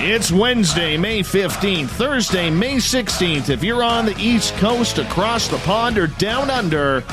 It's Wednesday, May 15th, Thursday, May 16th. If you're on the East Coast, across the pond, or down under,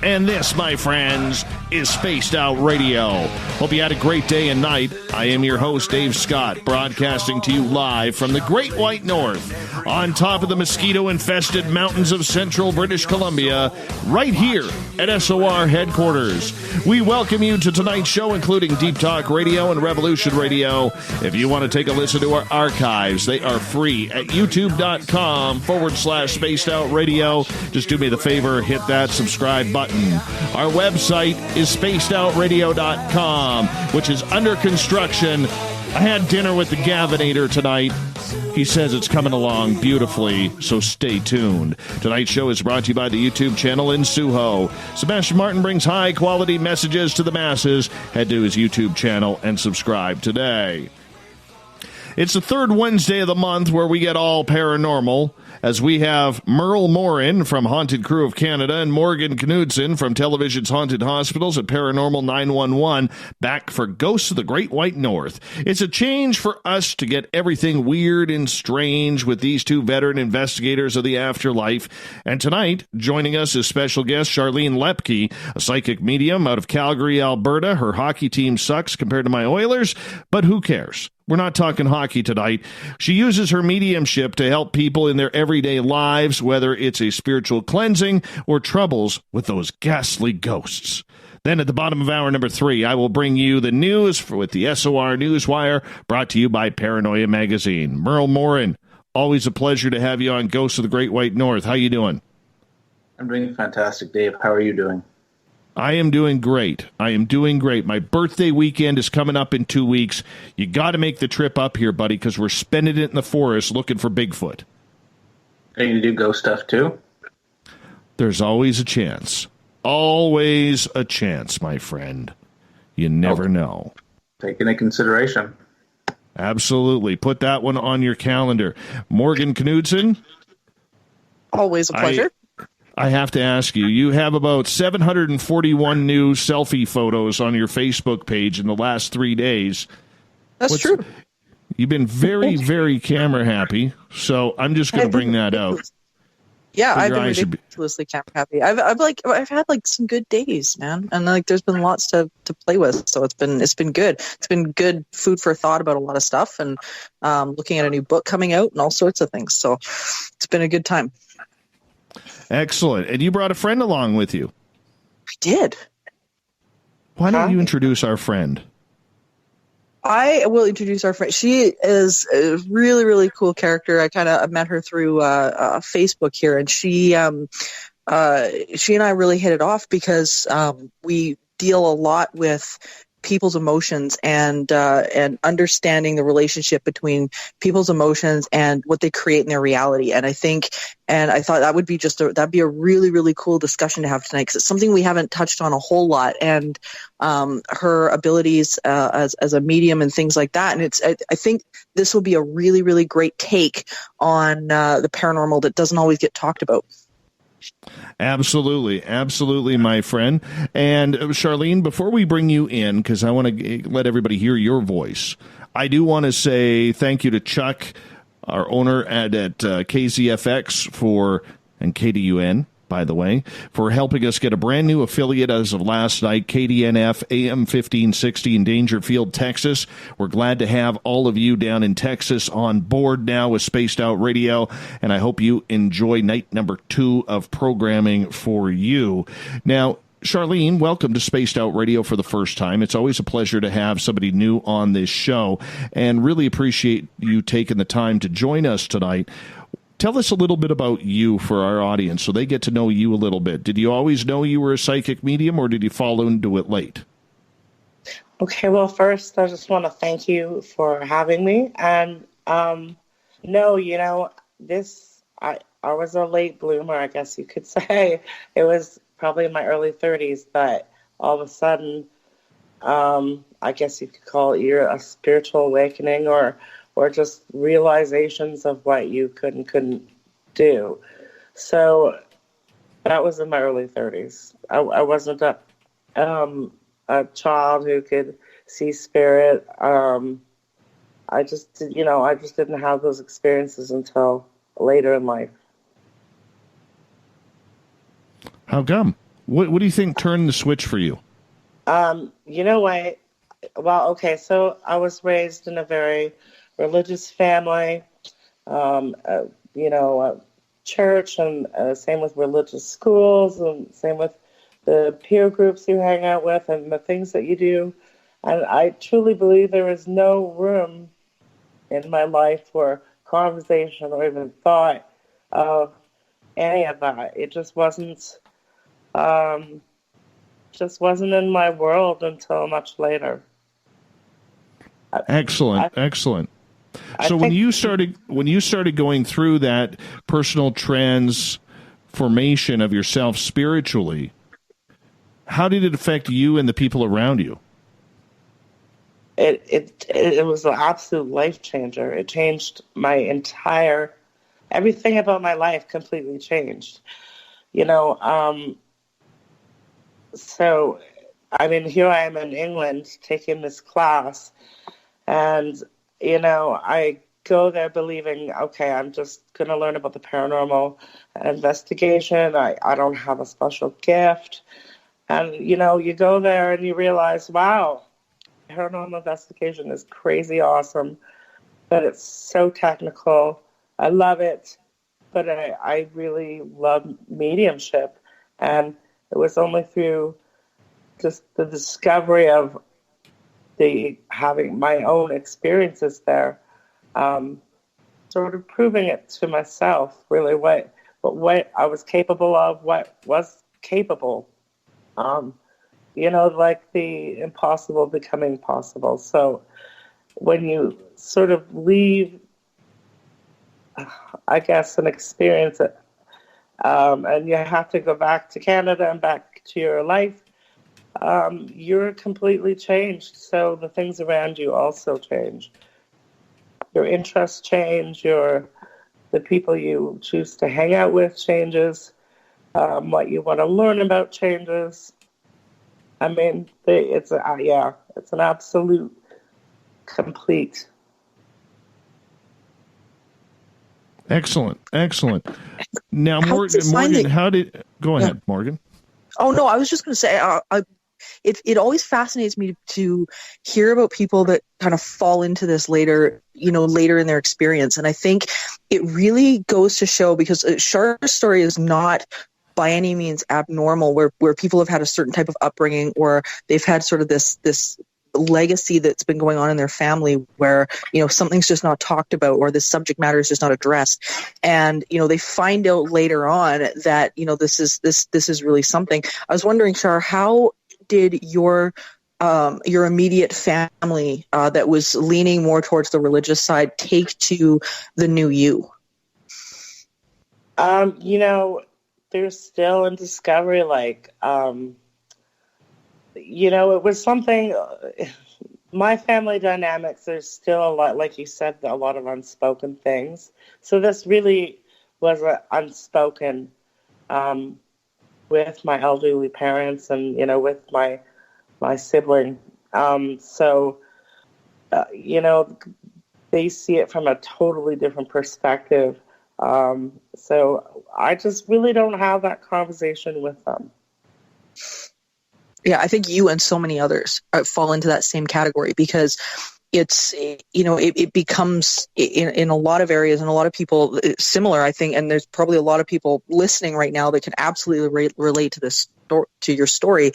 and this, my friends, is Spaced Out Radio. Hope you had a great day and night. I am your host, Dave Scott, broadcasting to you live from the Great White North, on top of the mosquito-infested mountains of central British Columbia, right here at SOR headquarters. We welcome you to tonight's show, including Deep Talk Radio and Revolution Radio. If you want to take a listen to our archives, they are free at youtube.com/Spaced Out Radio. Just do me the favor, hit that subscribe button. Our website is spacedoutradio.com, which is under construction. I had dinner with the Gavinator tonight. He says it's coming along beautifully, so stay tuned. Tonight's show is brought to you by the YouTube channel in Suho. Sebastian Martin brings high-quality messages to the masses. Head to his YouTube channel and subscribe today. It's the third Wednesday of the month where we get all paranormal, as we have Merle Morin from Haunted Crew of Canada and Morgan Knudsen from television's Haunted Hospitals and Paranormal 911 back for Ghosts of the Great White North. It's a change for us to get everything weird and strange with these two veteran investigators of the afterlife. And tonight, joining us is special guest Charlene Loeppky, a psychic medium out of Calgary, Alberta. Her hockey team sucks compared to my Oilers, but who cares? We're not talking hockey tonight. She uses her mediumship to help people in their everyday lives, whether it's a spiritual cleansing or troubles with those ghastly ghosts. Then at the bottom of hour number 3, I will bring you the news with the SOR Newswire, brought to you by Paranoia Magazine. Merle Morin, always a pleasure to have you on Ghosts of the Great White North. How you doing? I'm doing fantastic, Dave. How are you doing? I am doing great. My birthday weekend is coming up in 2 weeks. You got to make the trip up here, buddy, because we're spending it in the forest looking for Bigfoot. Are you going to do ghost stuff, too? There's always a chance. Always a chance, my friend. You never know. Take into consideration. Absolutely. Put that one on your calendar. Morgan Knudsen? Always a pleasure. I have to ask you, you have about 741 new selfie photos on your Facebook page in the last 3 days. That's true. You've been very, very camera happy, so I'm just going to bring that out. Yeah, I've been ridiculously camera happy. I've had some good days, man, and there's been lots to play with. So it's been good. It's been good food for thought about a lot of stuff, and looking at a new book coming out and all sorts of things. So it's been a good time. Excellent. And you brought a friend along with you. I did. Why don't you introduce our friend? I will introduce our friend. She is a really, really cool character. I met her through Facebook here, and she and I really hit it off because we deal a lot with people's emotions and understanding the relationship between people's emotions and what they create in their reality. And I thought that would be that'd be a really, really cool discussion to have tonight, because it's something we haven't touched on a whole lot. And her abilities as a medium and things like that. And I think this will be a really, really great take on the paranormal that doesn't always get talked about. Absolutely, my friend. And Charlene, before we bring you in, because I want to let everybody hear your voice, I do want to say thank you to Chuck, our owner at KZFX and KDUN, by the way, for helping us get a brand new affiliate as of last night, KDNF AM 1560 in Dangerfield, Texas. We're glad to have all of you down in Texas on board now with Spaced Out Radio, and I hope you enjoy night number 2 of programming for you. Now, Charlene, welcome to Spaced Out Radio for the first time. It's always a pleasure to have somebody new on this show, and really appreciate you taking the time to join us tonight. Tell us a little bit about you for our audience so they get to know you a little bit. Did you always know you were a psychic medium, or did you fall into it late? Okay, well, first, I just want to thank you for having me. And, no, I was a late bloomer, I guess you could say. It was probably in my early 30s, but all of a sudden, I guess you could call it a spiritual awakening or just realizations of what you could and couldn't do. So that was in my early 30s. I wasn't a child who could see spirit. I just didn't have those experiences until later in life. How come? What do you think turned the switch for you? You know what? Well, okay, so I was raised in a very religious family, church, and same with religious schools, and same with the peer groups you hang out with and the things that you do. And I truly believe there is no room in my life for conversation or even thought of any of that. It just wasn't in my world until much later. Excellent. So when you started going through that personal transformation of yourself spiritually, how did it affect you and the people around you? It was an absolute life changer. It changed everything about my life completely changed. So, I mean, here I am in England taking this class, and, I go there believing, okay, I'm just going to learn about the paranormal investigation. I don't have a special gift. And, you go there and you realize, wow, paranormal investigation is crazy awesome, but it's so technical. I love it, but I really love mediumship. And it was only through just the discovery of having my own experiences there, sort of proving it to myself, really what I was capable of, what was capable. Like the impossible becoming possible. So when you sort of leave, I guess, an experience, and you have to go back to Canada and back to your life, you're completely changed. So the things around you also change. Your interests change. The people you choose to hang out with changes. What you want to learn about changes. I mean, it's an absolute complete. Excellent. Now, Morgan, go ahead, Morgan. Oh, no, I was just going to say, it always fascinates me to hear about people that kind of fall into this later in their experience. And I think it really goes to show, because Char's story is not by any means abnormal, where people have had a certain type of upbringing, or they've had sort of this legacy that's been going on in their family where, something's just not talked about, or this subject matter is just not addressed. And, they find out later on that, this is really something. I was wondering, Char, how did your immediate family that was leaning more towards the religious side take to the new you? They're still in discovery. It was something, my family dynamics, there's still a lot, like you said, a lot of unspoken things. So this really was unspoken with my elderly parents and, with my sibling. They see it from a totally different perspective. So I just really don't have that conversation with them. Yeah, I think you and so many others fall into that same category, because it's, it becomes in a lot of areas, and a lot of people similar, I think, and there's probably a lot of people listening right now that can absolutely relate to this to your story.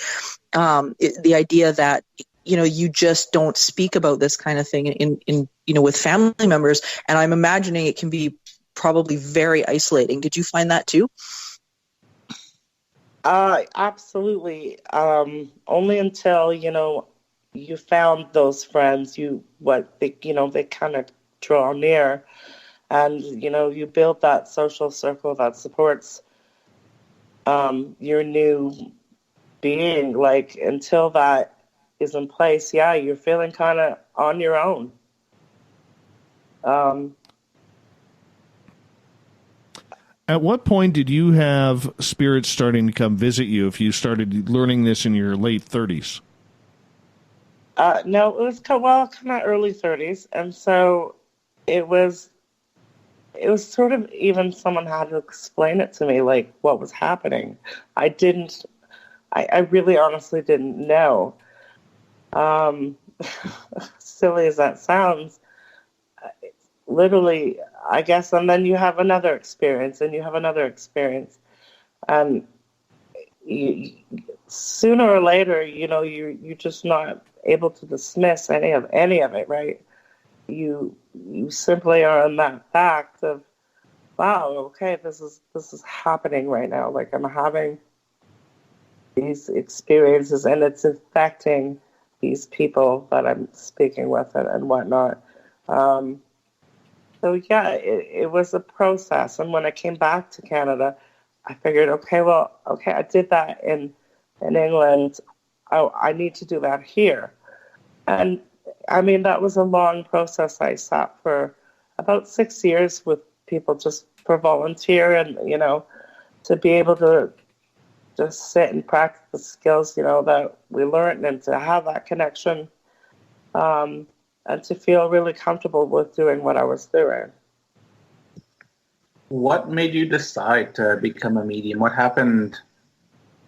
The idea that, you just don't speak about this kind of thing in with family members. And I'm imagining it can be probably very isolating. Did you find that too? Absolutely. Only until, you found those friends, they kind of draw near, and, you build that social circle that supports, your new being. Like, until that is in place, you're feeling kind of on your own. At what point did you have spirits starting to come visit you, if you started learning this in your late 30s? No, it was kind of early 30s, and so it was sort of, even someone had to explain it to me, like what was happening. I really honestly didn't know. Silly as that sounds, literally, I guess, and then you have another experience, and you have another experience, and sooner or later, you're just not able to dismiss any of it, right? You simply are in that fact of, wow, okay, this is happening right now. Like, I'm having these experiences, and it's affecting these people that I'm speaking with and whatnot. So yeah, it was a process. And when I came back to Canada, I figured, okay, I did that in England. Oh, I need to do that here. And I mean, that was a long process. I sat for about 6 years with people just for volunteer, and, to be able to just sit and practice the skills, that we learned, and to have that connection, and to feel really comfortable with doing what I was doing. What made you decide to become a medium? What happened?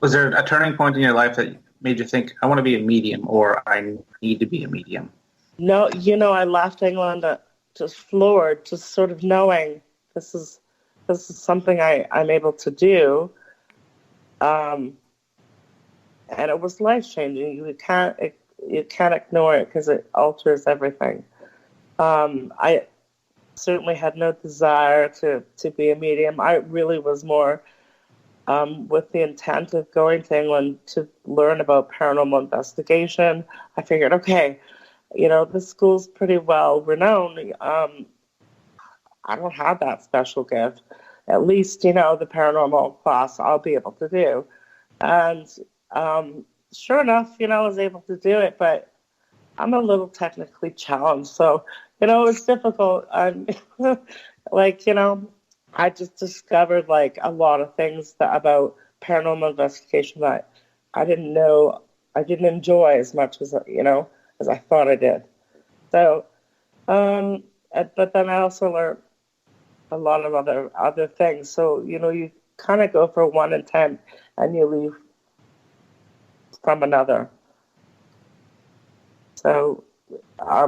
Was there a turning point in your life that made you think, I want to be a medium, or I need to be a medium? No, I left England just floored, just sort of knowing this is something I'm able to do. And it was life-changing. You can't ignore it because it alters everything. I certainly had no desire to be a medium. I really was more with the intent of going to England to learn about paranormal investigation. I figured, okay, the school's pretty well renowned. I don't have that special gift. At least, the paranormal class I'll be able to do. And sure enough, I was able to do it, but I'm a little technically challenged. So, it was difficult. I'm I just discovered like a lot of things about paranormal investigation that I didn't know, I didn't enjoy as much as, as I thought I did. So, but then I also learned a lot of other things. So, you kind of go for one intent and you leave from another. So, I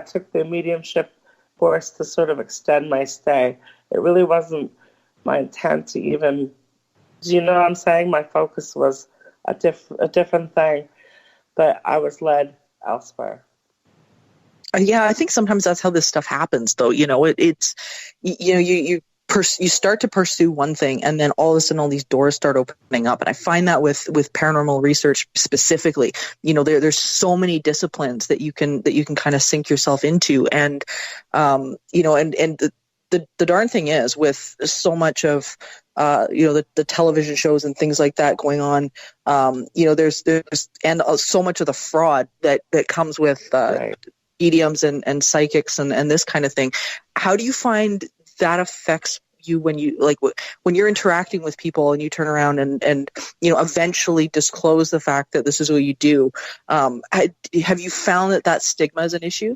took the mediumship course to sort of extend my stay. It really wasn't my intent to even, do you know what I'm saying? My focus was a different thing, but I was led elsewhere. Yeah, I think sometimes that's how this stuff happens, though. It's you start to pursue one thing, and then all of a sudden all these doors start opening up. And I find that with paranormal research specifically, there's so many disciplines that you can kind of sink yourself into. And, the darn thing is, with so much of, the television shows and things like that going on, there's and so much of the fraud that comes with, right. mediums and psychics and this kind of thing. How do you find that affects you when you're interacting with people and you turn around and eventually disclose the fact that this is what you do? Have you found that stigma is an issue?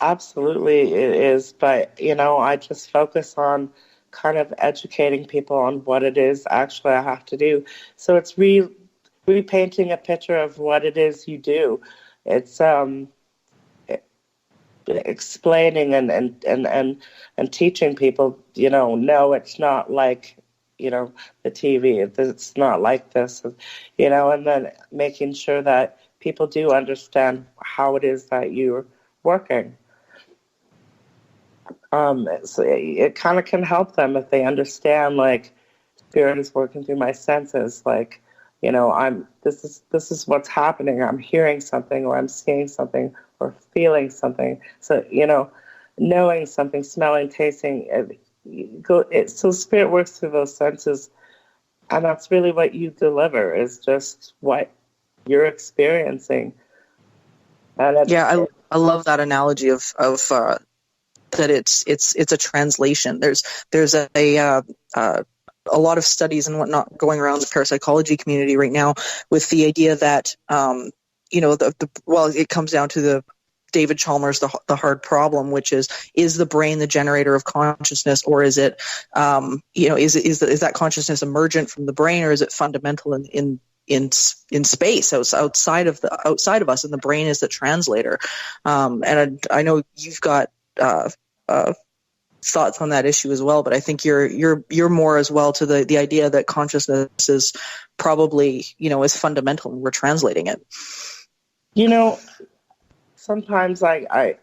Absolutely, it is. But, I just focus on kind of educating people on what it is actually I have to do. So it's repainting a picture of what it is you do. It's explaining and teaching people, no, it's not like, the TV. It's not like this, and then making sure that people do understand how it is that you're working. So it kind of can help them if they understand, like, spirit is working through my senses, like, this is what's happening. I'm hearing something, or I'm seeing something, or feeling something. So, knowing something, smelling, tasting, so spirit works through those senses, and that's really what you deliver, is just what you're experiencing. And yeah, I love that analogy of that it's a translation. There's a lot of studies and whatnot going around the parapsychology community right now with the idea that it comes down to the David Chalmers, the hard problem, which is the brain the generator of consciousness, or is it, is that consciousness emergent from the brain, or is it fundamental in space outside of us, and the brain is the translator? And I know you've got thoughts on that issue as well, but I think you're more as well to the idea that consciousness is probably, is fundamental, and we're translating it. Sometimes I've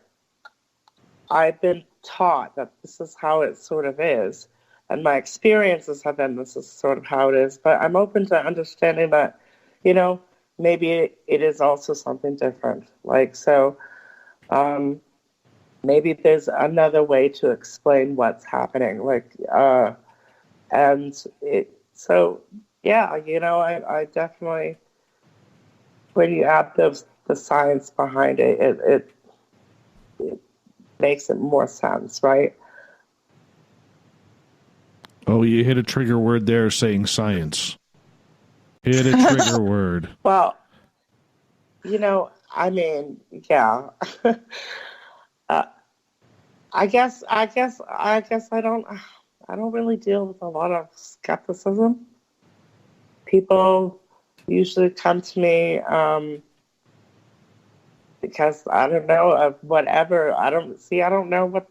been taught that this is how it sort of is, and my experiences have been this is sort of how it is. But I'm open to understanding that, maybe it is also something different. Maybe there's another way to explain what's happening. I definitely, when you add the science behind it, it makes it more sense, right? Oh, you hit a trigger word there saying science. Hit a trigger word. Well, yeah. I guess I don't really deal with a lot of skepticism. People usually come to me because I don't know of whatever. I don't know what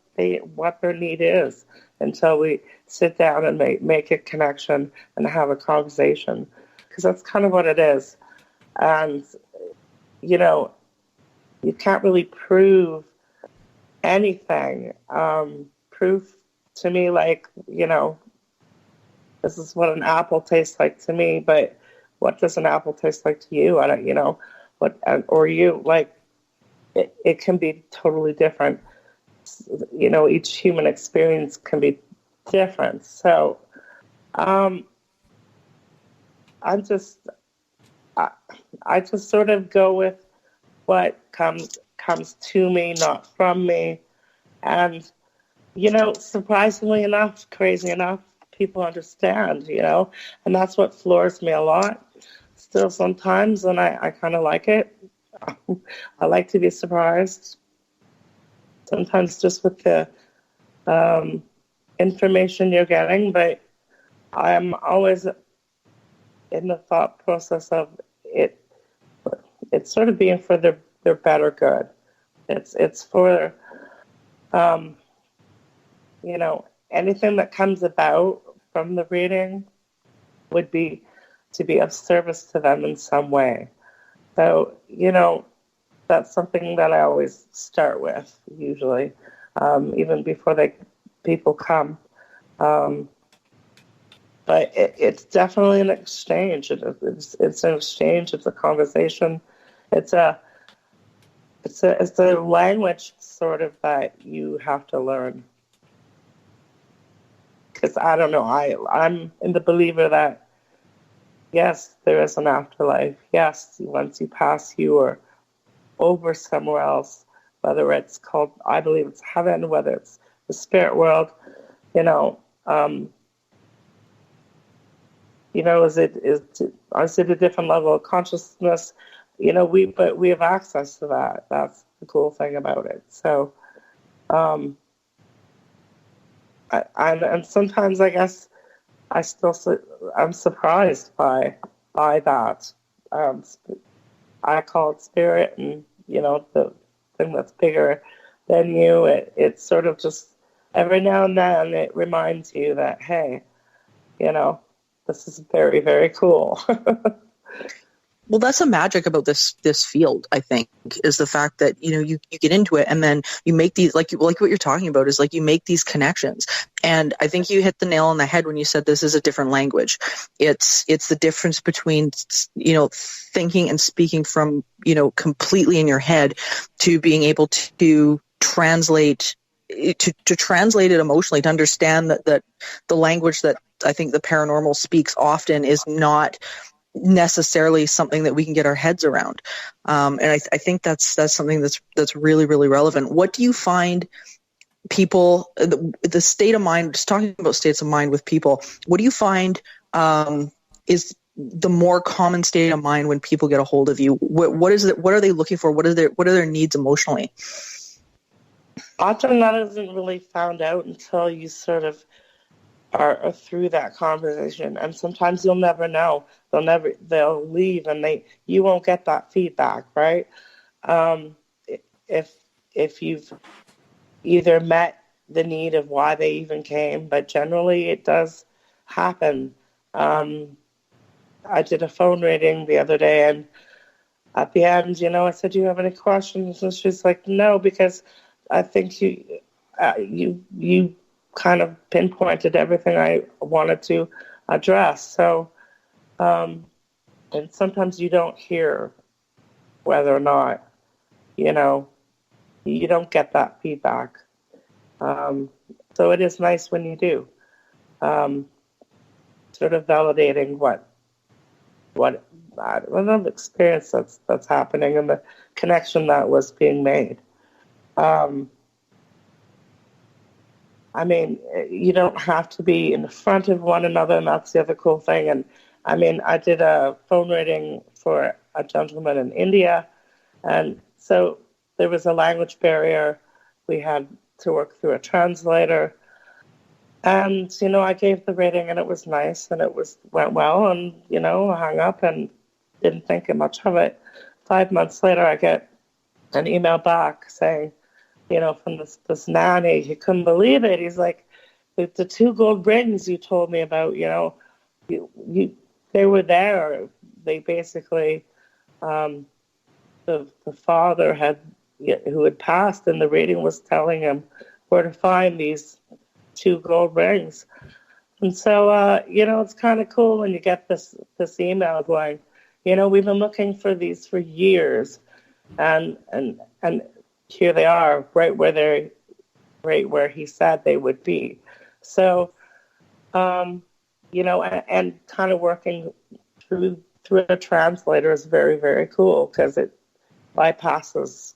their need is until we sit down and make a connection and have a conversation, because that's kind of what it is. And you can't really prove anything. Proof to me, this is what an apple tastes like to me, but what does an apple taste like to you? I don't, or you, it can be totally different. Each human experience can be different. So, I just sort of go with what comes to me, not from me. And, surprisingly enough, crazy enough, people understand, and that's what floors me a lot still sometimes, and I kind of like it. I like to be surprised, sometimes just with the information you're getting, but I'm always in the thought process of it's sort of being for their better good. It's for, anything that comes about from the reading would be to be of service to them in some way. So, that's something that I always start with, usually, even before people come. But it's definitely an exchange. It's an exchange. It's a conversation. It's a language sort of that you have to learn. Because I don't know, I'm in the believer that yes, there is an afterlife. Yes, once you pass, you are over somewhere else, whether it's called, I believe it's heaven, whether it's the spirit world, is it a different level of consciousness? But we have access to that. That's the cool thing about it. So, and sometimes I guess I'm surprised by that. I call it spirit, and the thing that's bigger than you. It's sort of just every now and then it reminds you that, hey, this is very, very cool. Well, that's the magic about this field, I think, is the fact that, you get into it and then you make these, like what you're talking about is you make these connections. And I think you hit the nail on the head when you said this is a different language. It's the difference between, thinking and speaking from, completely in your head to being able to translate to translate it emotionally, to understand that the language that I think the paranormal speaks often is not necessarily something that we can get our heads around. And I think that's something that's really, really relevant. What do you find people, the state of mind, just talking about states of mind with people, what do you find is the more common state of mind when people get a hold of you? What is it? What are they looking for? What are their needs emotionally? Often that isn't really found out until you sort of are through that conversation, and sometimes you'll never know. They'll leave, and you won't get that feedback, right? If you've either met the need of why they even came, but generally it does happen. I did a phone reading the other day, and at the end, I said, "Do you have any questions?" And she's like, "No, because I think you kind of pinpointed everything I wanted to address." So, and sometimes you don't hear whether or not, you don't get that feedback. So it is nice when you do. Sort of validating what the experience that's happening and the connection that was being made. I mean, you don't have to be in front of one another, and that's the other cool thing. And I mean, I did a phone reading for a gentleman in India, and so there was a language barrier. We had to work through a translator. And, I gave the reading, and it was nice, and went well, and, I hung up and didn't think much of it. 5 months later, I get an email back saying, from this nanny, he couldn't believe it. He's like, the 2 gold rings you told me about, they were there. They basically, the father who had passed in the reading was telling him where to find these 2 gold rings. And so, it's kind of cool when you get this email going, we've been looking for these for years, and here they are, right where he said they would be. So, and kind of working through a translator is very, very cool, because it bypasses,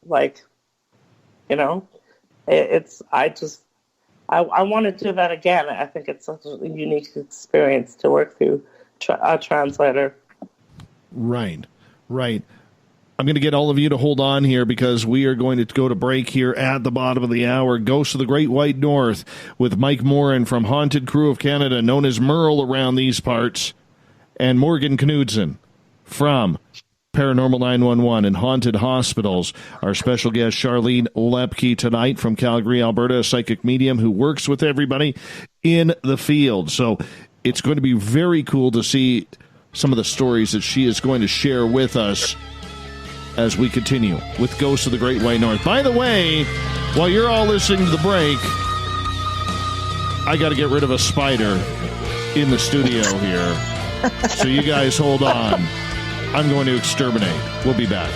I want to do that again. I think it's such a unique experience to work through a translator. Right. I'm going to get all of you to hold on here, because we are going to go to break here at the bottom of the hour. Ghosts of the Great White North with Mike Morin from Haunted Crew of Canada, known as Merle around these parts, and Morgan Knudsen from Paranormal 911 and Haunted Hospitals. Our special guest, Charlene Loeppky, tonight from Calgary, Alberta, a psychic medium who works with everybody in the field. So it's going to be very cool to see some of the stories that she is going to share with us as we continue with Ghosts of the Great White North. By the way, while you're all listening to the break, I got to get rid of a spider in the studio here. So you guys hold on. I'm going to exterminate. We'll be back.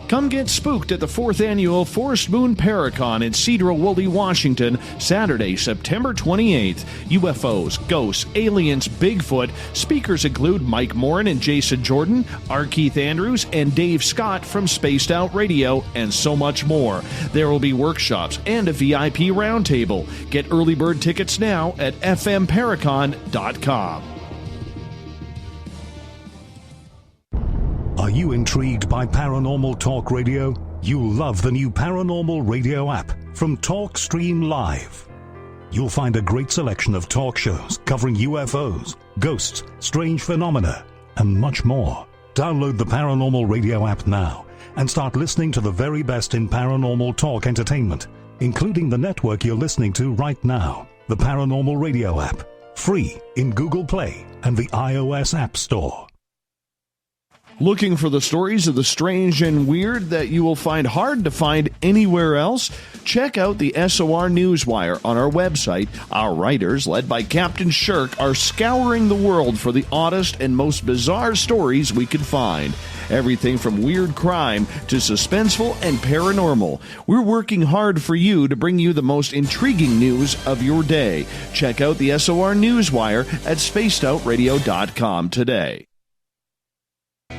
Come get spooked at the 4th Annual Forest Moon Paracon in Cedar-Woolley, Washington, Saturday, September 28th. UFOs, ghosts, aliens, Bigfoot. Speakers include Mike Morin and Jason Jordan, R. Keith Andrews, and Dave Scott from Spaced Out Radio, and so much more. There will be workshops and a VIP roundtable. Get early bird tickets now at fmparacon.com. Are you intrigued by Paranormal Talk Radio? You'll love the new Paranormal Radio app from TalkStream Live. You'll find a great selection of talk shows covering UFOs, ghosts, strange phenomena, and much more. Download the Paranormal Radio app now and start listening to the very best in paranormal talk entertainment, including the network you're listening to right now, the Paranormal Radio app, free in Google Play and the iOS App Store. Looking for the stories of the strange and weird that you will find hard to find anywhere else? Check out the SOR Newswire on our website. Our writers, led by Captain Shirk, are scouring the world for the oddest and most bizarre stories we can find. Everything from weird crime to suspenseful and paranormal. We're working hard for you to bring you the most intriguing news of your day. Check out the SOR Newswire at spacedoutradio.com today.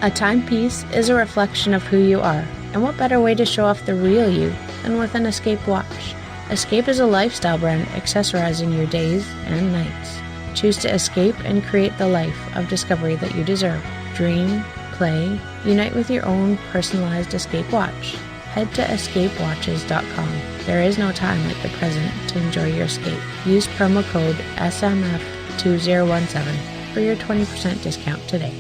A timepiece is a reflection of who you are, and what better way to show off the real you than with an Escape watch? Escape is a lifestyle brand accessorizing your days and nights. Choose to escape and create the life of discovery that you deserve. Dream, play, unite with your own personalized Escape watch. Head to escapewatches.com. There is no time like the present to enjoy your escape. Use promo code SMF2017 for your 20% discount today.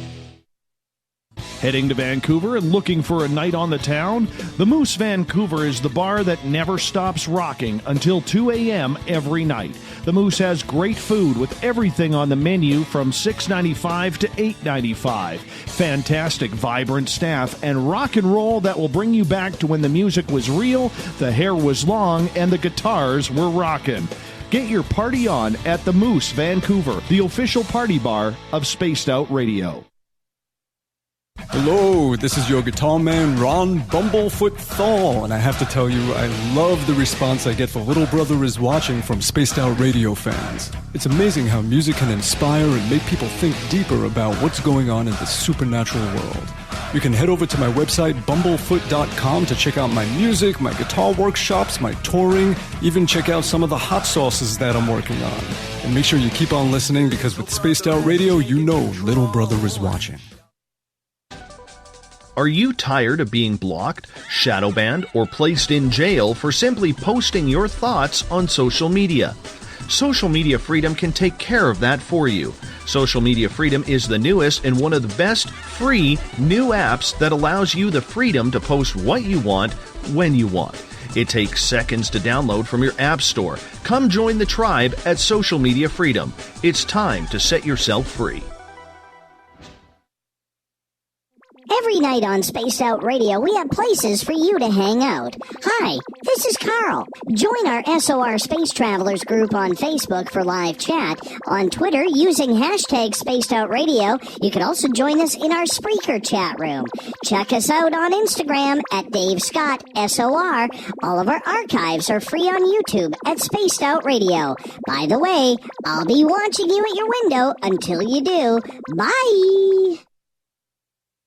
Heading to Vancouver and looking for a night on the town? The Moose Vancouver is the bar that never stops rocking until 2 a.m. every night. The Moose has great food with everything on the menu from $6.95 to $8.95. Fantastic, vibrant staff and rock and roll that will bring you back to when the music was real, the hair was long, and the guitars were rocking. Get your party on at the Moose Vancouver, the official party bar of Spaced Out Radio. Hello, this is your guitar man, Ron Bumblefoot Thal, and I have to tell you, I love the response I get for Little Brother is Watching from Spaced Out Radio fans. It's amazing how music can inspire and make people think deeper about what's going on in the supernatural world. You can head over to my website, bumblefoot.com, to check out my music, my guitar workshops, my touring, even check out some of the hot sauces that I'm working on. And make sure you keep on listening, because with Spaced Out Radio, you know Little Brother is watching. Are you tired of being blocked, shadow banned, or placed in jail for simply posting your thoughts on social media? Social Media Freedom can take care of that for you. Social Media Freedom is the newest and one of the best free new apps that allows you the freedom to post what you want, when you want. It takes seconds to download from your app store. Come join the tribe at Social Media Freedom. It's time to set yourself free. Every night on Spaced Out Radio, we have places for you to hang out. Hi, this is Carl. Join our SOR Space Travelers group on Facebook for live chat. On Twitter, using hashtag Spaced Out Radio. You can also join us in our Spreaker chat room. Check us out on Instagram at Dave Scott SOR. All of our archives are free on YouTube at Spaced Out Radio. By the way, I'll be watching you at your window until you do. Bye!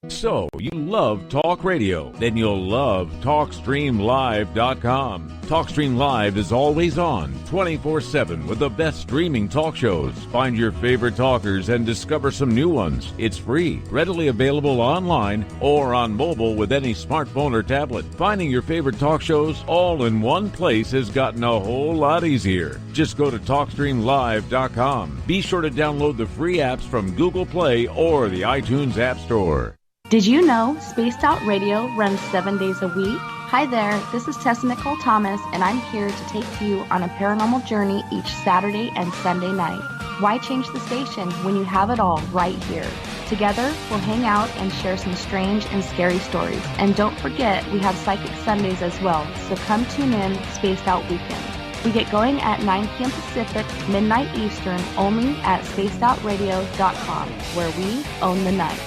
So, you love talk radio? Then you'll love TalkStreamLive.com. TalkStream Live is always on, 24/7, with the best streaming talk shows. Find your favorite talkers and discover some new ones. It's free, readily available online or on mobile with any smartphone or tablet. Finding your favorite talk shows all in one place has gotten a whole lot easier. Just go to TalkStreamLive.com. Be sure to download the free apps from Google Play or the iTunes App Store. Did you know Spaced Out Radio runs 7 days a week? Hi there, this is Tessa Nicole Thomas, and I'm here to take you on a paranormal journey each Saturday and Sunday night. Why change the station when you have it all right here? Together, we'll hang out and share some strange and scary stories. And don't forget, we have Psychic Sundays as well, so come tune in Spaced Out Weekend. We get going at 9 p.m. Pacific, midnight Eastern, only at spacedoutradio.com, where we own the night.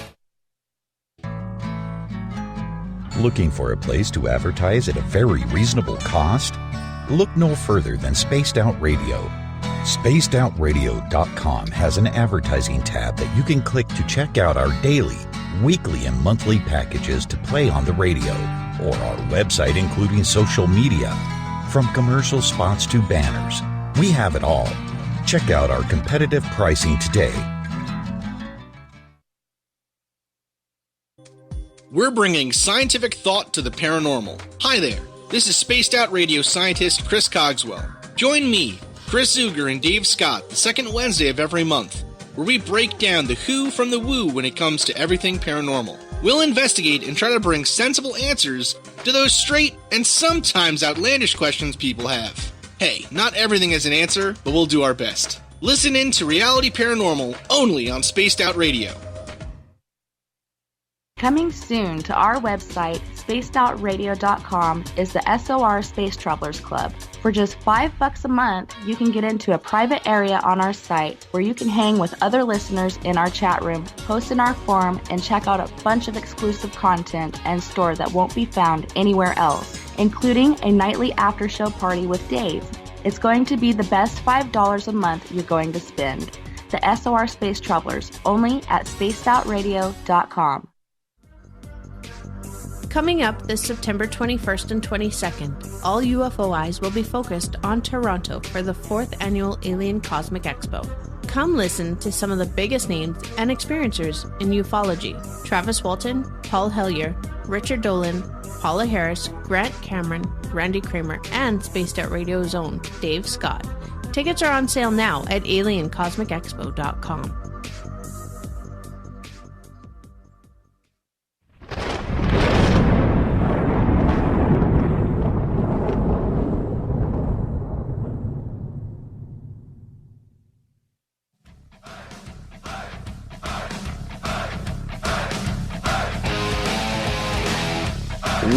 Looking for a place to advertise at a very reasonable cost? Look no further than Spaced Out Radio. SpacedOutRadio.com has an advertising tab that you can click to check out our daily, weekly, and monthly packages to play on the radio, or our website including social media. From commercial spots to banners, we have it all. Check out our competitive pricing today. We're bringing scientific thought to the paranormal. Hi there, this is Spaced Out Radio scientist Chris Cogswell. Join me, Chris Zuger, and Dave Scott the second Wednesday of every month, where we break down the who from the woo when it comes to everything paranormal. We'll investigate and try to bring sensible answers to those straight and sometimes outlandish questions people have. Hey, not everything has an answer, but we'll do our best. Listen in to Reality Paranormal only on Spaced Out Radio. Coming soon to our website, spacedoutradio.com, is the SOR Space Travelers Club. For just $5 a month, you can get into a private area on our site where you can hang with other listeners in our chat room, post in our forum, and check out a bunch of exclusive content and store that won't be found anywhere else, including a nightly after-show party with Dave. It's going to be the best $5 a month you're going to spend. The SOR Space Travelers, only at spacedoutradio.com. Coming up this September 21st and 22nd, all UFO eyes will be focused on Toronto for the 4th Annual Alien Cosmic Expo. Come listen to some of the biggest names and experiencers in ufology. Travis Walton, Paul Hellyer, Richard Dolan, Paula Harris, Grant Cameron, Randy Kramer, and Spaced Out Radio's own Dave Scott. Tickets are on sale now at aliencosmicexpo.com.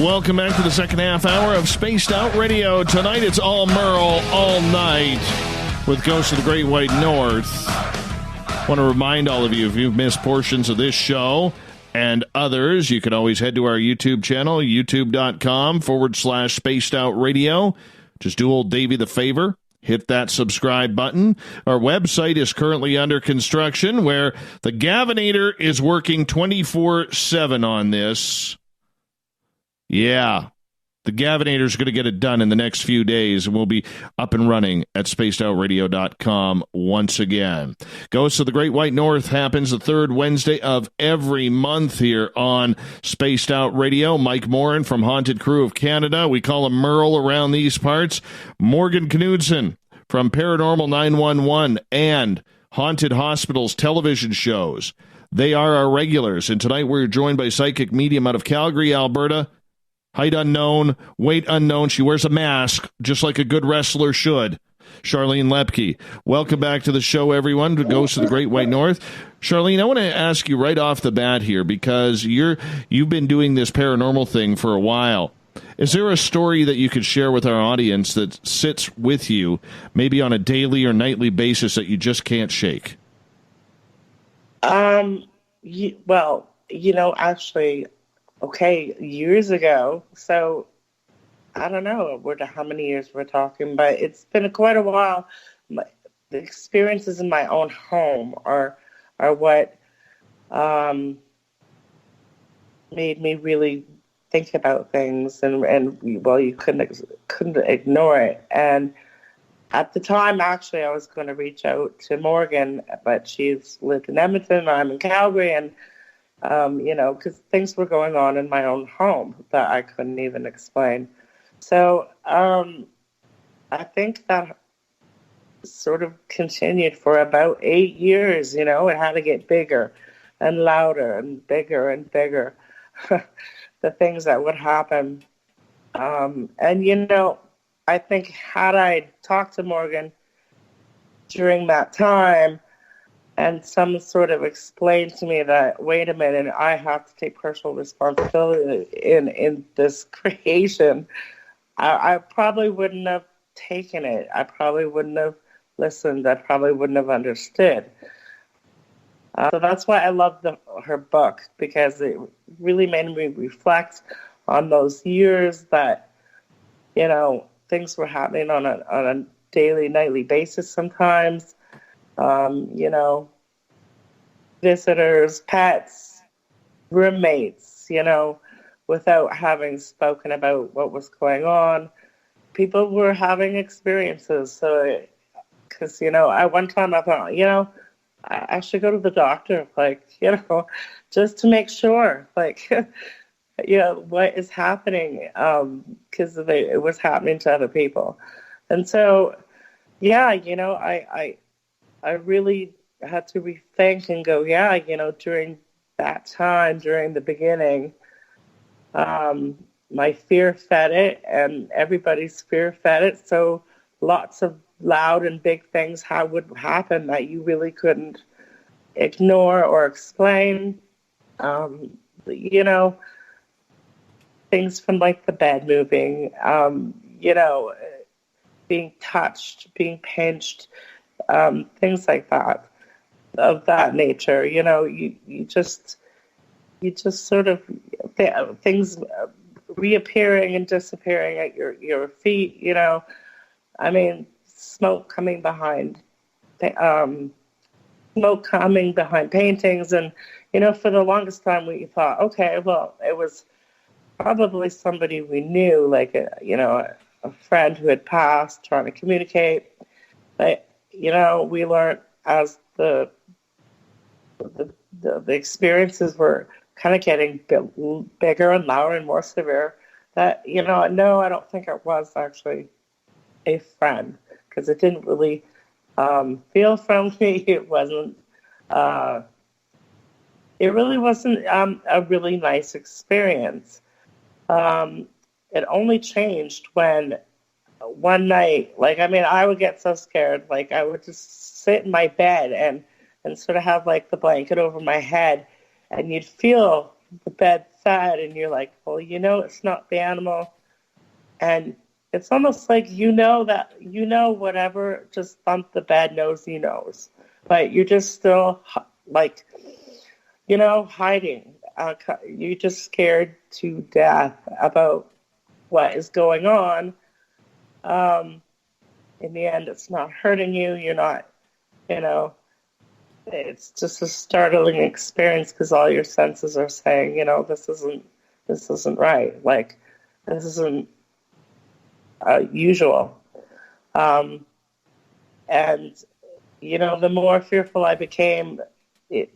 Welcome back to the second half hour of Spaced Out Radio. Tonight it's all Merle, all night, with Ghosts of the Great White North. I want to remind all of you, if you've missed portions of this show and others, you can always head to our YouTube channel, youtube.com/Spaced Out Radio. Just do old Davey the favor. Hit that subscribe button. Our website is currently under construction, where the Gavinator is working 24/7 on this. Yeah, the Gavinator is going to get it done in the next few days, and we'll be up and running at spacedoutradio.com once again. Ghosts of the Great White North happens the third Wednesday of every month here on Spaced Out Radio. Mike Morin from Haunted Crew of Canada. We call him Merle around these parts. Morgan Knudsen from Paranormal 911 and Haunted Hospitals television shows. They are our regulars, and tonight we're joined by psychic medium out of Calgary, Alberta. Height unknown, weight unknown. She wears a mask, just like a good wrestler should. Charlene Loeppky. Welcome back to the show, everyone, to Ghosts of the Great White North. Charlene, I want to ask you right off the bat here, because you've been doing this paranormal thing for a while. Is there a story that you could share with our audience that sits with you, maybe on a daily or nightly basis, that you just can't shake? Actually, okay, years ago, so I don't know how many years we're talking, but it's been quite a while. The experiences in my own home are what made me really think about things, and you couldn't ignore it. And at the time, actually, I was going to reach out to Morgan, but she's lived in Edmonton, I'm in Calgary, and because things were going on in my own home that I couldn't even explain. So I think that sort of continued for about 8 years. It had to get bigger and louder and bigger, the things that would happen. I think had I talked to Morgan during that time, and some sort of explained to me that, wait a minute, I have to take personal responsibility in this creation, I probably wouldn't have taken it. I probably wouldn't have listened. I probably wouldn't have understood. So that's why I love her book, because it really made me reflect on those years that, things were happening on a daily, nightly basis sometimes. Visitors, pets, roommates, without having spoken about what was going on. People were having experiences. So, because, at one time I thought, I should go to the doctor, just to make sure, what is happening, because it was happening to other people. And so, I really had to rethink and go, during that time, during the beginning, my fear fed it, and everybody's fear fed it. So lots of loud and big things would happen that you really couldn't ignore or explain. you know, things from like the bed moving, you know, being touched, being pinched, things like that, of that nature. You know, you just sort of things reappearing and disappearing at your feet. You know, I mean, smoke coming behind paintings, and you know, for the longest time we thought, okay, well, it was probably somebody we knew, like a friend who had passed, trying to communicate. But you know, we learned as the experiences were kind of getting bigger and louder and more severe, that, you know, no, I don't think it was actually a friend, because it didn't really feel friendly. It wasn't. It really wasn't a really nice experience. It only changed when one night, like, I mean, I would get so scared, like I would just sit in my bed and sort of have like the blanket over my head, and you'd feel the bed thud, and you're like, well, you know, it's not the animal. And it's almost like, you know, that, you know, whatever just thumped the bed knows he knows. But you're just still like, you know, hiding. You're just scared to death about what is going on. In the end, it's not hurting you. You're not, you know, it's just a startling experience, because all your senses are saying, you know, this isn't right. Like, this isn't usual. And, you know, the more fearful I became, the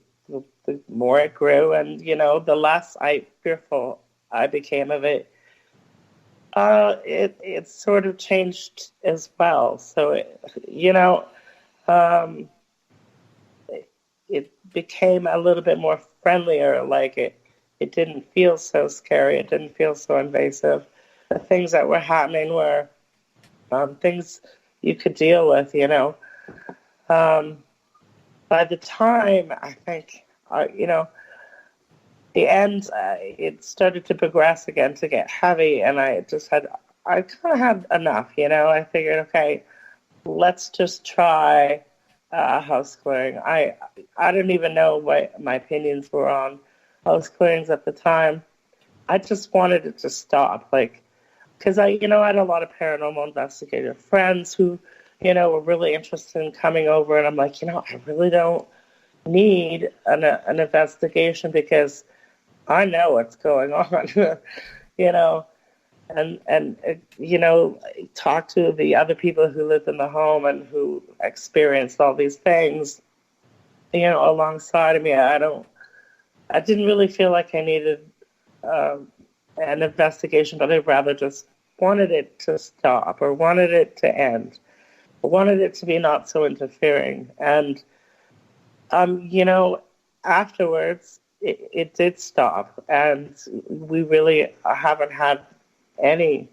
more it grew, and, you know, the less fearful I became of it. It sort of changed as well. So, you know, it became a little bit more friendlier. Like it didn't feel so scary. It didn't feel so invasive. The things that were happening were things you could deal with, you know. By the time, I think, you know, the end, it started to progress again, to get heavy, and I kind of had enough, you know. I figured, okay, let's just try house clearing. I didn't even know what my opinions were on house clearings at the time. I just wanted it to stop, like, because I had a lot of paranormal investigator friends who, you know, were really interested in coming over, and I'm like, you know, I really don't need an investigation, because I know what's going on, you know, and you know, talk to the other people who lived in the home and who experienced all these things, you know, alongside of me. I didn't really feel like I needed an investigation, but I rather just wanted it to stop, or wanted it to end, or wanted it to be not so interfering. And, you know, afterwards, it did stop, and we really haven't had any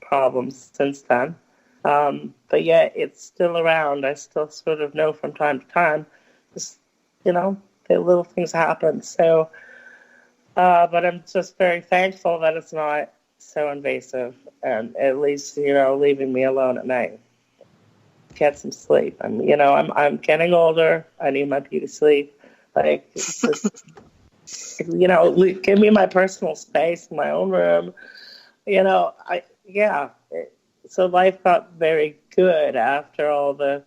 problems since then. But yet it's still around. I still sort of know from time to time, just, you know, the little things happen. So, but I'm just very thankful that it's not so invasive, and at least, you know, leaving me alone at night. Get some sleep. I'm getting older. I need my beauty sleep. Like, it's just, you know, give me my personal space in my own room. You know, so life got very good after all the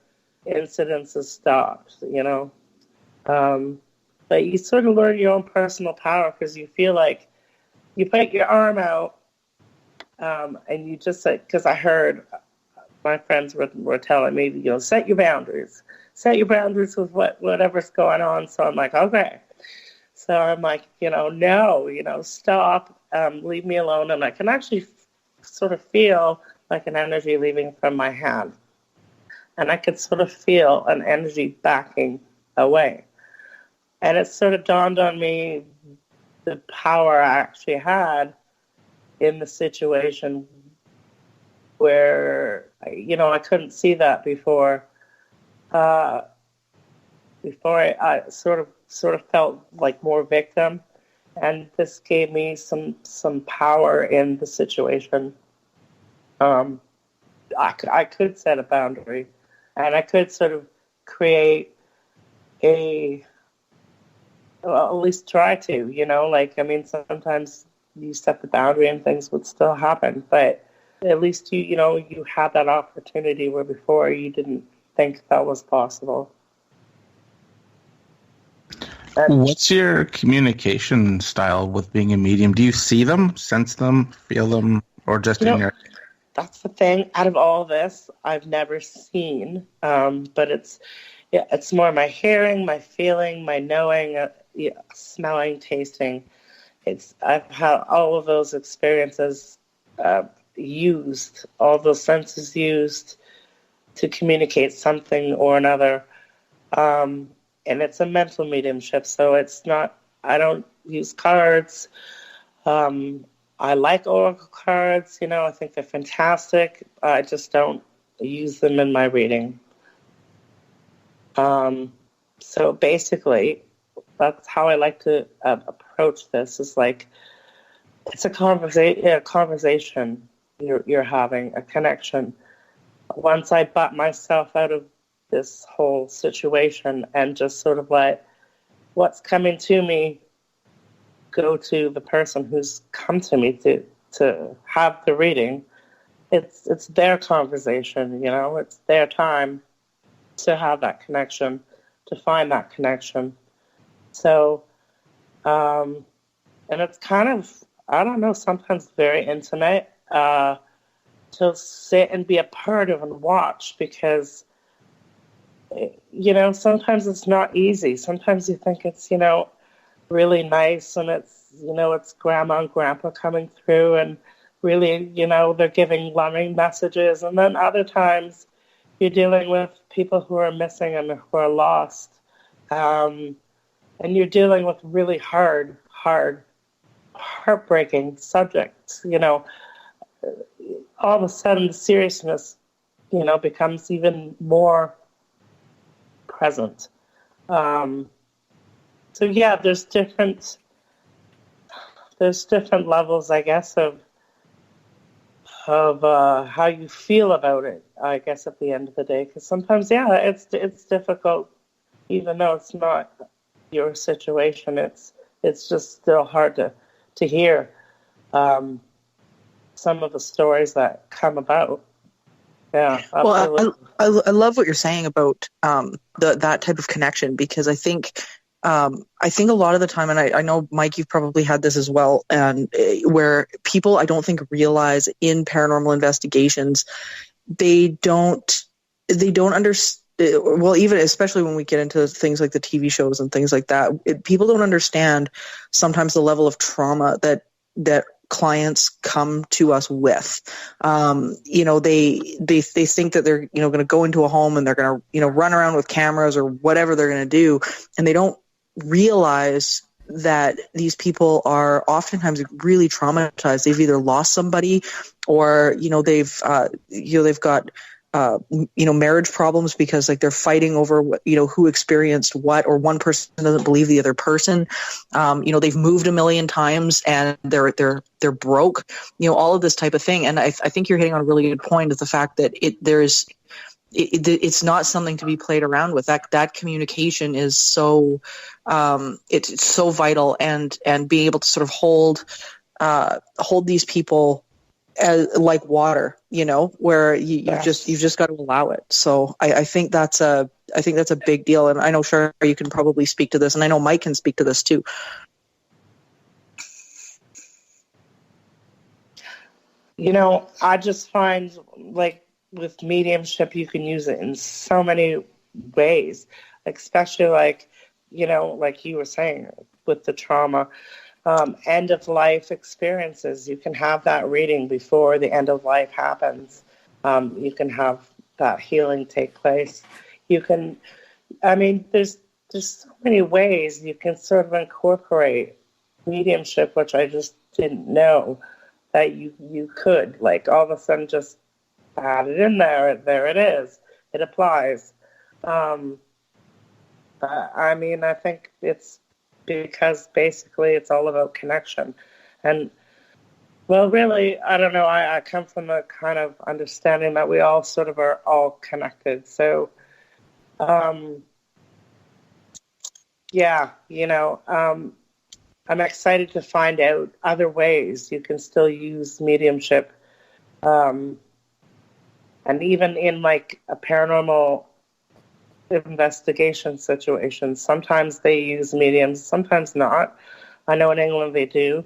incidences stopped, you know. But you sort of learn your own personal power, because you feel like you put your arm out, and you just, because I heard my friends were telling me, you know, set your boundaries with whatever's going on. So I'm like, okay. So I'm like, you know, no, you know, stop, leave me alone. And I can actually sort of feel like an energy leaving from my hand. And I could sort of feel an energy backing away. And it sort of dawned on me the power I actually had in the situation, where, you know, I couldn't see that before. Before I sort of felt like more victim, And this gave me some power in the situation. I could set a boundary, and I could sort of create at least try to, sometimes you set the boundary and things would still happen, but at least you had that opportunity where before you didn't think that was possible. What's your communication style with being a medium? Do you see them, sense them, feel them, or just in your... That's the thing. Out of all this, I've never seen, but it's more my hearing, my feeling, my knowing, smelling, tasting. I've had all of those experiences used, all those senses used to communicate something or another. And it's a mental mediumship, so it's not, I don't use cards. I like oracle cards, I think they're fantastic. I just don't use them in my reading. So basically, that's how I like to approach this. Is like, it's a conversation you're having, a connection. Once I butt myself out of this whole situation and just sort of let what's coming to me go to the person who's come to me to have the reading, it's their conversation, it's their time to have that connection, to find that connection. So, and it's kind of, I don't know, sometimes very intimate to sit and be a part of and watch, because sometimes it's not easy. Sometimes you think it's, really nice, and it's grandma and grandpa coming through, and really, they're giving loving messages. And then other times you're dealing with people who are missing and who are lost. And you're dealing with really heartbreaking subjects. All of a sudden the seriousness, becomes even more present. So yeah, there's different levels, I guess, of how you feel about it, I guess, at the end of the day. Because sometimes, it's difficult, even though it's not your situation. It's just still hard to hear some of the stories that come about. Yeah, absolutely. Well, I love what you're saying about that type of connection, because I think a lot of the time, and I know, Mike, you've probably had this as well, and where people, I don't think, realize in paranormal investigations, they don't understand. Well, even especially when we get into things like the TV shows and things like that, people don't understand sometimes the level of trauma that clients come to us with. They think that they're going to go into a home and they're going to run around with cameras or whatever they're going to do, and they don't realize that these people are oftentimes really traumatized. They've either lost somebody, or they've got marriage problems, because like they're fighting over who experienced what, or one person doesn't believe the other person. They've moved a million times and they're broke. All of this type of thing. And I think you're hitting on a really good point, is the fact that it's not something to be played around with. That communication is so it's so vital, and being able to sort of hold these people as, like water, where you've just got to allow it. So I think that's a big deal. And I know, Shar, you can probably speak to this, and I know Mike can speak to this too. I just find, like, with mediumship, you can use it in so many ways, especially like you were saying, with the trauma, end of life experiences. You can have that reading before the end of life happens. You can have that healing take place. You can, there's so many ways you can sort of incorporate mediumship, which I just didn't know that you could, like, all of a sudden just add it in there. There it is. It applies. I think it's because basically it's all about connection. And, well, really, I don't know, I come from a kind of understanding that we all sort of are all connected. So, yeah, I'm excited to find out other ways you can still use mediumship. And even in like a paranormal investigation situation, sometimes they use mediums, sometimes not. I know in England they do.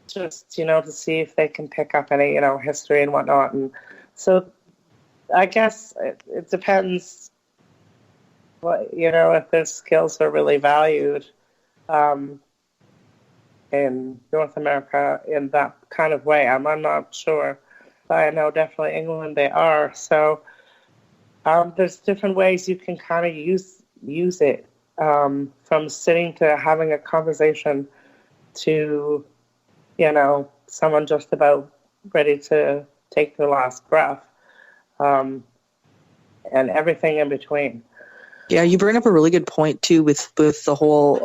Just, to see if they can pick up any, history and whatnot. And so I guess it depends if their skills are really valued in North America in that kind of way. I'm not sure. But I know definitely England they are. So there's different ways you can kind of use it, from sitting to having a conversation to, someone just about ready to take their last breath, and everything in between. Yeah, you bring up a really good point too with the whole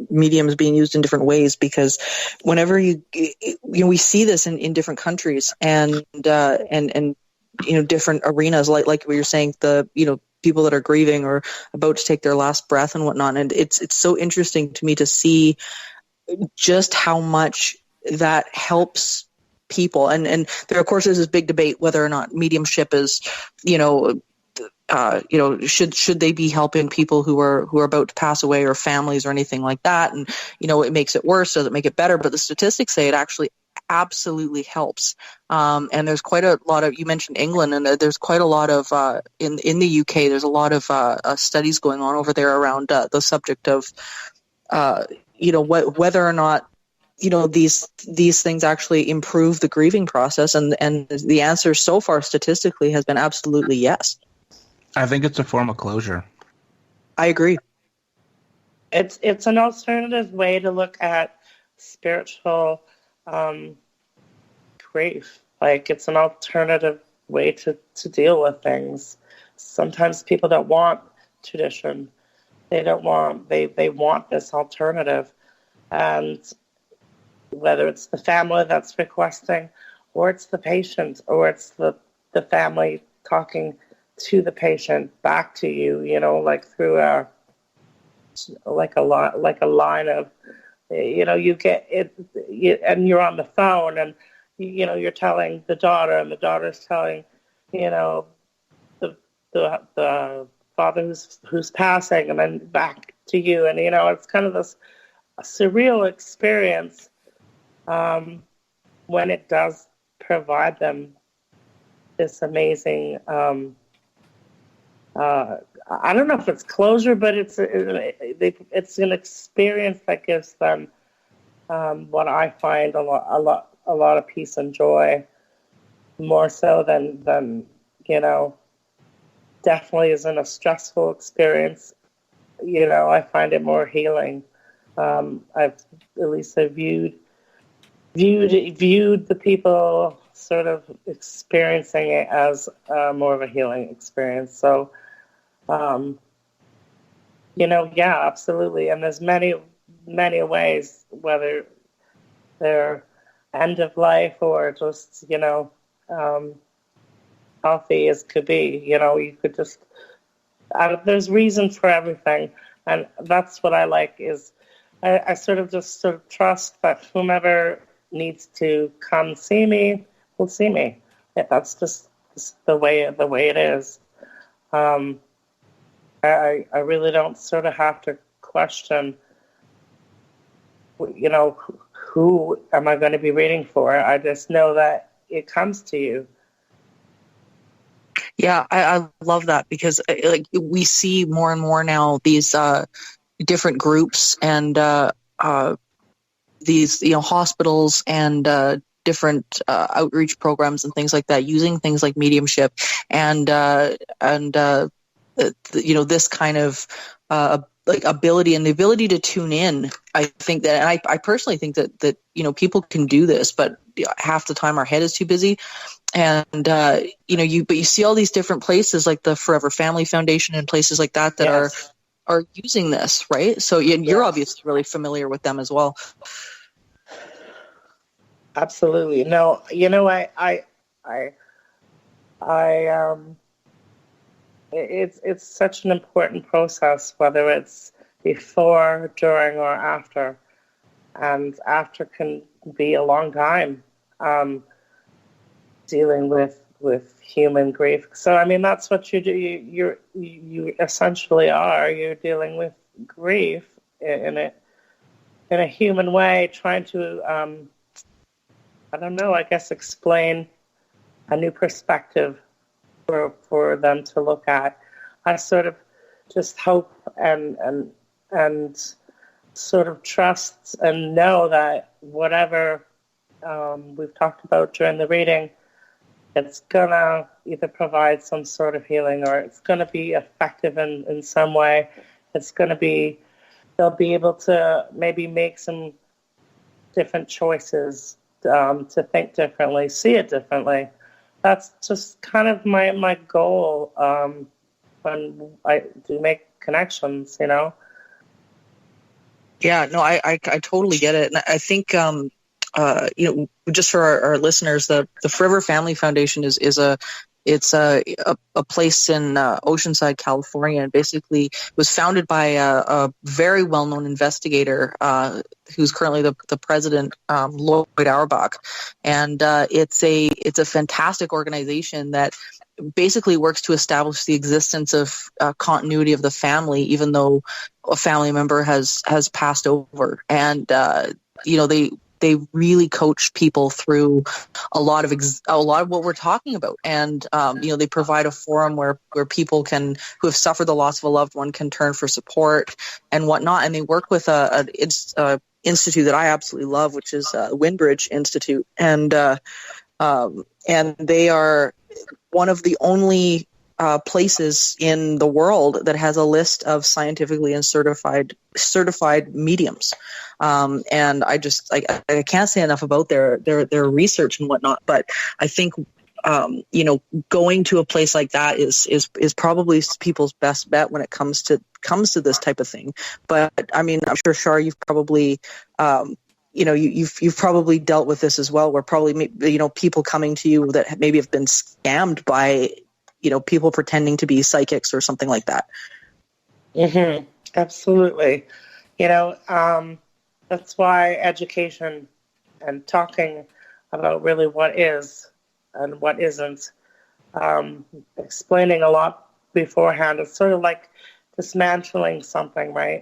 mediums being used in different ways, because whenever we see this in different countries and different arenas, like what you're saying, the people that are grieving or about to take their last breath and whatnot. And it's so interesting to me to see just how much that helps people. And there, of course, is this big debate whether or not mediumship is, should they be helping people who are about to pass away, or families or anything like that? And, it makes it worse. Does it make it better? But the statistics say it actually absolutely helps. And there's quite a lot of, you mentioned England, and there's quite a lot of, in the UK, there's a lot of studies going on over there around the subject of, whether or not, these things actually improve the grieving process. And the answer so far statistically has been absolutely yes. I think it's a form of closure. I agree. It's an alternative way to look at spiritual grief. Like, it's an alternative way to deal with things. Sometimes people don't want tradition. They want this alternative. And whether it's the family that's requesting, or it's the patient, or it's the family talking to the patient back to you, like through a line of, you get it, and you're on the phone, and you're telling the daughter, and the daughter's telling, the father who's passing, and then back to you, and it's kind of this surreal experience when it does provide them this amazing. I don't know if it's closure, but it's an experience that gives them what I find a lot of peace and joy, more so than definitely isn't a stressful experience. I find it more healing. I've viewed the people sort of experiencing it as more of a healing experience. So, yeah, absolutely. And there's many ways, whether they're end of life or just, healthy as could be. You could just, there's reasons for everything. And that's what I like is I sort of trust that whomever needs to come see me will see me. Yeah, that's just the way it is. I really don't sort of have to question, who am I going to be reading for? I just know that it comes to you. Yeah, I love that, because we see more and more now these different groups and these hospitals and different outreach programs and things like that, using things like mediumship and this kind of ability and the ability to tune in. I think that, and I personally think that people can do this, but half the time our head is too busy. And but you see all these different places like the Forever Family Foundation and places like that that are are using this, right? So you're obviously really familiar with them as well. Absolutely. No, it's such an important process, whether it's before, during, or after. And after can be a long time, dealing with human grief. So, I mean, that's what you do. You essentially are. You're dealing with grief in a human way, trying to, I don't know, I guess explain a new perspective for them to look at. I sort of just hope and sort of trust and know that whatever we've talked about during the reading, it's going to either provide some sort of healing, or it's going to be effective in some way. It's going to be, they'll be able to maybe make some different choices, to think differently, see it differently. That's just kind of my goal when I do make connections, you know? Yeah, no, I totally get it. And I think, just for our listeners, the Forever Family Foundation is a place in Oceanside, California, and basically was founded by a very well-known investigator who's currently the president, Lloyd Auerbach. And it's a fantastic organization that basically works to establish the existence of continuity of the family, even though a family member has passed over. And they really coach people through a lot of what we're talking about. And they provide a forum where people who have suffered the loss of a loved one can turn for support and whatnot. And they work with an institute that I absolutely love, which is Windbridge Institute, and they are one of the only places in the world that has a list of scientifically and certified mediums. And I can't say enough about their research and whatnot. But I think going to a place like that is probably people's best bet when it comes to this type of thing. But I mean, I'm sure, Char, you've probably you've probably dealt with this as well, where probably people coming to you that maybe have been scammed by people pretending to be psychics or something like that. Mm-hmm. Absolutely. That's why education and talking about really what is and what isn't, explaining a lot beforehand. It's sort of like dismantling something, right?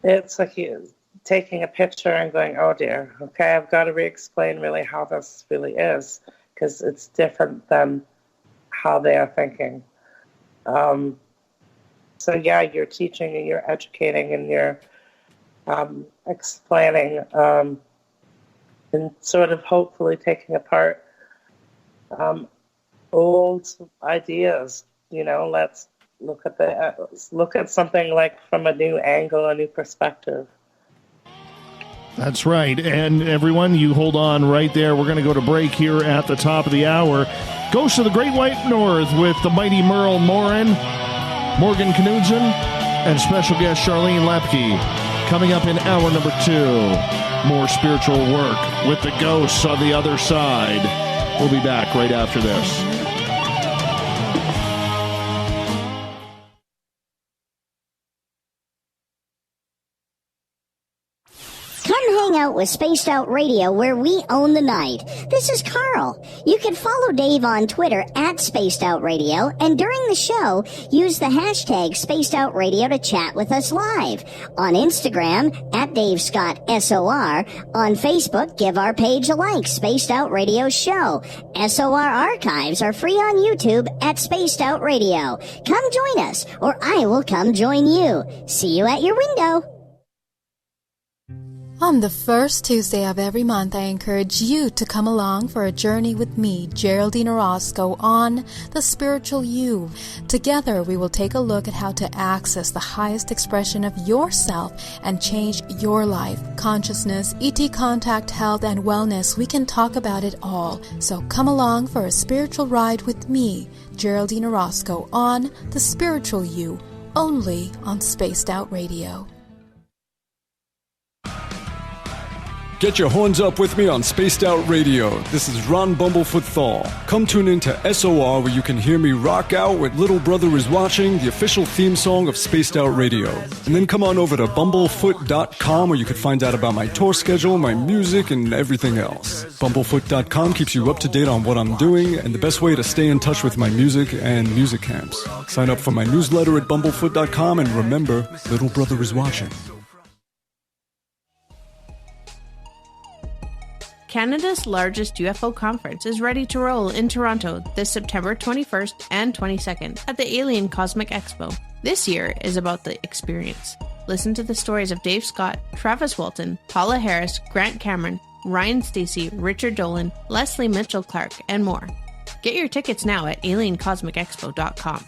It's like taking a picture and going, oh dear, okay, I've got to re-explain really how this really is, because it's different than how they are thinking. So yeah, you're teaching and you're educating and you're explaining and sort of hopefully taking apart old ideas. Let's look at something like from a new angle, a new perspective. That's right. And everyone, you hold on right there. We're going to go to break here at the top of the hour. Ghosts of the Great White North with the mighty Merle Morin, Morgan Knudsen, and special guest Charlene Loeppky. Coming up in hour number 2, more spiritual work with the ghosts on the other side. We'll be back right after this. Come hang out with Spaced Out Radio, where we own the night. This is Carl. You can follow Dave on Twitter at Spaced Out Radio, and during the show, use the hashtag Spaced Out Radio to chat with us live. On Instagram, at Dave Scott SOR. On Facebook, give our page a like, Spaced Out Radio Show. SOR archives are free on YouTube at Spaced Out Radio. Come join us, or I will come join you. See you at your window. On the first Tuesday of every month, I encourage you to come along for a journey with me, Geraldine Orozco, on The Spiritual You. Together, we will take a look at how to access the highest expression of yourself and change your life. Consciousness, ET contact, health, and wellness, we can talk about it all. So come along for a spiritual ride with me, Geraldine Orozco, on The Spiritual You, only on Spaced Out Radio. Get your horns up with me on Spaced Out Radio. This is Ron Bumblefoot Thal. Come tune in to SOR where you can hear me rock out with Little Brother is Watching, the official theme song of Spaced Out Radio. And then come on over to bumblefoot.com where you can find out about my tour schedule, my music, and everything else. Bumblefoot.com keeps you up to date on what I'm doing and the best way to stay in touch with my music and music camps. Sign up for my newsletter at bumblefoot.com and remember, Little Brother is Watching. Canada's largest UFO conference is ready to roll in Toronto this September 21st and 22nd at the Alien Cosmic Expo. This year is about the experience. Listen to the stories of Dave Scott, Travis Walton, Paula Harris, Grant Cameron, Ryan Stacey, Richard Dolan, Leslie Mitchell-Clark, and more. Get your tickets now at aliencosmicexpo.com.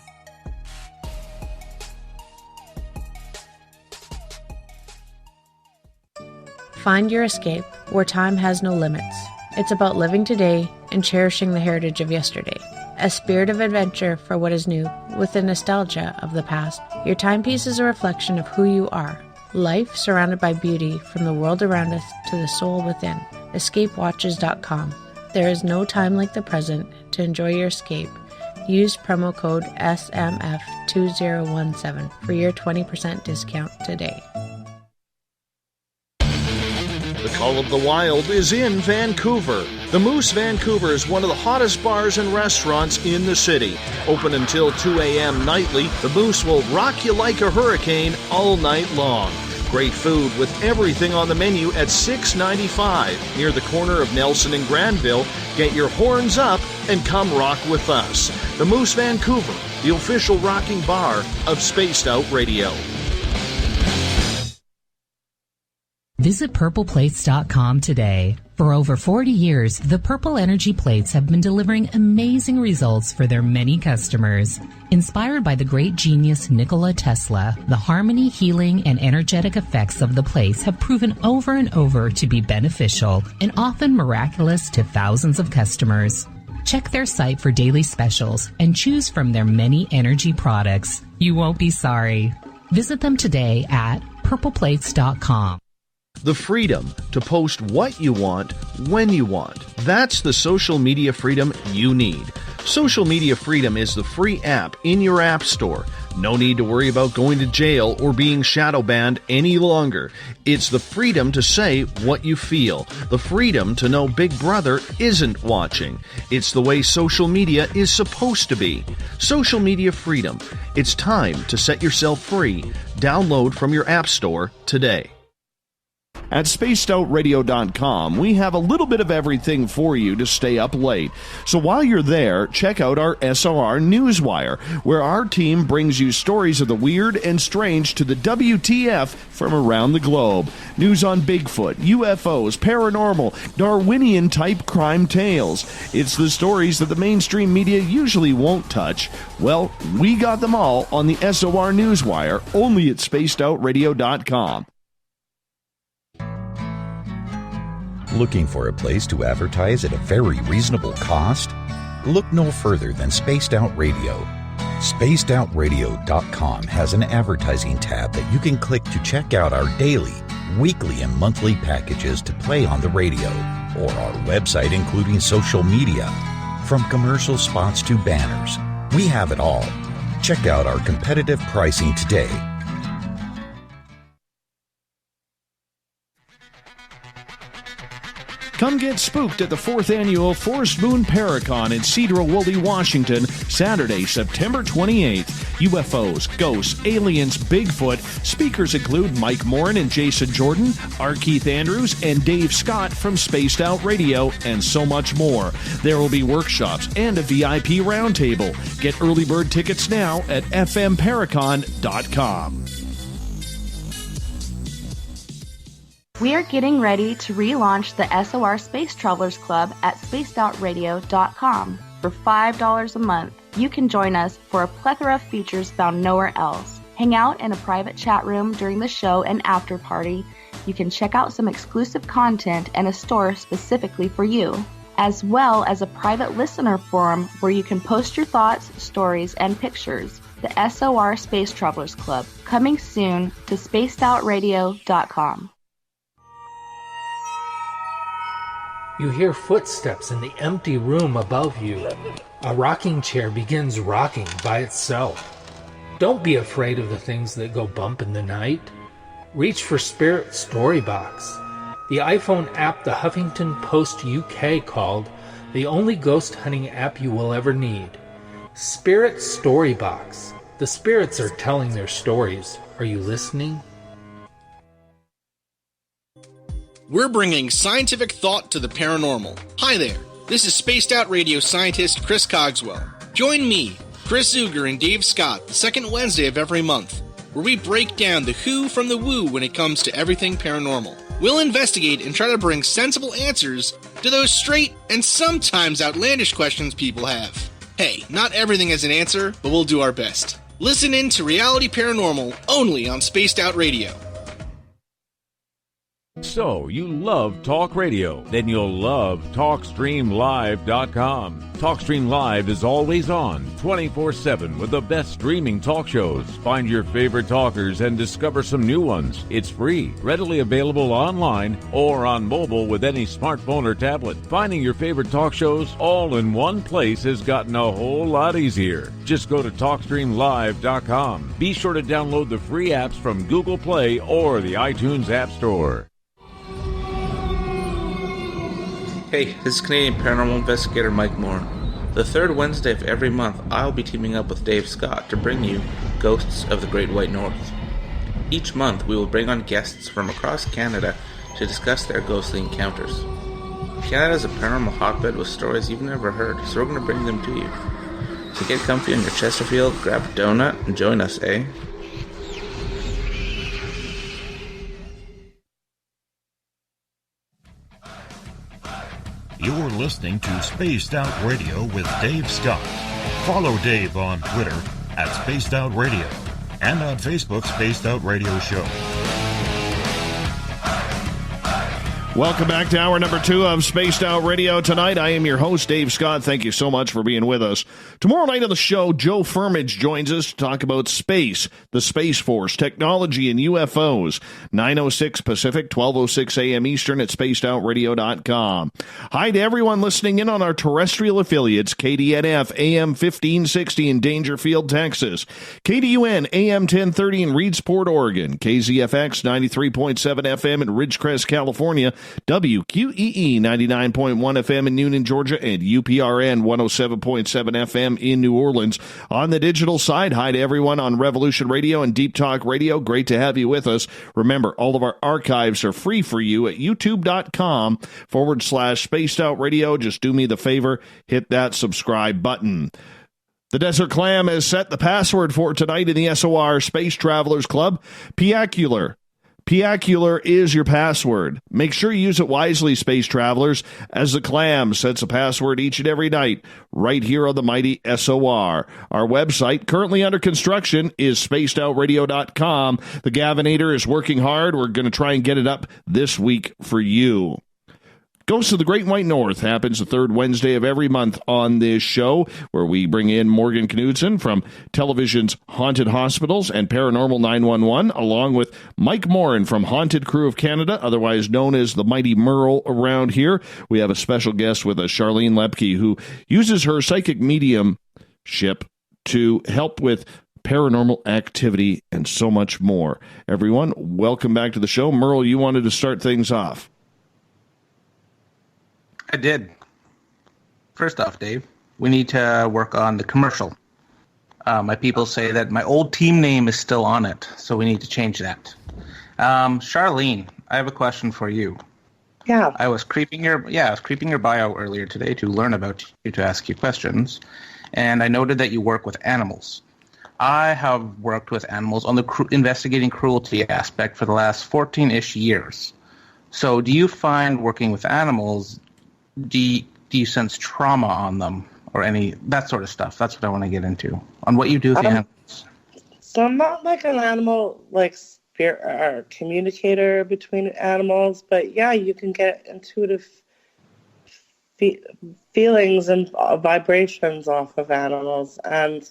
Find your escape where time has no limits. It's about living today and cherishing the heritage of yesterday. A spirit of adventure for what is new, with the nostalgia of the past. Your timepiece is a reflection of who you are. Life surrounded by beauty from the world around us to the soul within. EscapeWatches.com. There is no time like the present to enjoy your escape. Use promo code SMF2017 for your 20% discount today. The Call of the Wild is in Vancouver. The Moose Vancouver is one of the hottest bars and restaurants in the city. Open until 2 a.m. nightly, the Moose will rock you like a hurricane all night long. Great food with everything on the menu at $6.95 near the corner of Nelson and Granville. Get your horns up and come rock with us. The Moose Vancouver, the official rocking bar of Spaced Out Radio. Visit purpleplates.com today. For over 40 years, the Purple Energy Plates have been delivering amazing results for their many customers. Inspired by the great genius Nikola Tesla, the harmony, healing, and energetic effects of the plates have proven over and over to be beneficial and often miraculous to thousands of customers. Check their site for daily specials and choose from their many energy products. You won't be sorry. Visit them today at purpleplates.com. The freedom to post what you want, when you want. That's the social media freedom you need. Social Media Freedom is the free app in your app store. No need to worry about going to jail or being shadow banned any longer. It's the freedom to say what you feel. The freedom to know Big Brother isn't watching. It's the way social media is supposed to be. Social Media Freedom. It's time to set yourself free. Download from your app store today. At spacedoutradio.com, we have a little bit of everything for you to stay up late. So while you're there, check out our SOR Newswire, where our team brings you stories of the weird and strange to the WTF from around the globe. News on Bigfoot, UFOs, paranormal, Darwinian-type crime tales. It's the stories that the mainstream media usually won't touch. Well, we got them all on the SOR Newswire, only at spacedoutradio.com. Looking for a place to advertise at a very reasonable cost? Look no further than Spaced Out Radio. SpacedOutRadio.com has an advertising tab that you can click to check out our daily, weekly, and monthly packages to play on the radio, or our website including social media. From commercial spots to banners, we have it all. Check out our competitive pricing today. Come get spooked at the 4th Annual Forest Moon Paracon in Cedar-Woolley, Washington, Saturday, September 28th. UFOs, ghosts, aliens, Bigfoot. Speakers include Mike Morin and Jason Jordan, R. Keith Andrews, and Dave Scott from Spaced Out Radio, and so much more. There will be workshops and a VIP roundtable. Get early bird tickets now at fmparacon.com. We are getting ready to relaunch the SOR Space Travelers Club at spacedoutradio.com. For $5 a month, you can join us for a plethora of features found nowhere else. Hang out in a private chat room during the show and after party. You can check out some exclusive content and a store specifically for you, as well as a private listener forum where you can post your thoughts, stories, and pictures. the SOR Space Travelers Club, coming soon to spacedoutradio.com. You hear footsteps in the empty room above you. A rocking chair begins rocking by itself. Don't be afraid of the things that go bump in the night. Reach for Spirit Storybox, the iPhone app the Huffington Post UK called the only ghost hunting app you will ever need. Spirit Storybox. The spirits are telling their stories. Are you listening? We're bringing scientific thought to the paranormal. Hi there, this is Spaced Out Radio scientist Chris Cogswell. Join me, Chris Zuger, and Dave Scott the second Wednesday of every month, where we break down the who from the woo when it comes to everything paranormal. We'll investigate and try to bring sensible answers to those straight and sometimes outlandish questions people have. Hey, not everything has an answer, but we'll do our best. Listen in to Reality Paranormal only on Spaced Out Radio. So, you love talk radio? Then you'll love TalkStreamLive.com. TalkStream Live is always on, 24/7, with the best streaming talk shows. Find your favorite talkers and discover some new ones. It's free, readily available online or on mobile with any smartphone or tablet. Finding your favorite talk shows all in one place has gotten a whole lot easier. Just go to TalkStreamLive.com. Be sure to download the free apps from Google Play or the iTunes App Store. Hey, this is Canadian paranormal investigator Mike Morin. The third Wednesday of every month, I'll be teaming up with Dave Scott to bring you Ghosts of the Great White North. Each month, we will bring on guests from across Canada to discuss their ghostly encounters. Canada is a paranormal hotbed with stories you've never heard, so we're going to bring them to you. So get comfy on your Chesterfield, grab a donut, and join us, eh? You're listening to Spaced Out Radio with Dave Scott. Follow Dave on Twitter at Spaced Out Radio and on Facebook, Spaced Out Radio Show. Welcome back to hour number 2 of Spaced Out Radio tonight. I am your host, Dave Scott. Thank you so much for being with us. Tomorrow night on the show, Joe Firmage joins us to talk about space, the Space Force, technology, and UFOs. 9:06 Pacific, 12:06 a.m. Eastern at spacedoutradio.com. Hi to everyone listening in on our terrestrial affiliates, KDNF AM 1560 in Dangerfield, Texas, KDUN AM 1030 in Reedsport, Oregon, KZFX 93.7 FM in Ridgecrest, California, WQEE 99.1 FM in Newnan, Georgia, and UPRN 107.7 FM in New Orleans. On the digital side, hi to everyone on Revolution Radio and Deep Talk Radio. Great to have you with us. Remember, all of our archives are free for you at youtube.com/Spaced Out Radio. Just do me the favor, hit that subscribe button. The Desert Clam has set the password for tonight in the SOR Space Travelers Club. Piacular. Piacular is your password. Make sure you use it wisely, space travelers, as the Clam sets a password each and every night, right here on the mighty SOR. Our website, currently under construction, is spacedoutradio.com. The Gavinator is working hard. We're going to try and get it up this week for you. Ghosts of the Great White North happens the third Wednesday of every month on this show, where we bring in Morgan Knudsen from television's Haunted Hospitals and Paranormal 911, along with Mike Morin from Haunted Crew of Canada, otherwise known as the mighty Merle around here. We have a special guest with us, Charlene Loeppky, who uses her psychic mediumship to help with paranormal activity and so much more. Everyone, welcome back to the show. Merle, you wanted to start things off. I did. First off, Dave, we need to work on the commercial. My people say that my old team name is still on it, so we need to change that. Charlene, I have a question for you. Yeah. I was creeping your bio earlier today to learn about you, to ask you questions, and I noted that you work with animals. I have worked with animals on the investigating cruelty aspect for the last 14-ish years. So do you find working with animals, do you sense trauma on them or any that sort of stuff? That's what I want to get into on what you do with the animals. So I'm not like an animal like spirit or communicator between animals, but yeah, you can get intuitive feelings and vibrations off of animals, and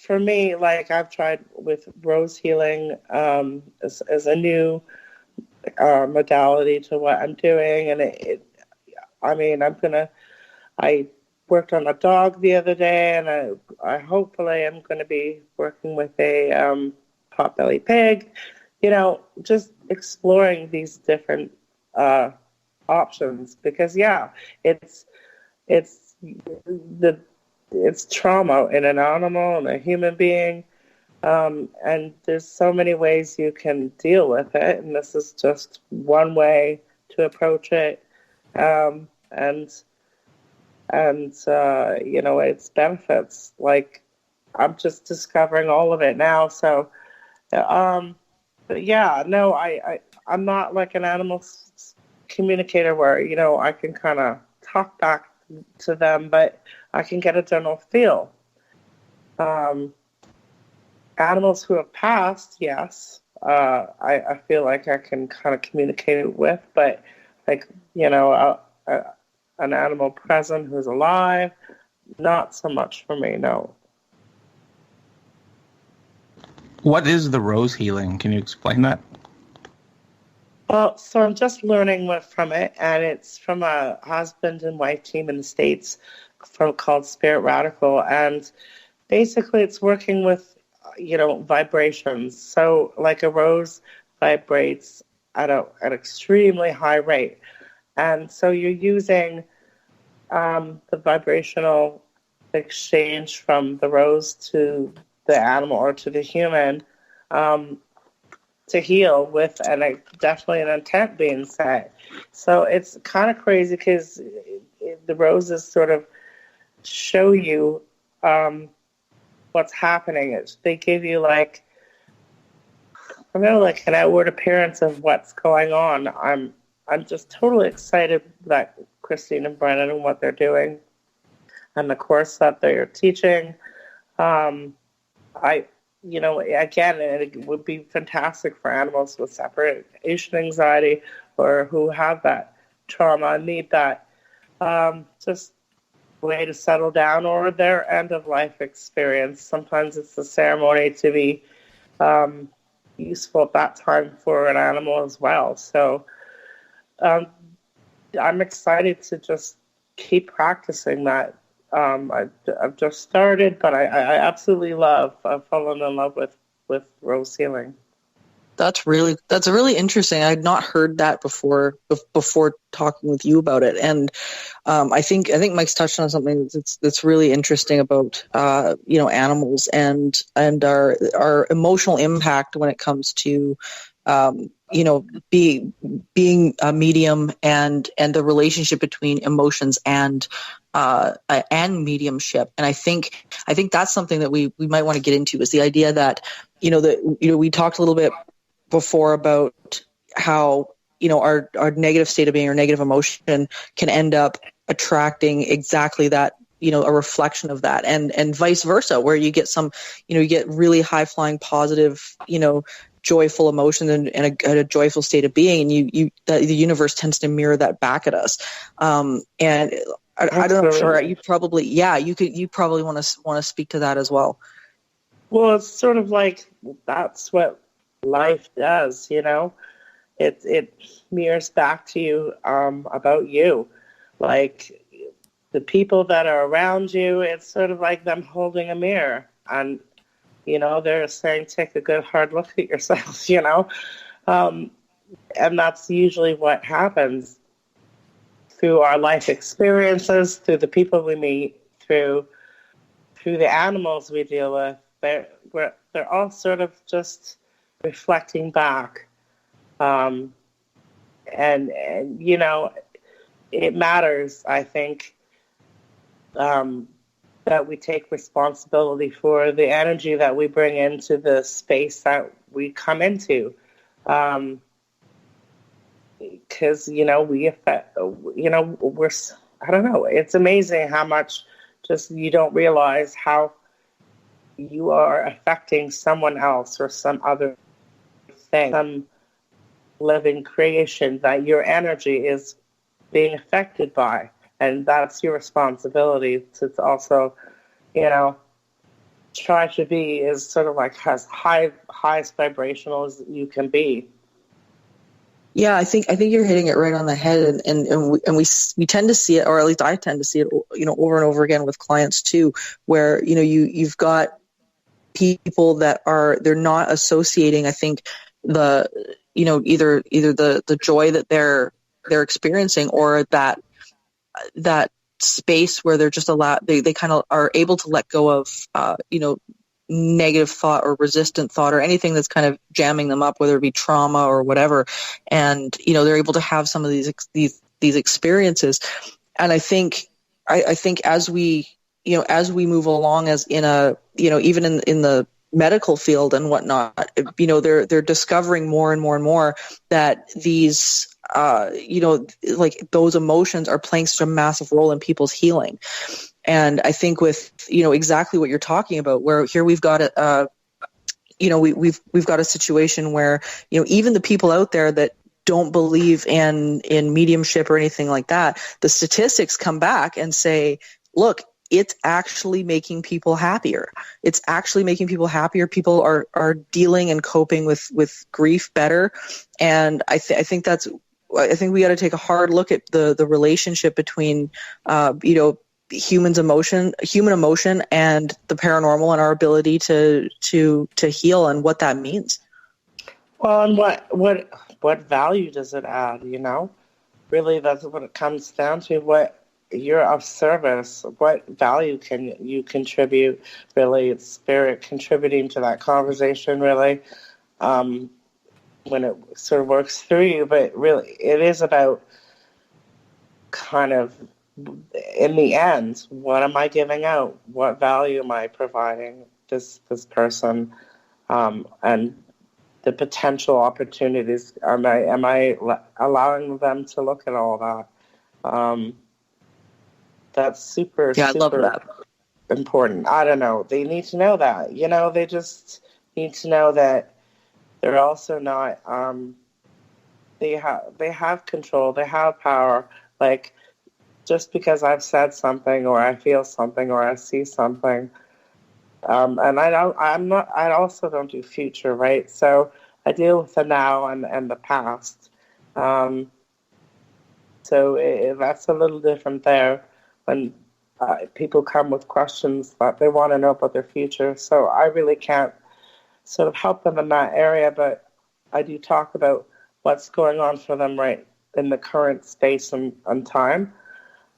for me, like I've tried with rose healing as a new modality to what I'm doing, and I worked on a dog the other day, and I hopefully am going to be working with a potbelly pig. Just exploring these different options, because it's trauma in an animal and a human being, and there's so many ways you can deal with it, and this is just one way to approach it, and its benefits. Like, I'm just discovering all of it now. So, but yeah, no, I'm not like an animal communicator where, I can kind of talk back to them, but I can get a general feel. Animals who have passed, yes, I feel like I can kind of communicate with, but like, an animal present who's alive, not so much for me, no. What is the rose healing? Can you explain that? Well, so I'm just learning from it, and it's from a husband and wife team in the States called Spirit Radical, and basically it's working with, vibrations. So like a rose vibrates at an extremely high rate, and so you're using the vibrational exchange from the rose to the animal or to the human to heal with, and definitely an intent being set. So it's kind of crazy because the roses sort of show you what's happening. They give you like an outward appearance of what's going on. I'm just totally excited that Christine and Brennan and what they're doing and the course that they're teaching. Again, it would be fantastic for animals with separation anxiety or who have that trauma and need that just way to settle down, or their end-of-life experience. Sometimes it's a ceremony to be useful at that time for an animal as well. So I'm excited to just keep practicing that. I've just started, but I absolutely I've fallen in love with rose healing. That's really interesting. I had not heard that before talking with you about it, and I think Mike's touched on something that's really interesting about animals and our emotional impact when it comes to being a medium and the relationship between emotions and mediumship. And I think that's something that we might want to get into, is the idea that we talked a little bit before about how our negative state of being or negative emotion can end up attracting exactly that, a reflection of that, and vice versa, where you get you get really high flying positive, joyful emotions and a joyful state of being, and the universe tends to mirror that back at us. And I don't know, sure, you probably want to speak to that as well. Well, it's sort of like that's what life does, it mirrors back to you about you. Like the people that are around you, it's sort of like them holding a mirror, and they're saying, take a good hard look at yourself, and that's usually what happens through our life experiences, through the people we meet, through the animals we deal with. They're all sort of just reflecting back, and it matters, I think, that we take responsibility for the energy that we bring into the space that we come into, because we affect, we're, I don't know, it's amazing how much just you don't realize how you are affecting someone else or some other thing, some living creation that your energy is being affected by. And that's your responsibility to also, try to be is sort of like as highest vibrational as you can be. Yeah, I think you're hitting it right on the head, and we tend to see it, or at least I tend to see it, over and over again with clients too, where you've got people that they're not associating, I think, the either the joy that they're experiencing, or that space where they're just allowed, they kind of are able to let go of negative thought or resistant thought or anything that's kind of jamming them up, whether it be trauma or whatever, and they're able to have some of these experiences. And I think as we move along, as in a even in the medical field and whatnot, they're discovering more and more and more that these like those emotions are playing such a massive role in people's healing. And I think with exactly what you're talking about, where here we've got we've got a situation where even the people out there that don't believe in mediumship or anything like that, the statistics come back and say, look, it's actually making people happier. It's actually making people happier. People are dealing and coping with grief better. And I think we got to take a hard look at the relationship between human emotion and the paranormal, and our ability to heal, and what that means. Well, and what value does it add? Really, that's what it comes down to. What you're of service, what value can you contribute? Really, it's spirit contributing to that conversation. Really, when it sort of works through you, but really, it is about kind of, in the end, what am I giving out? What value am I providing this person? And the potential opportunities, am I allowing them to look at all that? That's super I love that. important. I don't know. They need to know that. They just need to know that they're also not. They have control. They have power. Like, just because I've said something, or I feel something, or I see something, and I also don't do future, right? So I deal with the now and the past. So that's a little different there when people come with questions that they want to know about their future. So I really can't sort of help them in that area, but I do talk about what's going on for them right in the current space and time.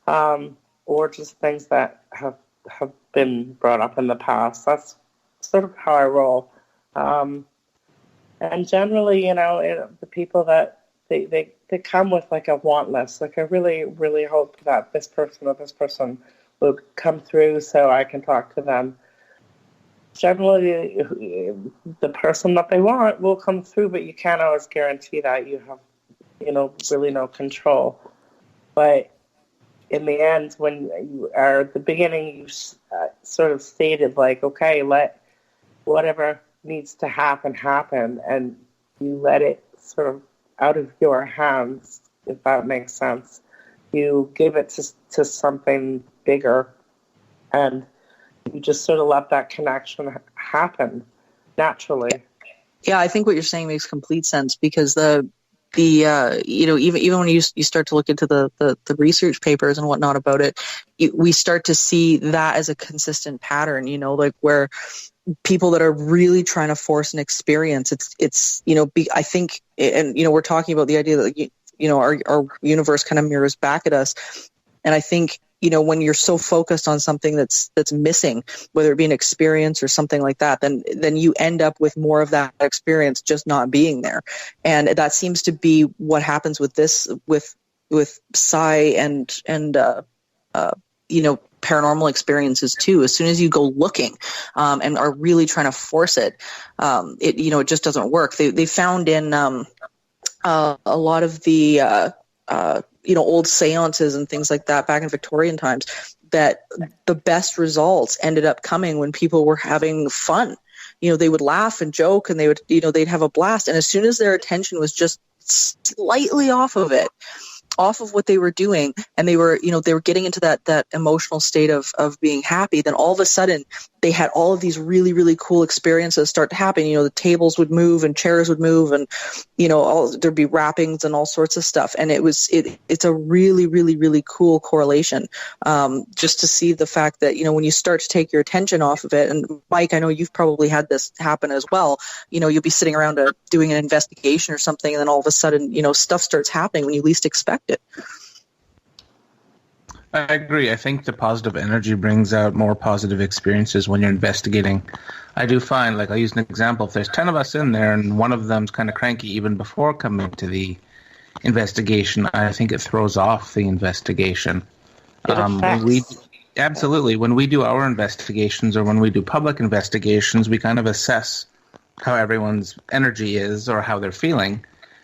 Or just things that have been brought up in the past. That's sort of how I roll. And generally, the people that they come with like a want list. Like, I really, really hope that this person or this person will come through so I can talk to them. Generally, the person that they want will come through, but you can't always guarantee that. You have, really no control. But in the end, when you are at the beginning, you sort of stated like, okay, let whatever needs to happen, and you let it sort of out of your hands, if that makes sense. You give it to something bigger, and you just sort of let that connection happen naturally. Yeah, I think what you're saying makes complete sense, because even when you start to look into the research papers and whatnot about it, we start to see that as a consistent pattern, like where people that are really trying to force an experience, it's I think, and we're talking about the idea that our universe kind of mirrors back at us, and I think when you're so focused on something that's missing, whether it be an experience or something like that, then you end up with more of that experience just not being there. And that seems to be what happens with this, with psi and paranormal experiences too. As soon as you go looking and are really trying to force it, it just doesn't work. They found in a lot of the old seances and things like that back in Victorian times, that the best results ended up coming when people were having fun. They would laugh and joke, and they would, they'd have a blast. And as soon as their attention was just slightly off of what they were doing, and they were getting into that emotional state of being happy, then all of a sudden they had all of these really, really cool experiences start to happen. The tables would move and chairs would move, and there'd be wrappings and all sorts of stuff. And it's a really, really, really cool correlation, just to see the fact that when you start to take your attention off of it. And Mike, I know you've probably had this happen as well. You'll be sitting around doing an investigation or something, and then all of a sudden stuff starts happening when you least expect it. I agree. I think the positive energy brings out more positive experiences when you're investigating. I do find, like, I'll use an example. If there's 10 of us in there and one of them's kind of cranky even before coming to the investigation, I think it throws off the investigation. Absolutely. When we do our investigations, or when we do public investigations, we kind of assess how everyone's energy is or how they're feeling.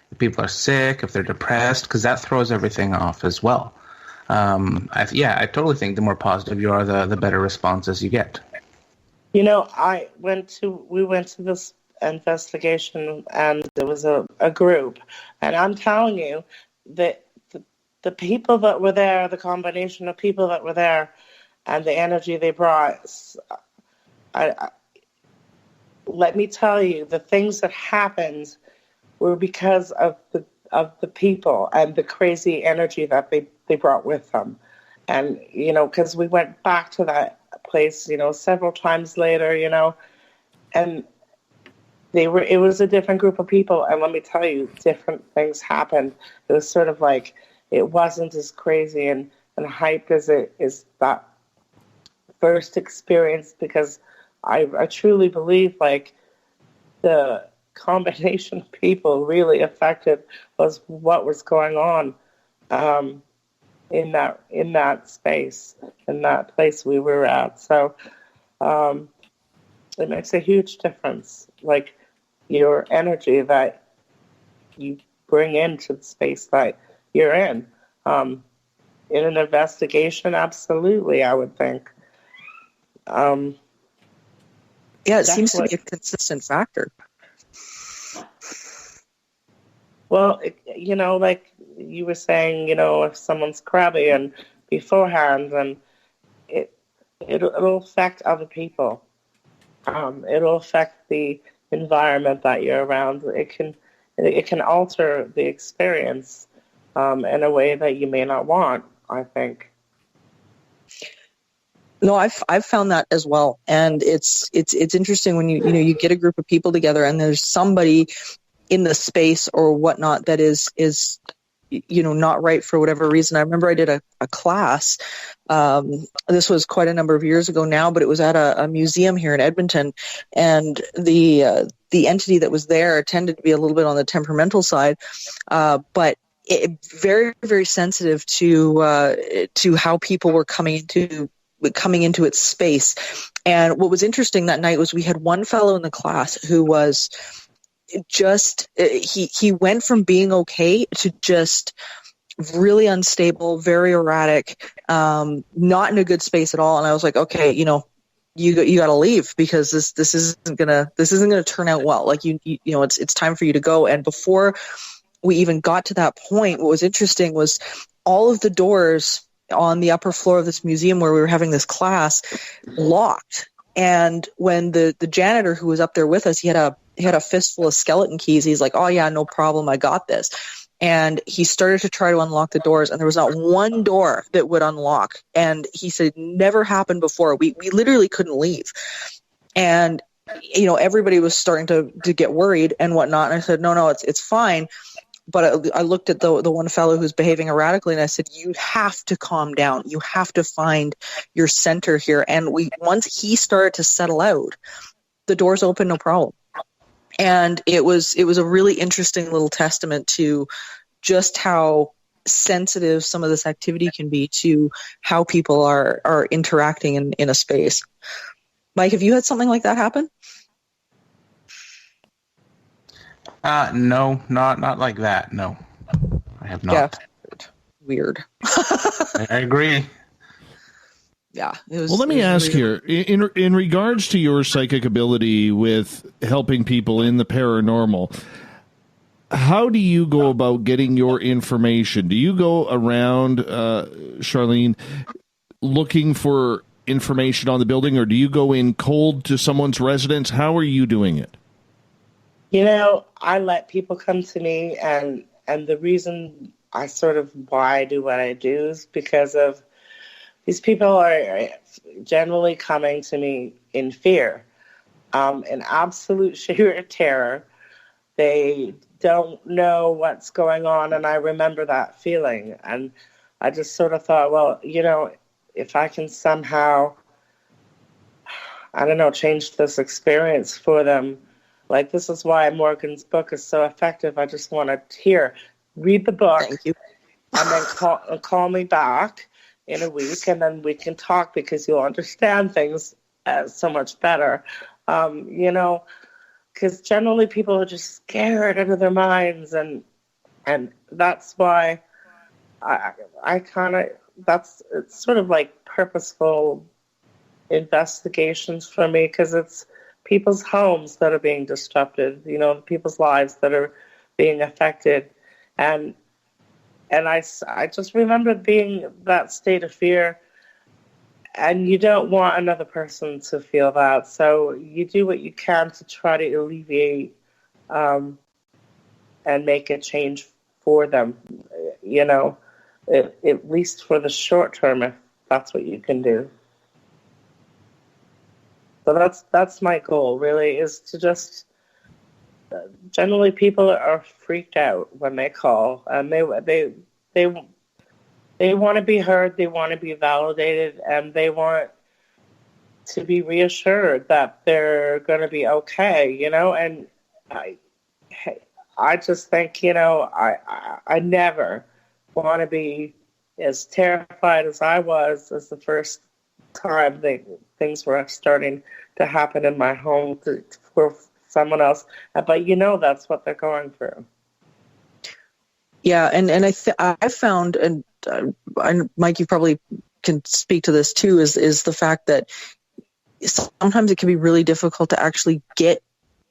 If people are sick, if they're depressed, because that throws everything off as well. I totally think the more positive you are, the better responses you get. We went to this investigation, and there was a group, and I'm telling you that the people that were there, the combination of people that were there, and the energy they brought, let me tell you, the things that happened were because of the people and the crazy energy that they brought with them. And, because we went back to that place, several times later, and it was a different group of people. And let me tell you, different things happened. It was sort of like, it wasn't as crazy and hyped as it is that first experience, because I truly believe, like, the combination of people really affected what was going on in that space, in that place we were at. So it makes a huge difference, like your energy that you bring into the space that you're in. In an investigation, absolutely, I would think. It definitely seems to be a consistent factor. Well, like you were saying, if someone's crabby and beforehand, and it'll affect other people. It'll affect the environment that you're around. It can alter the experience in a way that you may not want, I think. No, I've found that as well, and it's interesting when you get a group of people together and there's somebody in the space or whatnot that is not right for whatever reason. I remember I did a class. This was quite a number of years ago now, but it was at a museum here in Edmonton, and the entity that was there tended to be a little bit on the temperamental side, but very, very sensitive to how people were coming into its space. And what was interesting that night was we had one fellow in the class who was just, he went from being okay to just really unstable, very erratic, not in a good space at all. And I was like, okay, you got to leave, because this isn't gonna turn out well. Like it's time for you to go. And before we even got to that point, what was interesting was all of the doors on the upper floor of this museum where we were having this class locked. And when the janitor who was up there with us, he had a fistful of skeleton keys. He's like, oh yeah, no problem, I got this. And he started to try to unlock the doors, and there was not one door that would unlock. And he said it never happened before. We literally couldn't leave. And everybody was starting to get worried and whatnot. And I said, no, it's fine. But I looked at the one fellow who's behaving erratically, and I said, you have to calm down. You have to find your center here. And once he started to settle out, the doors opened, no problem. And it was a really interesting little testament to just how sensitive some of this activity can be to how people are interacting in a space. Mike, have you had something like that happen? No, not like that. No, I have not. Yeah. Weird. I agree. Yeah. Well, let me ask here, in regards to your psychic ability with helping people in the paranormal, how do you go about getting your information? Do you go around, Charlene, looking for information on the building, or do you go in cold to someone's residence? How are you doing it? You know, I let people come to me, and the reason why I do what I do is because of these people are generally coming to me in fear, in absolute sheer terror. They don't know what's going on, and I remember that feeling. And I just sort of thought, well, you know, if I can somehow, I don't know, change this experience for them. Like, this is why Morgan's book is so effective. I just want to read the book. Thank you. And then call me back in a week, and then we can talk, because you'll understand things so much better. You know, because generally people are just scared out of their minds, and that's why I kind of, it's sort of like purposeful investigations for me, because it's people's homes that are being disrupted, you know, people's lives that are being affected. And I just remember being that state of fear, and you don't want another person to feel that. So you do what you can to try to alleviate and make a change for them, you know, at least for the short term, if that's what you can do. So that's my goal, really, is to just generally people are freaked out when they call, and they want to be heard, they want to be validated, and they want to be reassured that they're going to be okay, you know. And I just think, you know, I never want to be as terrified as I was as the first time things were starting to happen in my home for someone else. But, you know, that's what they're going through. Yeah, and I found, and Mike, you probably can speak to this too, is the fact that sometimes it can be really difficult to actually get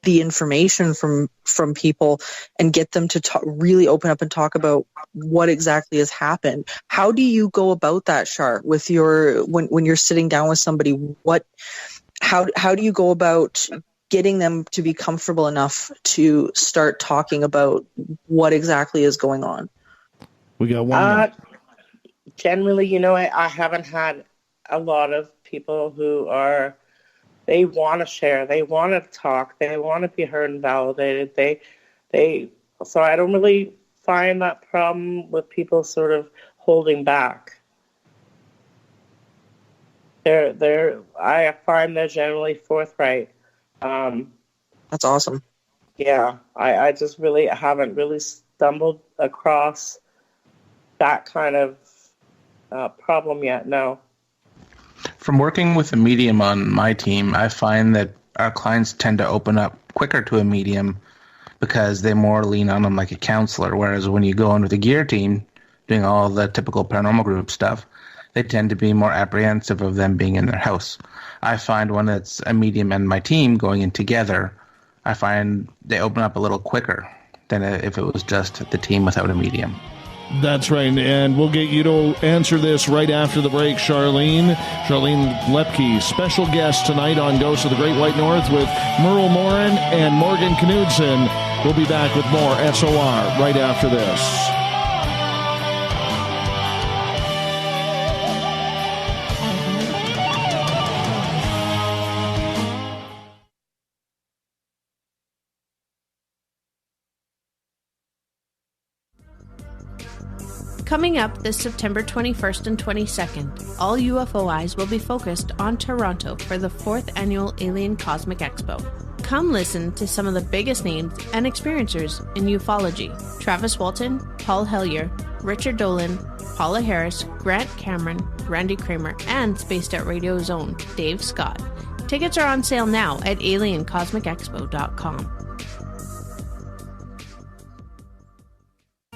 the information from people and get them to really open up and talk about what exactly has happened. How do you go about that, Char, with when you're sitting down with somebody? How do you go about getting them to be comfortable enough to start talking about what exactly is going on? We got one. Generally, you know, I haven't had a lot of people who they want to share, they want to talk, they want to be heard and validated. So I don't really find that problem with people sort of holding back. I find they're generally forthright. That's awesome. Yeah, I just really haven't really stumbled across that kind of problem yet, no. From working with a medium on my team, I find that our clients tend to open up quicker to a medium because they more lean on them like a counselor, whereas when you go in with a gear team doing all the typical paranormal group stuff, they tend to be more apprehensive of them being in their house. I find when it's a medium and my team going in together, I find they open up a little quicker than if it was just the team without a medium. That's right, and we'll get you to answer this right after the break, Charlene. Charlene Loeppky, special guest tonight on Ghosts of the Great White North with Merle Morin and Morgan Knudsen. We'll be back with more SOR right after this. Coming up this September 21st and 22nd, all UFO eyes will be focused on Toronto for the 4th Annual Alien Cosmic Expo. Come listen to some of the biggest names and experiencers in ufology. Travis Walton, Paul Hellyer, Richard Dolan, Paula Harris, Grant Cameron, Randy Kramer, and Spaced Out Radio's own Dave Scott. Tickets are on sale now at aliencosmicexpo.com.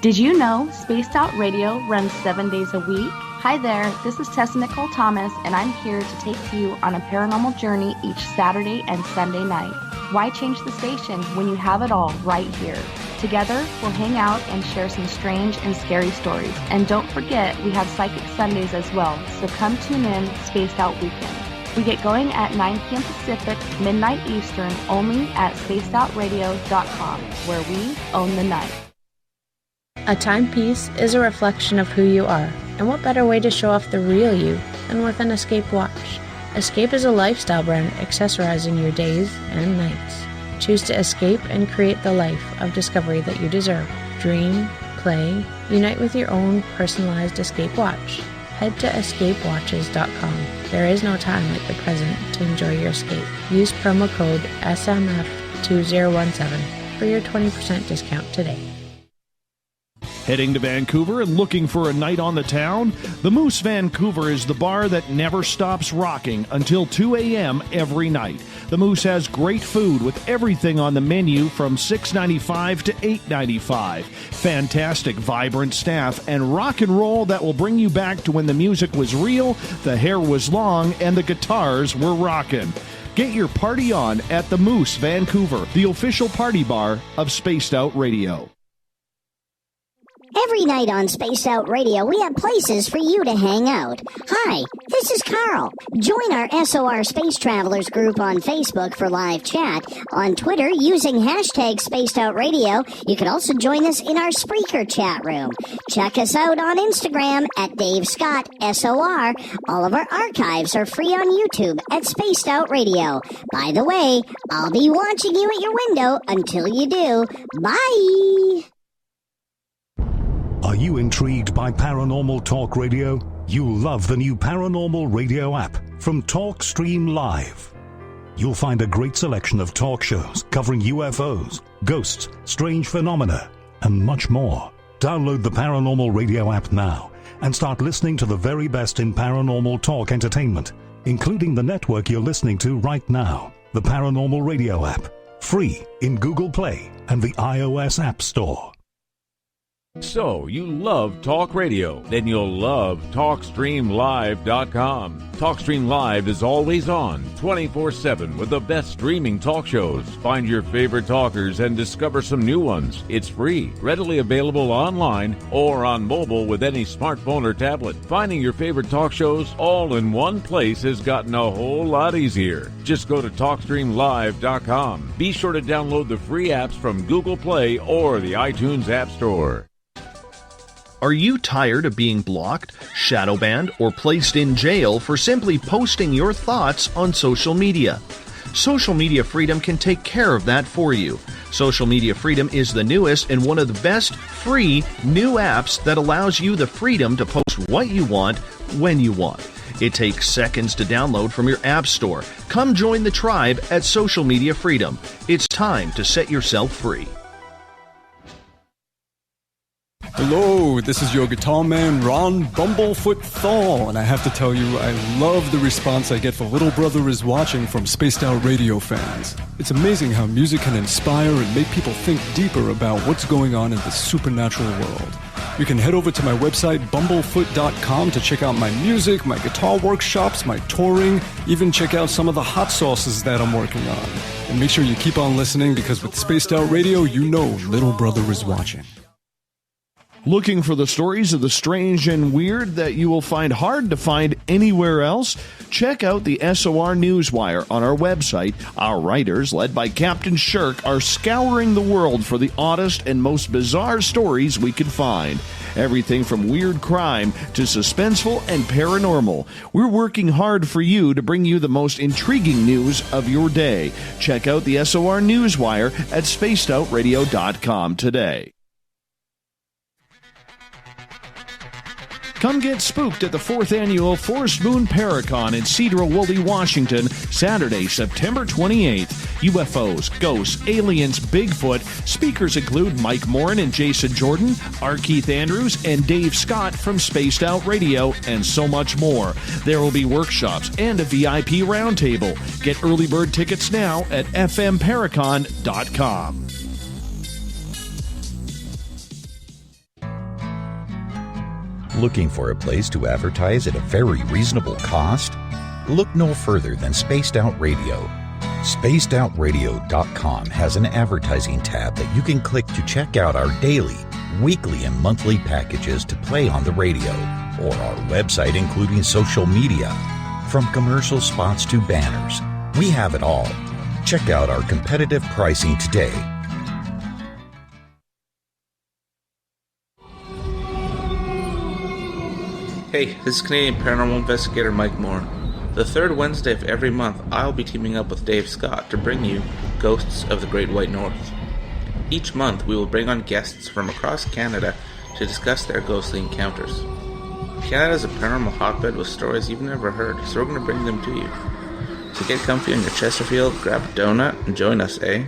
Did you know Spaced Out Radio runs 7 days a week? Hi there, this is Tessa Nicole Thomas, and I'm here to take you on a paranormal journey each Saturday and Sunday night. Why change the station when you have it all right here? Together, we'll hang out and share some strange and scary stories. And don't forget, we have Psychic Sundays as well, so come tune in Spaced Out Weekend. We get going at 9 p.m. Pacific, midnight Eastern, only at spacedoutradio.com, where we own the night. A timepiece is a reflection of who you are, and what better way to show off the real you than with an Escape watch? Escape is a lifestyle brand accessorizing your days and nights. Choose to escape and create the life of discovery that you deserve. Dream, play, unite with your own personalized Escape watch. Head to escapewatches.com. There is no time like the present to enjoy your escape. Use promo code SMF2017 for your 20% discount today. Heading to Vancouver and looking for a night on the town? The Moose Vancouver is the bar that never stops rocking until 2 a.m. every night. The Moose has great food with everything on the menu from $6.95 to $8.95. Fantastic, vibrant staff and rock and roll that will bring you back to when the music was real, the hair was long, and the guitars were rocking. Get your party on at the Moose Vancouver, the official party bar of Spaced Out Radio. Every night on Spaced Out Radio, we have places for you to hang out. Hi, this is Carl. Join our SOR Space Travelers group on Facebook for live chat. On Twitter, using hashtag Spaced Out Radio. You can also join us in our Spreaker chat room. Check us out on Instagram at Dave Scott SOR. All of our archives are free on YouTube at Spaced Out Radio. By the way, I'll be watching you at your window until you do. Bye! Are you intrigued by Paranormal Talk Radio? You'll love the new Paranormal Radio app from TalkStream Live. You'll find a great selection of talk shows covering UFOs, ghosts, strange phenomena, and much more. Download the Paranormal Radio app now and start listening to the very best in paranormal talk entertainment, including the network you're listening to right now, the Paranormal Radio app. Free in Google Play and the iOS App Store. So, you love talk radio? Then you'll love TalkStreamLive.com. TalkStream Live is always on, 24/7, with the best streaming talk shows. Find your favorite talkers and discover some new ones. It's free, readily available online or on mobile with any smartphone or tablet. Finding your favorite talk shows all in one place has gotten a whole lot easier. Just go to TalkStreamLive.com. Be sure to download the free apps from Google Play or the iTunes App Store. Are you tired of being blocked, shadow banned, or placed in jail for simply posting your thoughts on social media? Social Media Freedom can take care of that for you. Social Media Freedom is the newest and one of the best free new apps that allows you the freedom to post what you want, when you want. It takes seconds to download from your app store. Come join the tribe at Social Media Freedom. It's time to set yourself free. Hello, this is your guitar man, Ron Bumblefoot Thal, and I have to tell you, I love the response I get for Little Brother is Watching from Spaced Out Radio fans. It's amazing how music can inspire and make people think deeper about what's going on in the supernatural world. You can head over to my website, bumblefoot.com, to check out my music, my guitar workshops, my touring, even check out some of the hot sauces that I'm working on. And make sure you keep on listening, because with Spaced Out Radio, you know Little Brother is watching. Looking for the stories of the strange and weird that you will find hard to find anywhere else? Check out the SOR Newswire on our website. Our writers, led by Captain Shirk, are scouring the world for the oddest and most bizarre stories we can find. Everything from weird crime to suspenseful and paranormal. We're working hard for you to bring you the most intriguing news of your day. Check out the SOR Newswire at spacedoutradio.com today. Come get spooked at the 4th Annual Forest Moon Paracon in Cedar-Woolley, Washington, Saturday, September 28th. UFOs, ghosts, aliens, Bigfoot. Speakers include Mike Morin and Jason Jordan, R. Keith Andrews, and Dave Scott from Spaced Out Radio, and so much more. There will be workshops and a VIP roundtable. Get early bird tickets now at fmparacon.com. Looking for a place to advertise at a very reasonable cost? Look no further than Spaced Out Radio. SpacedOutRadio.com has an advertising tab that you can click to check out our daily, weekly, and monthly packages to play on the radio, or our website including social media. From commercial spots to banners, we have it all. Check out our competitive pricing today. Hey, this is Canadian paranormal investigator Mike Morin. The third Wednesday of every month, I'll be teaming up with Dave Scott to bring you Ghosts of the Great White North. Each month, we will bring on guests from across Canada to discuss their ghostly encounters. Canada is a paranormal hotbed with stories you've never heard, so we're going to bring them to you. So get comfy on your Chesterfield, grab a donut, and join us, eh?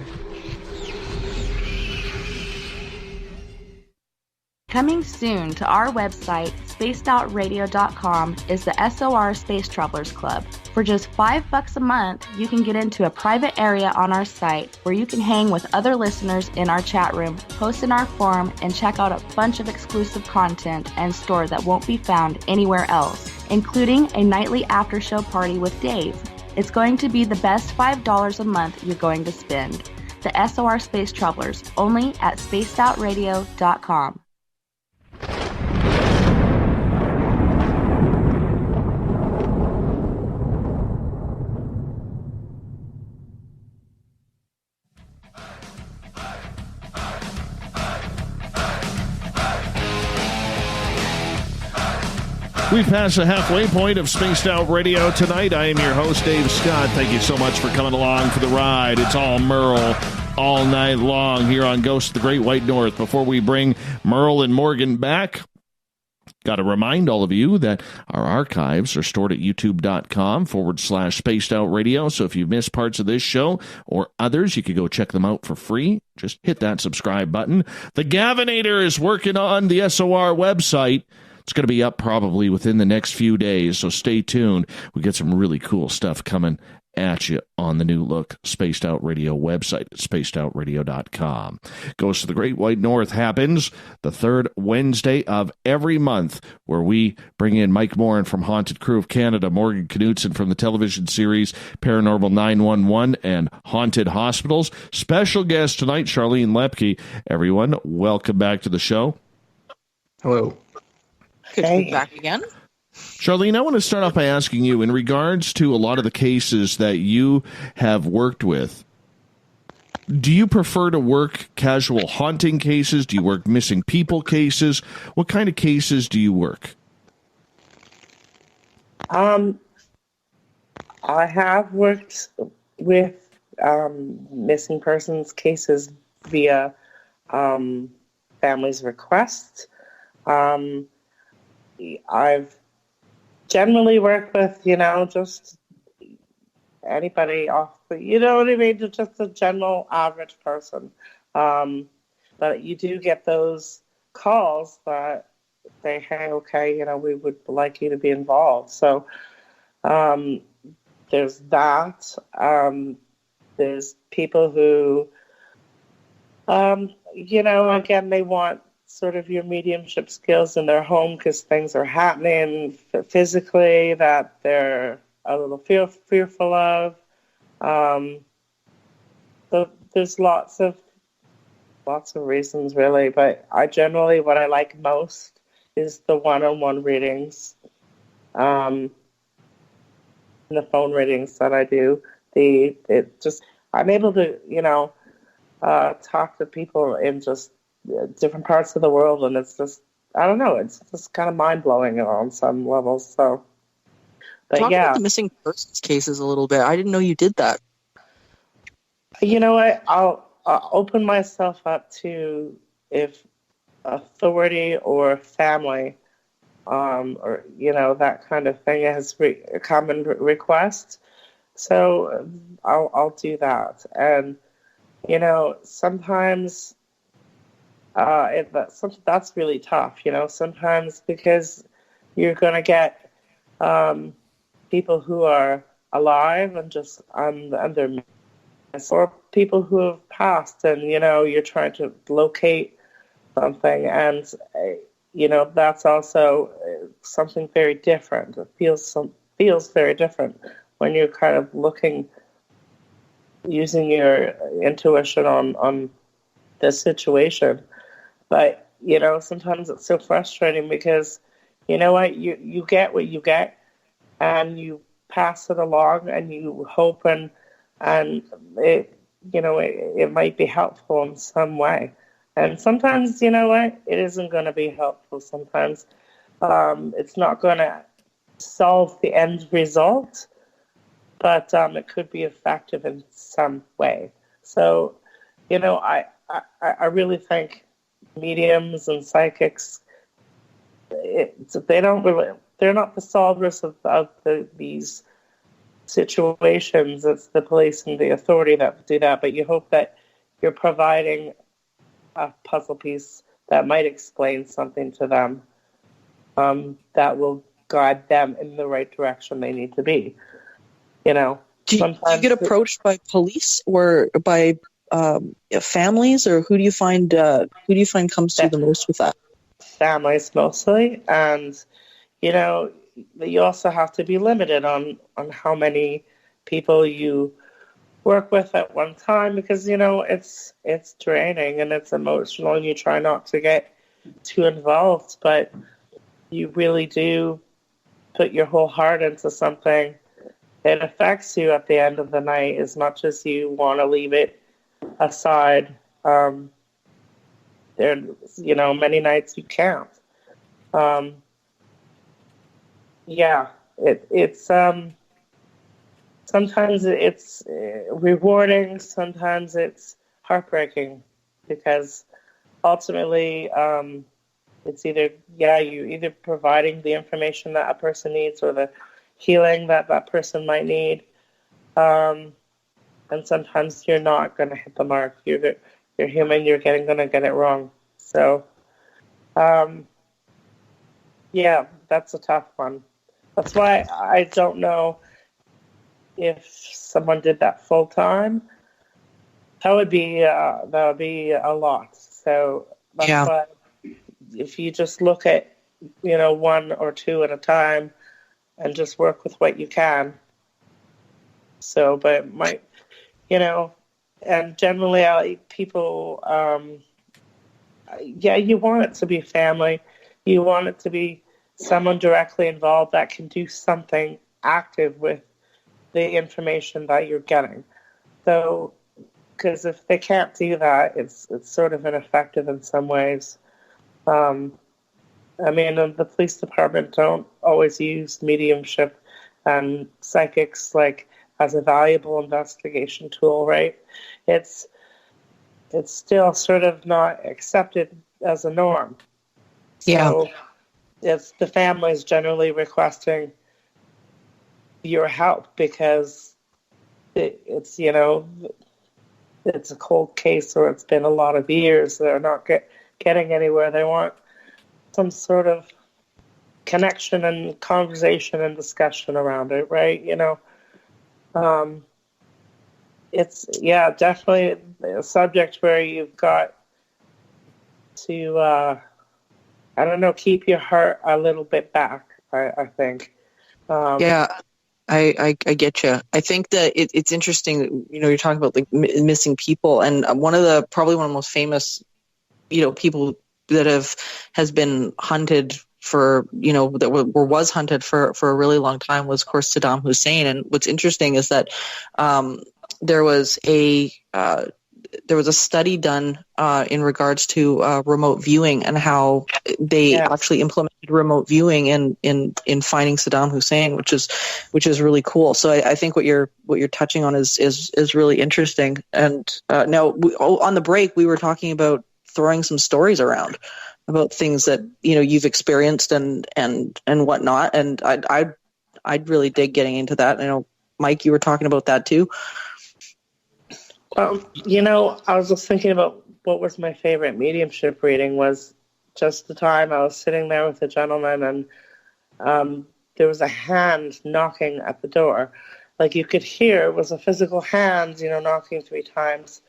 Coming soon to our website, spacedoutradio.com, is the SOR Space Travelers Club. For just $5 a month, you can get into a private area on our site where you can hang with other listeners in our chat room, post in our forum, and check out a bunch of exclusive content and store that won't be found anywhere else, including a nightly after-show party with Dave. It's going to be the best $5 a month you're going to spend. The SOR Space Travelers, only at spacedoutradio.com. We've passed the halfway point of Spaced Out Radio tonight. I am your host, Dave Scott. Thank you so much for coming along for the ride. It's all Merle all night long here on Ghost of the Great White North. Before we bring Merle and Morgan back, got to remind all of you that our archives are stored at youtube.com/Spaced Out Radio. So if you've missed parts of this show or others, you can go check them out for free. Just hit that subscribe button. The Gavinator is working on the SOR website. It's going to be up probably within the next few days, so stay tuned. We get some really cool stuff coming at you on the new look Spaced Out Radio website at spacedoutradio.com. Ghost of the Great White North happens the third Wednesday of every month, where we bring in Mike Morin from Haunted Crew of Canada, Morgan Knudsen from the television series Paranormal 911 and Haunted Hospitals. Special guest tonight, Charlene Loeppky. Everyone, welcome back to the show. Hello. Good to be back again. Charlene, I want to start off by asking you, in regards to a lot of the cases that you have worked with, do you prefer to work casual haunting cases? Do you work missing people cases? What kind of cases do you work? I have worked with missing persons cases via family's request. I've generally worked with, just anybody off the, what I mean, just a general average person. But you do get those calls that say, hey, okay, we would like you to be involved. So there's that. There's people who, again, they want sort of your mediumship skills in their home because things are happening physically that they're a little fearful of. So there's lots of reasons, really. But what I like most is the one-on-one readings, and the phone readings that I do. I'm able to, talk to people in just different parts of the world, and it's just, I don't know, it's just kind of mind-blowing on some levels. So, but talk yeah, about the missing persons cases a little bit. I didn't know you did that. You know what? I'll open myself up to if authority or family, or that kind of thing has a common request. So I'll do that, and sometimes. That's really tough, sometimes, because you're going to get people who are alive and just on their mess, or people who have passed and, you're trying to locate something. And, that's also something very different. It feels very different when you're kind of looking using your intuition on the situation. But, you know, sometimes it's so frustrating because, you know what, you get what you get and you pass it along and you hope and it, you know, it might be helpful in some way. And sometimes, you know what, it isn't going to be helpful. Sometimes it's not going to solve the end result, but it could be effective in some way. So, you know, I really think mediums and psychics, they're not the solvers of these situations. It's the police and the authority that do that. But you hope that you're providing a puzzle piece that might explain something to them that will guide them in the right direction they need to be. You know, do you get approached by police or by families, or who do you find comes through the most with that? Families mostly, and you know, you also have to be limited on how many people you work with at one time, because you know it's draining and it's emotional, and you try not to get too involved, but you really do put your whole heart into something. It affects you at the end of the night as much as you want to leave it aside. There, you know, many nights you can't. It's sometimes it's rewarding, sometimes it's heartbreaking, because ultimately it's either you're either providing the information that a person needs or the healing that person might need, and sometimes you're not going to hit the mark. You're human. You're going to get it wrong. So, that's a tough one. That's why I don't know if someone did that full time. That would be a lot. So that's why if you just look at, you know, one or two at a time and just work with what you can. So, but you know, and generally people, you want it to be family. You want it to be someone directly involved that can do something active with the information that you're getting. So, because if they can't do that, it's sort of ineffective in some ways. I mean, the police department don't always use mediumship and psychics like as a valuable investigation tool, right? It's still sort of not accepted as a norm. So it's the families generally requesting your help because it's, you know, it's a cold case or it's been a lot of years. They're not getting anywhere. They want some sort of connection and conversation and discussion around it, right? You know, it's, definitely a subject where you've got to, keep your heart a little bit back, I think. I get you. I think that it's interesting, you know, you're talking about like missing people, and one of the most famous, you know, people that has been hunted for, you know, that was hunted for a really long time was, of course, Saddam Hussein. And what's interesting is that there was a study done in regards to remote viewing and how they actually implemented remote viewing in finding Saddam Hussein, which is really cool. So I think what you're touching on is really interesting. And now on the break we were talking about throwing some stories around about things that, you know, you've experienced and whatnot. And I'd really dig getting into that. I know, Mike, you were talking about that too. You know, I was just thinking about what was my favorite mediumship reading was just the time I was sitting there with a gentleman and there was a hand knocking at the door. Like you could hear it was a physical hand, you know, knocking 3 times.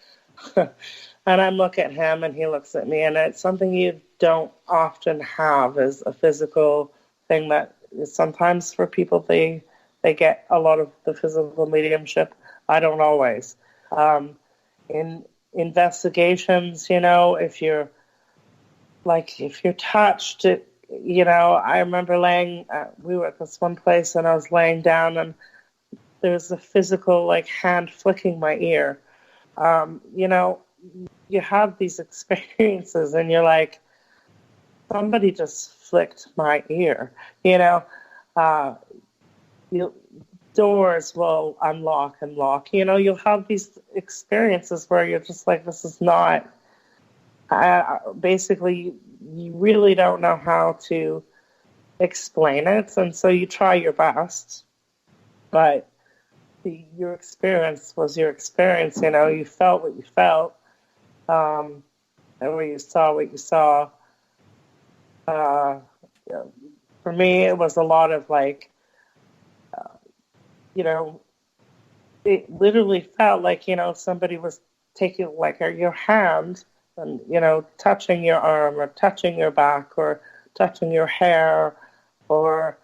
And I look at him and he looks at me, and it's something you don't often have is a physical thing that is sometimes for people they get a lot of the physical mediumship. I don't always. In investigations, if you're touched, I remember we were at this one place and I was laying down and there was a physical hand flicking my ear. You have these experiences and you're like, somebody just flicked my ear, doors will unlock and lock. You'll have these experiences where you're just like, this is not, basically, you really don't know how to explain it. And so you try your best, but your experience was your experience. You felt what you felt, and you saw what you saw. For me, it was a lot of it literally felt like, somebody was taking your hand and, touching your arm or touching your back or touching your hair or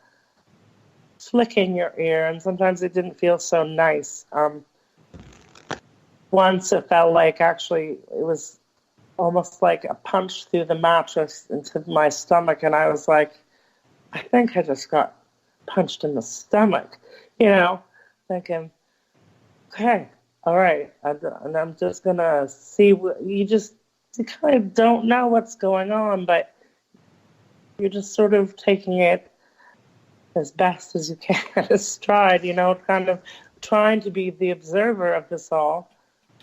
flicking your ear. And sometimes it didn't feel so nice. Once it felt like actually it was almost like a punch through the mattress into my stomach. And I was like, I think I just got punched in the stomach, thinking, okay, all right. And I'm just going to see what you kind of don't know what's going on, but you're just sort of taking it as best as you can, as stride, kind of trying to be the observer of this all.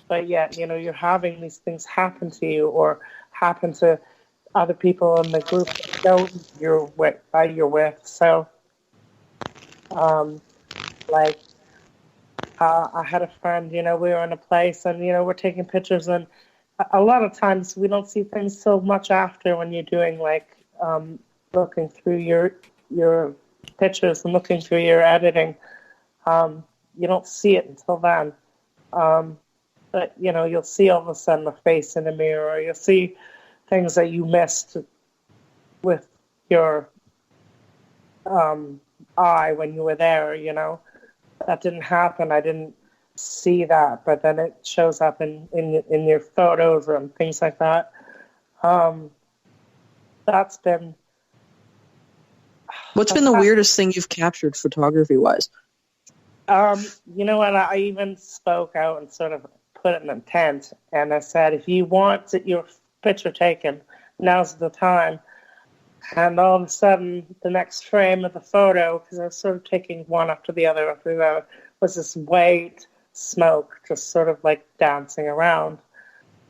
But yet, you're having these things happen to you or happen to other people in the group that you're with. So, I had a friend, we were in a place and, we're taking pictures and a lot of times we don't see things so much after when you're doing looking through your pictures and looking through your editing. You don't see it until then. But, you'll see all of a sudden a face in a mirror, or you'll see things that you missed with your eye when you were there, That didn't happen. I didn't see that, but then it shows up in your photos and things like that. That's been... What's been the weirdest thing you've captured photography-wise? You know what? I even spoke out and sort of put an intent, and I said, if you want your picture taken, now's the time. And all of a sudden, the next frame of the photo, because I was sort of taking one after the other, was this white smoke just sort of dancing around.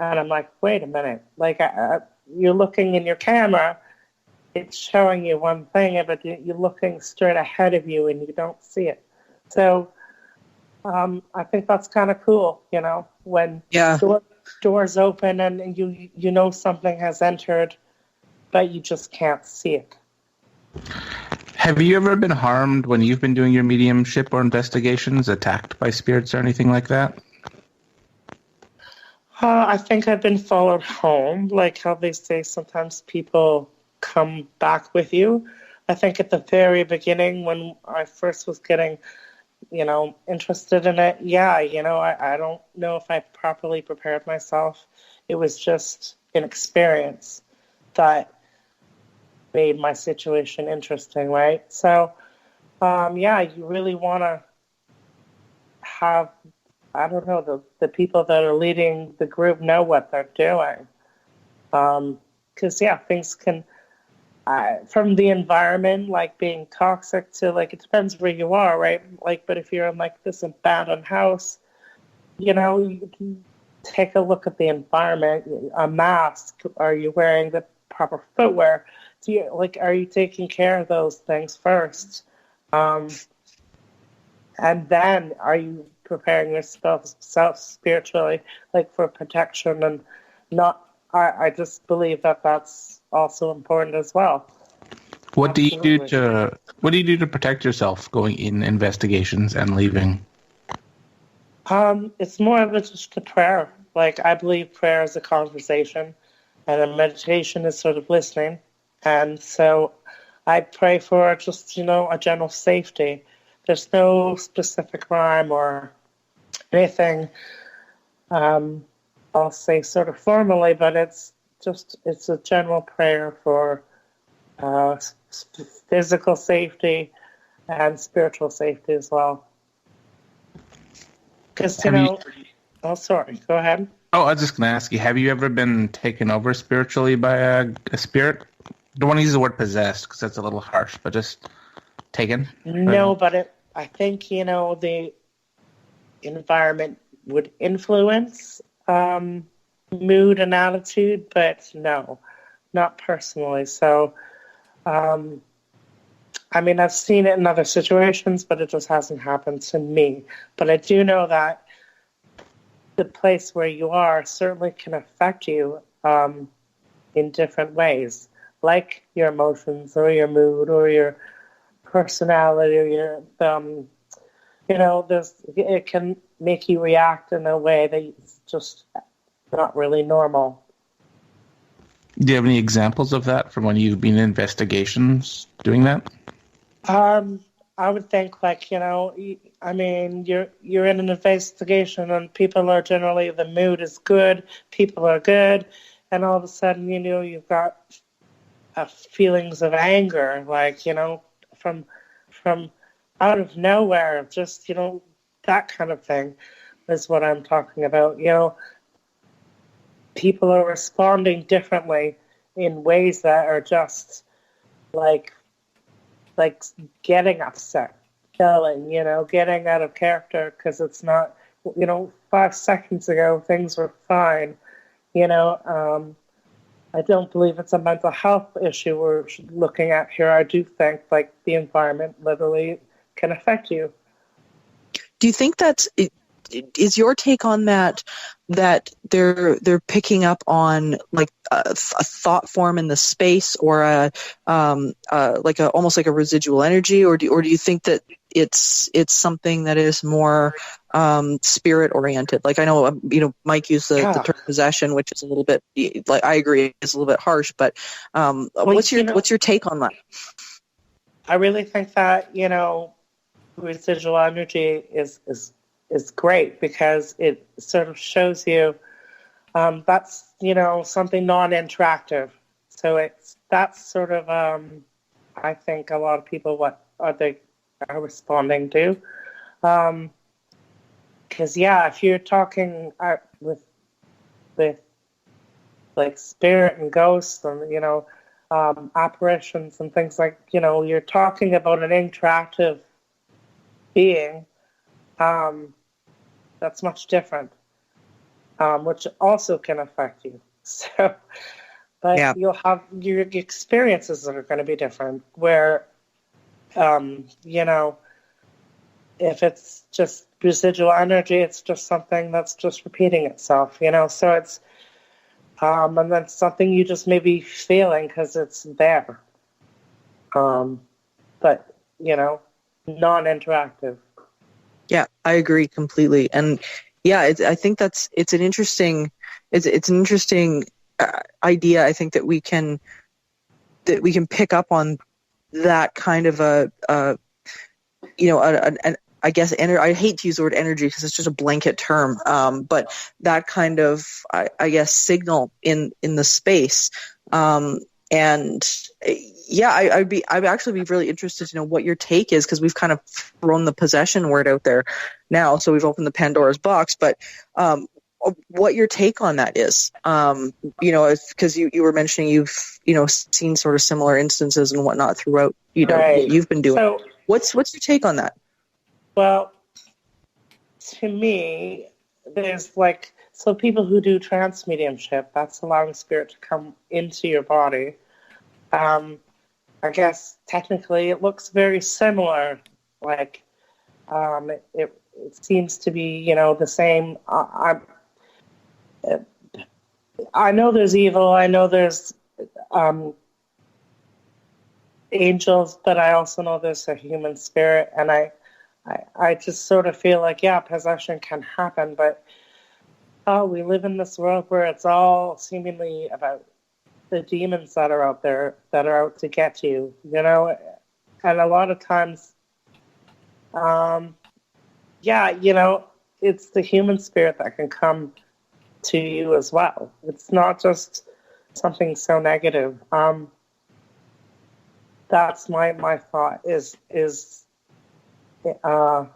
And I'm like, wait a minute. You're looking in your camera, it's showing you one thing, but you're looking straight ahead of you and you don't see it. So I think that's kind of cool, when doors open and you know something has entered, but you just can't see it. Have you ever been harmed when you've been doing your mediumship or investigations, attacked by spirits or anything like that? I think I've been followed home, like how they say sometimes people come back with you. I think at the very beginning when I first was getting, interested in it, I don't know if I properly prepared myself. It was just an experience that made my situation interesting, right? So, you really want to have, the people that are leading the group know what they're doing. Because, things can, from the environment, being toxic to, it depends where you are, right? But if you're in, this abandoned house, you can take a look at the environment. A mask, are you wearing the proper footwear? Are you taking care of those things first? And then are you preparing yourself spiritually, for protection and not? I just believe that that's also important as well. What do you do to protect yourself going in investigations and leaving? It's more of just a prayer. I believe prayer is a conversation, and a meditation is sort of listening. And so I pray for just, a general safety. There's no specific rhyme or anything I'll say sort of formally, but it's a general prayer for physical safety and spiritual safety as well. Because, oh, sorry, go ahead. Oh, I was just going to ask you, have you ever been taken over spiritually by a spirit? Don't want to use the word possessed because that's a little harsh, but just taken? No, but I think, the environment would influence mood and attitude, but no, not personally. So, I've seen it in other situations, but it just hasn't happened to me. But I do know that the place where you are certainly can affect you in different ways, like your emotions or your mood or your personality or your, it can make you react in a way that's just not really normal. Do you have any examples of that from when you've been in investigations doing that? I would think you're in an investigation and people are generally, the mood is good, people are good, and all of a sudden, you've got feelings of anger, from out of nowhere, just, that kind of thing is what I'm talking about. People are responding differently in ways that are just like getting upset, yelling, getting out of character because it's not, 5 seconds ago things were fine. I don't believe it's a mental health issue we're looking at here. I do think the environment literally can affect you. Do you think is your take on that they're picking up on a thought form in the space or almost like a residual energy, or do you think that it's something that is more spirit oriented? I know Mike used the term possession, which is a little bit I agree it's a little bit harsh, but what's your take on that? I really think that residual energy is great because it sort of shows you that's something non-interactive. So that's sort of I think a lot of people what are they are responding to. Because if you're talking with spirit and ghosts and apparitions and things you're talking about an interactive being. That's much different, which also can affect you. So, but you'll have your experiences that are going to be different. Where, if it's just residual energy, it's just something that's just repeating itself. So it's, and then something you just may be feeling because it's there. But non-interactive. Yeah, I agree completely, and I think it's an interesting idea. I think that we can pick up on that kind of I guess I hate to use the word energy because it's just a blanket term, but that kind of I guess signal in the space, I'd actually be really interested to know what your take is, because we've kind of thrown the possession word out there now, so we've opened the Pandora's box. But what your take on that is, because you were mentioning you've seen sort of similar instances and whatnot throughout what you've been doing. So, what's your take on that? Well, to me, there's so people who do trance mediumship, that's allowing spirit to come into your body. I guess technically it looks very similar. It seems to be, the same. I know there's evil. I know there's angels, but I also know there's a human spirit, and I just sort of feel possession can happen, but we live in this world where it's all seemingly about the demons that are out there that are out to get you, and a lot of times, it's the human spirit that can come to you as well. It's not just something so negative. That's my thought is there's the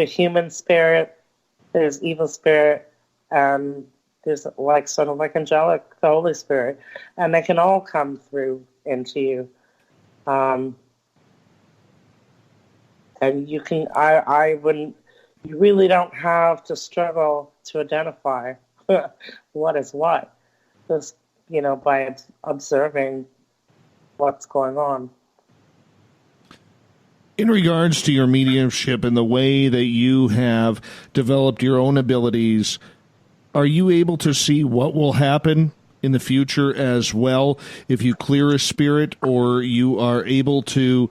human spirit, there's evil spirit, and there's like sort of like angelic, the Holy Spirit, and they can all come through into you. And you can, I wouldn't, you really don't have to struggle to identify what is what, just, by observing what's going on. In regards to your mediumship and the way that you have developed your own abilities, are you able to see what will happen in the future as well if you clear a spirit, or you are able to,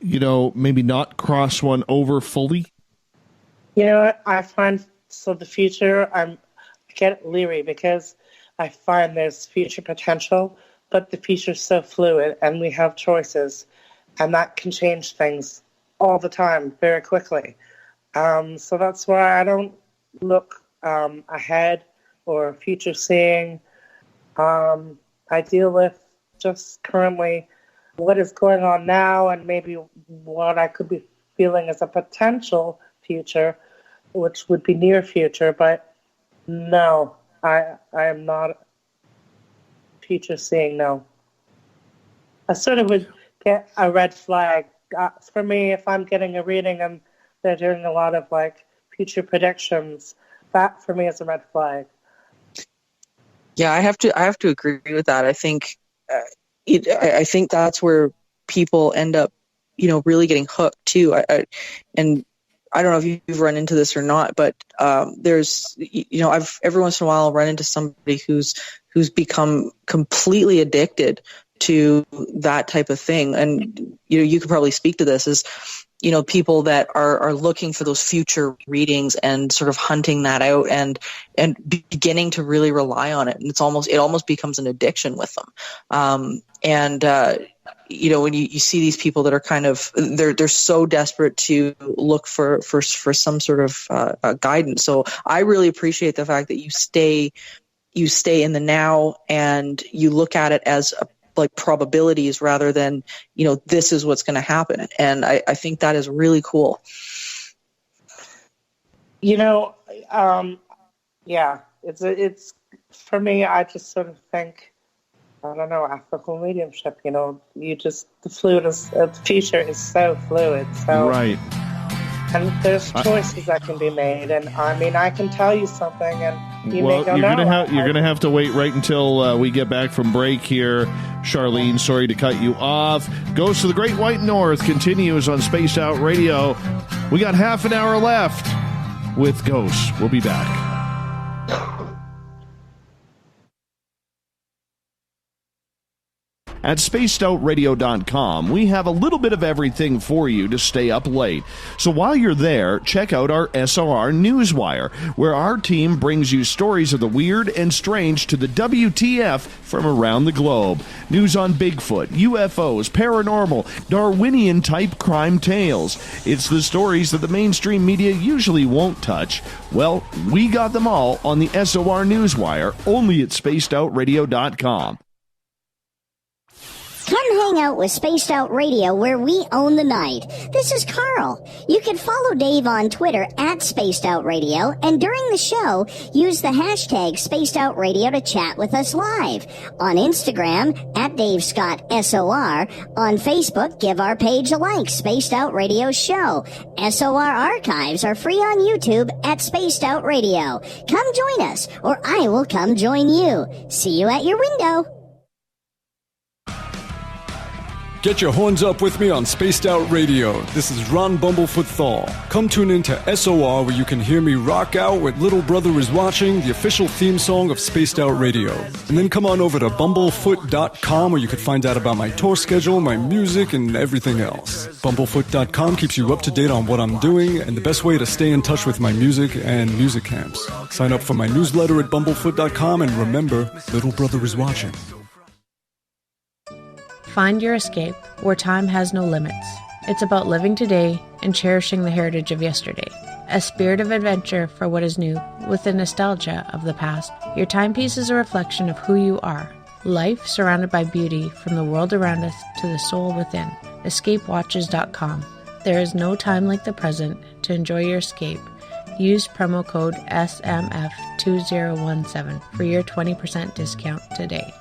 maybe not cross one over fully? I find, so the future, I get leery because I find there's future potential, but the future's so fluid and we have choices, and that can change things all the time very quickly. So that's why I don't look ahead or future seeing. I deal with just currently what is going on now and maybe what I could be feeling as a potential future, which would be near future. But no, I am not future seeing, no. I sort of would get a red flag. For me, if I'm getting a reading and they're doing a lot of like future predictions, that for me is a red flag. Yeah, I have to agree with that. I think I think that's where people end up, really getting hooked too. And I don't know if you've run into this or not, but there's, I've every once in a while run into somebody who's become completely addicted to that type of thing. And, you could probably speak to this as, people that are looking for those future readings and sort of hunting that out and beginning to really rely on it. And it almost becomes an addiction with them. When you see these people that are kind of, they're so desperate to look for some sort of guidance. So I really appreciate the fact that you stay in the now and you look at it as like probabilities rather than, this is what's going to happen. And I think that is really cool. Yeah, it's for me, I just sort of think, I don't know, ethical mediumship, the future is so fluid. So, right. And there's choices that can be made. And I mean, I can tell you something and you may go, you're going to have to wait right until we get back from break here. Charlene, sorry to cut you off. Ghosts of the Great White North continues on Spaced Out Radio. We got half an hour left with Ghosts. We'll be back. At spacedoutradio.com, we have a little bit of everything for you to stay up late. So while you're there, check out our SOR Newswire, where our team brings you stories of the weird and strange to the WTF from around the globe. News on Bigfoot, UFOs, paranormal, Darwinian-type crime tales. It's the stories that the mainstream media usually won't touch. Well, we got them all on the SOR Newswire, only at spacedoutradio.com. Come hang out with Spaced Out Radio, where we own the night. This is Carl. You can follow Dave on Twitter at Spaced Out Radio, and during the show, use the hashtag Spaced Out Radio to chat with us live. On Instagram, at Dave Scott SOR. On Facebook, give our page a like, Spaced Out Radio Show. SOR archives are free on YouTube at Spaced Out Radio. Come join us, or I will come join you. See you at your window. Get your horns up with me on Spaced Out Radio. This is Ron Bumblefoot Thal. Come tune in to SOR, where you can hear me rock out with Little Brother Is Watching, the official theme song of Spaced Out Radio. And then come on over to bumblefoot.com, where you can find out about my tour schedule, my music, and everything else. Bumblefoot.com keeps you up to date on what I'm doing and the best way to stay in touch with my music and music camps. Sign up for my newsletter at bumblefoot.com, and remember, Little Brother Is Watching. Find your escape where time has no limits. It's about living today and cherishing the heritage of yesterday. a spirit of adventure for what is new, with the nostalgia of the past. Your timepiece is a reflection of who you are. Life surrounded by beauty from the world around us to the soul within. EscapeWatches.com. There is no time like the present to enjoy your escape. Use promo code SMF2017 for your 20% discount today.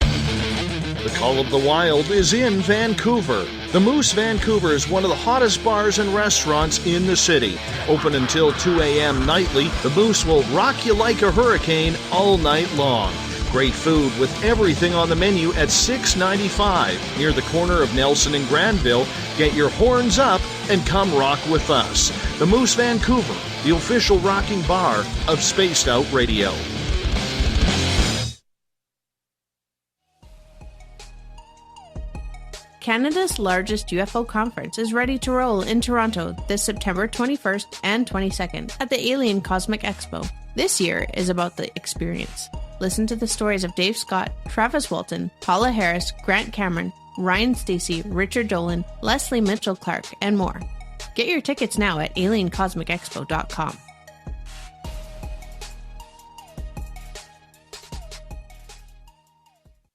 The Call of the Wild is in Vancouver. The Moose Vancouver is one of the hottest bars and restaurants in the city. Open until 2 a.m. nightly, the Moose will rock you like a hurricane all night long. Great food with everything on the menu at $6.95 near the corner of Nelson and Granville. Get your horns up and come rock with us. The Moose Vancouver, the official rocking bar of Spaced Out Radio. Canada's largest UFO conference is ready to roll in Toronto this September 21st and 22nd at the Alien Cosmic Expo. This year is about the experience. Listen to the stories of Dave Scott, Travis Walton, Paula Harris, Grant Cameron, Ryan Stacey, Richard Dolan, Leslie Mitchell-Clark, and more. Get your tickets now at aliencosmicexpo.com.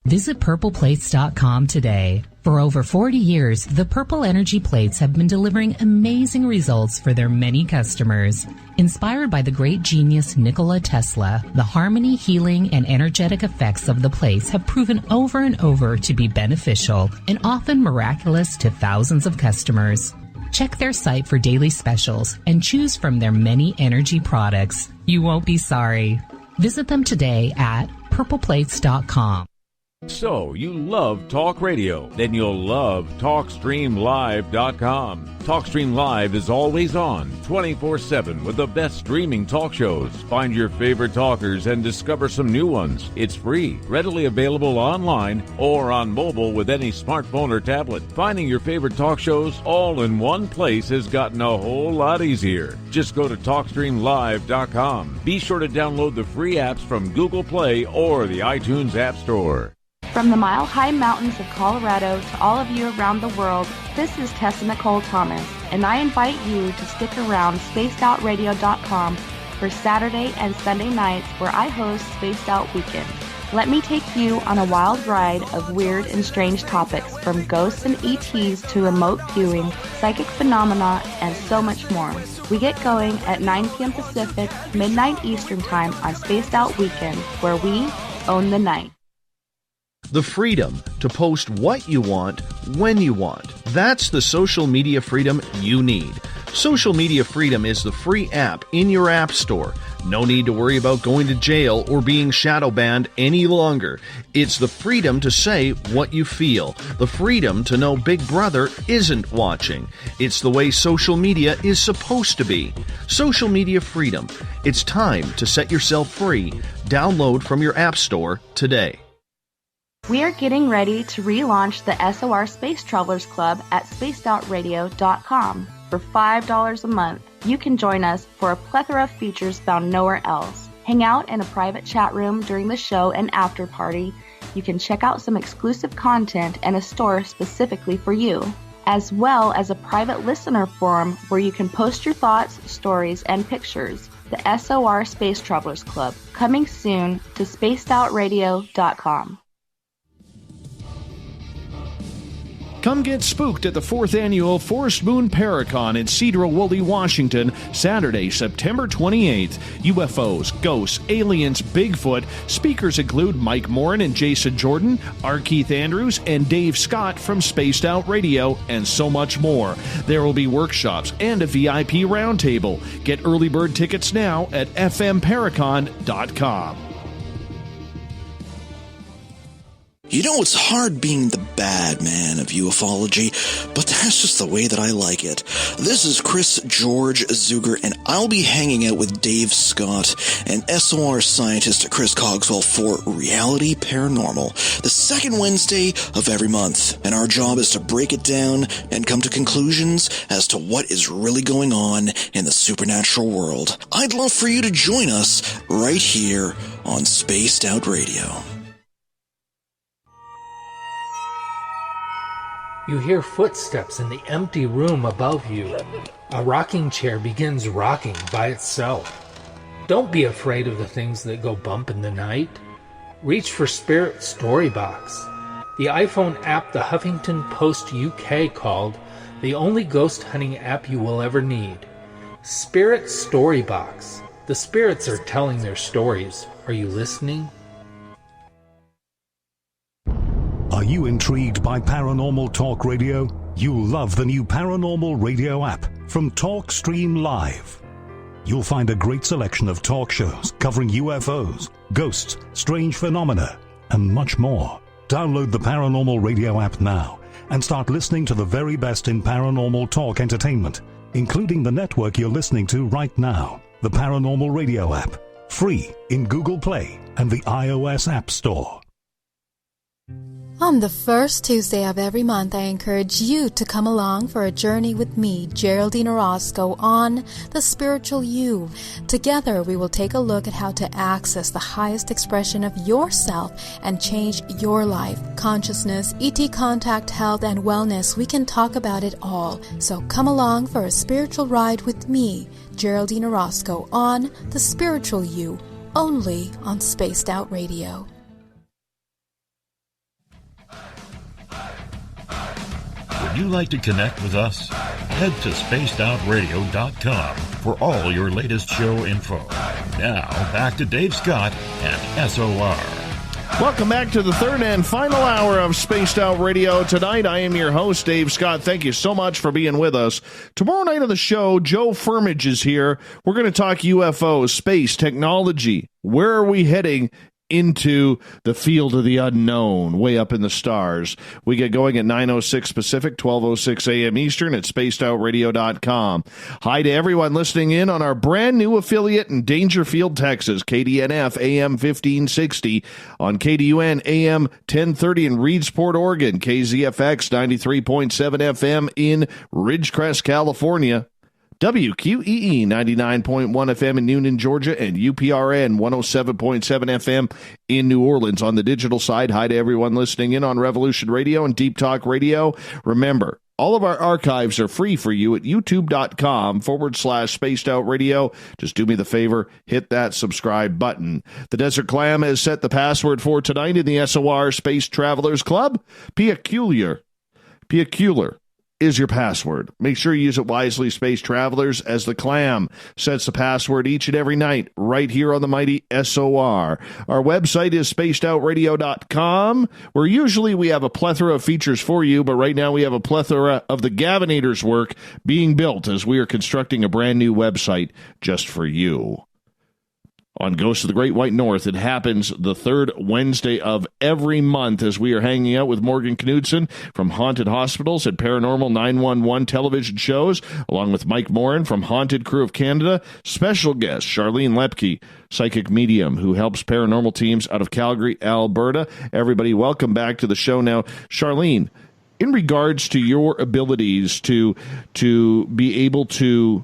Visit purpleplates.com today. For over 40 years, the Purple Energy Plates have been delivering amazing results for their many customers. Inspired by the great genius Nikola Tesla, the harmony, healing, and energetic effects of the plates have proven over and over to be beneficial and often miraculous to thousands of customers. Check their site for daily specials and choose from their many energy products. You won't be sorry. Visit them today at purpleplates.com. So, you love talk radio? Then you'll love TalkStreamLive.com. TalkStream Live is always on, 24/7, with the best streaming talk shows. Find your favorite talkers and discover some new ones. It's free, readily available online or on mobile with any smartphone or tablet. Finding your favorite talk shows all in one place has gotten a whole lot easier. Just go to TalkStreamLive.com. Be sure to download the free apps from Google Play or the iTunes App Store. From the mile-high mountains of Colorado to all of you around the world, this is Tessa Nicole Thomas, and I invite you to stick around spacedoutradio.com for Saturday and Sunday nights where I host Spaced Out Weekend. Let me take you on a wild ride of weird and strange topics, from ghosts and ETs to remote viewing, psychic phenomena, and so much more. We get going at 9 p.m. Pacific, midnight Eastern Time on Spaced Out Weekend, where we own the night. The freedom to post what you want, when you want. That's the social media freedom you need. Social Media Freedom is the free app in your app store. No need to worry about going to jail or being shadow banned any longer. It's the freedom to say what you feel. The freedom to know Big Brother isn't watching. It's the way social media is supposed to be. Social Media Freedom. It's time to set yourself free. Download from your app store today. We are getting ready to relaunch the SOR Space Travelers Club at spacedoutradio.com. For $5 a month, you can join us for a plethora of features found nowhere else. Hang out in a private chat room during the show and after party. You can check out some exclusive content and a store specifically for you, as well as a private listener forum where you can post your thoughts, stories, and pictures. The SOR Space Travelers Club, coming soon to spacedoutradio.com. Come get spooked at the 4th Annual Forest Moon Paracon in Cedar-Woolley, Washington, Saturday, September 28th. UFOs, ghosts, aliens, Bigfoot. Speakers include Mike Morin and Jason Jordan, R. Keith Andrews, and Dave Scott from Spaced Out Radio, and so much more. There will be workshops and a VIP roundtable. Get early bird tickets now at fmparacon.com. You know, it's hard being the bad man of ufology, but that's just the way that I like it. This is Chris George Zuger, and I'll be hanging out with Dave Scott and SOR scientist Chris Cogswell for Reality Paranormal, the second Wednesday of every month. And our job is to break it down and come to conclusions as to what is really going on in the supernatural world. I'd love for you to join us right here on Spaced Out Radio. You hear footsteps in the empty room above you. A rocking chair begins rocking by itself. Don't be afraid of the things that go bump in the night. Reach for Spirit Storybox, the iPhone app the Huffington Post UK called the only ghost hunting app you will ever need. Spirit Storybox. The spirits are telling their stories. Are you listening? Are you intrigued by Paranormal Talk Radio? You'll love the new Paranormal Radio app from TalkStream Live. You'll find a great selection of talk shows covering UFOs, ghosts, strange phenomena, and much more. Download the Paranormal Radio app now and start listening to the very best in paranormal talk entertainment, including the network you're listening to right now, the Paranormal Radio app, free in Google Play and the iOS App Store. On the first Tuesday of every month, I encourage you to come along for a journey with me, Geraldine Orozco, on The Spiritual You. Together, we will take a look at how to access the highest expression of yourself and change your life. Consciousness, ET contact, health, and wellness, we can talk about it all. So come along for a spiritual ride with me, Geraldine Orozco, on The Spiritual You, only on Spaced Out Radio. Would you like to connect with us? Head to spacedoutradio.com for all your latest show info. Now, back to Dave Scott and SOR. Welcome back to the third and final hour of Spaced Out Radio. Tonight, I am your host, Dave Scott. Thank you so much for being with us. Tomorrow night on the show, Joe Firmage is here. We're going to talk UFOs, space, technology. Where are we heading into the field of the unknown, way up in the stars? We get going at 9:06 Pacific, 12:06 a.m. Eastern at spacedoutradio.com. Hi to everyone listening in on our brand new affiliate in Dangerfield, Texas, KDNF AM 1560, on KDUN AM 1030 in Reedsport, Oregon, KZFX 93.7 FM in Ridgecrest, California, WQEE 99.1 FM in Newnan, Georgia, and UPRN 107.7 FM in New Orleans. On the digital side, hi to everyone listening in on Revolution Radio and Deep Talk Radio. Remember, all of our archives are free for you at youtube.com/spaced out radio. Just do me the favor, hit that subscribe button. The Desert Clam has set the password for tonight in the SOR Space Travelers Club. Peculiar is your password. Make sure you use it wisely, Space Travelers, as the Clam sets the password each and every night right here on the mighty SOR. Our website is spacedoutradio.com, where usually we have a plethora of features for you, but right now we have a plethora of the Gavinators' work being built as we are constructing a brand new website just for you. On Ghosts of the Great White North, it happens the third Wednesday of every month as we are hanging out with Morgan Knudsen from Haunted Hospitals and Paranormal 911 television shows, along with Mike Morin from Haunted Crew of Canada. Special guest, Charlene Loeppky, psychic medium who helps paranormal teams out of Calgary, Alberta. Everybody, welcome back to the show. Now, Charlene, in regards to your abilities to be able to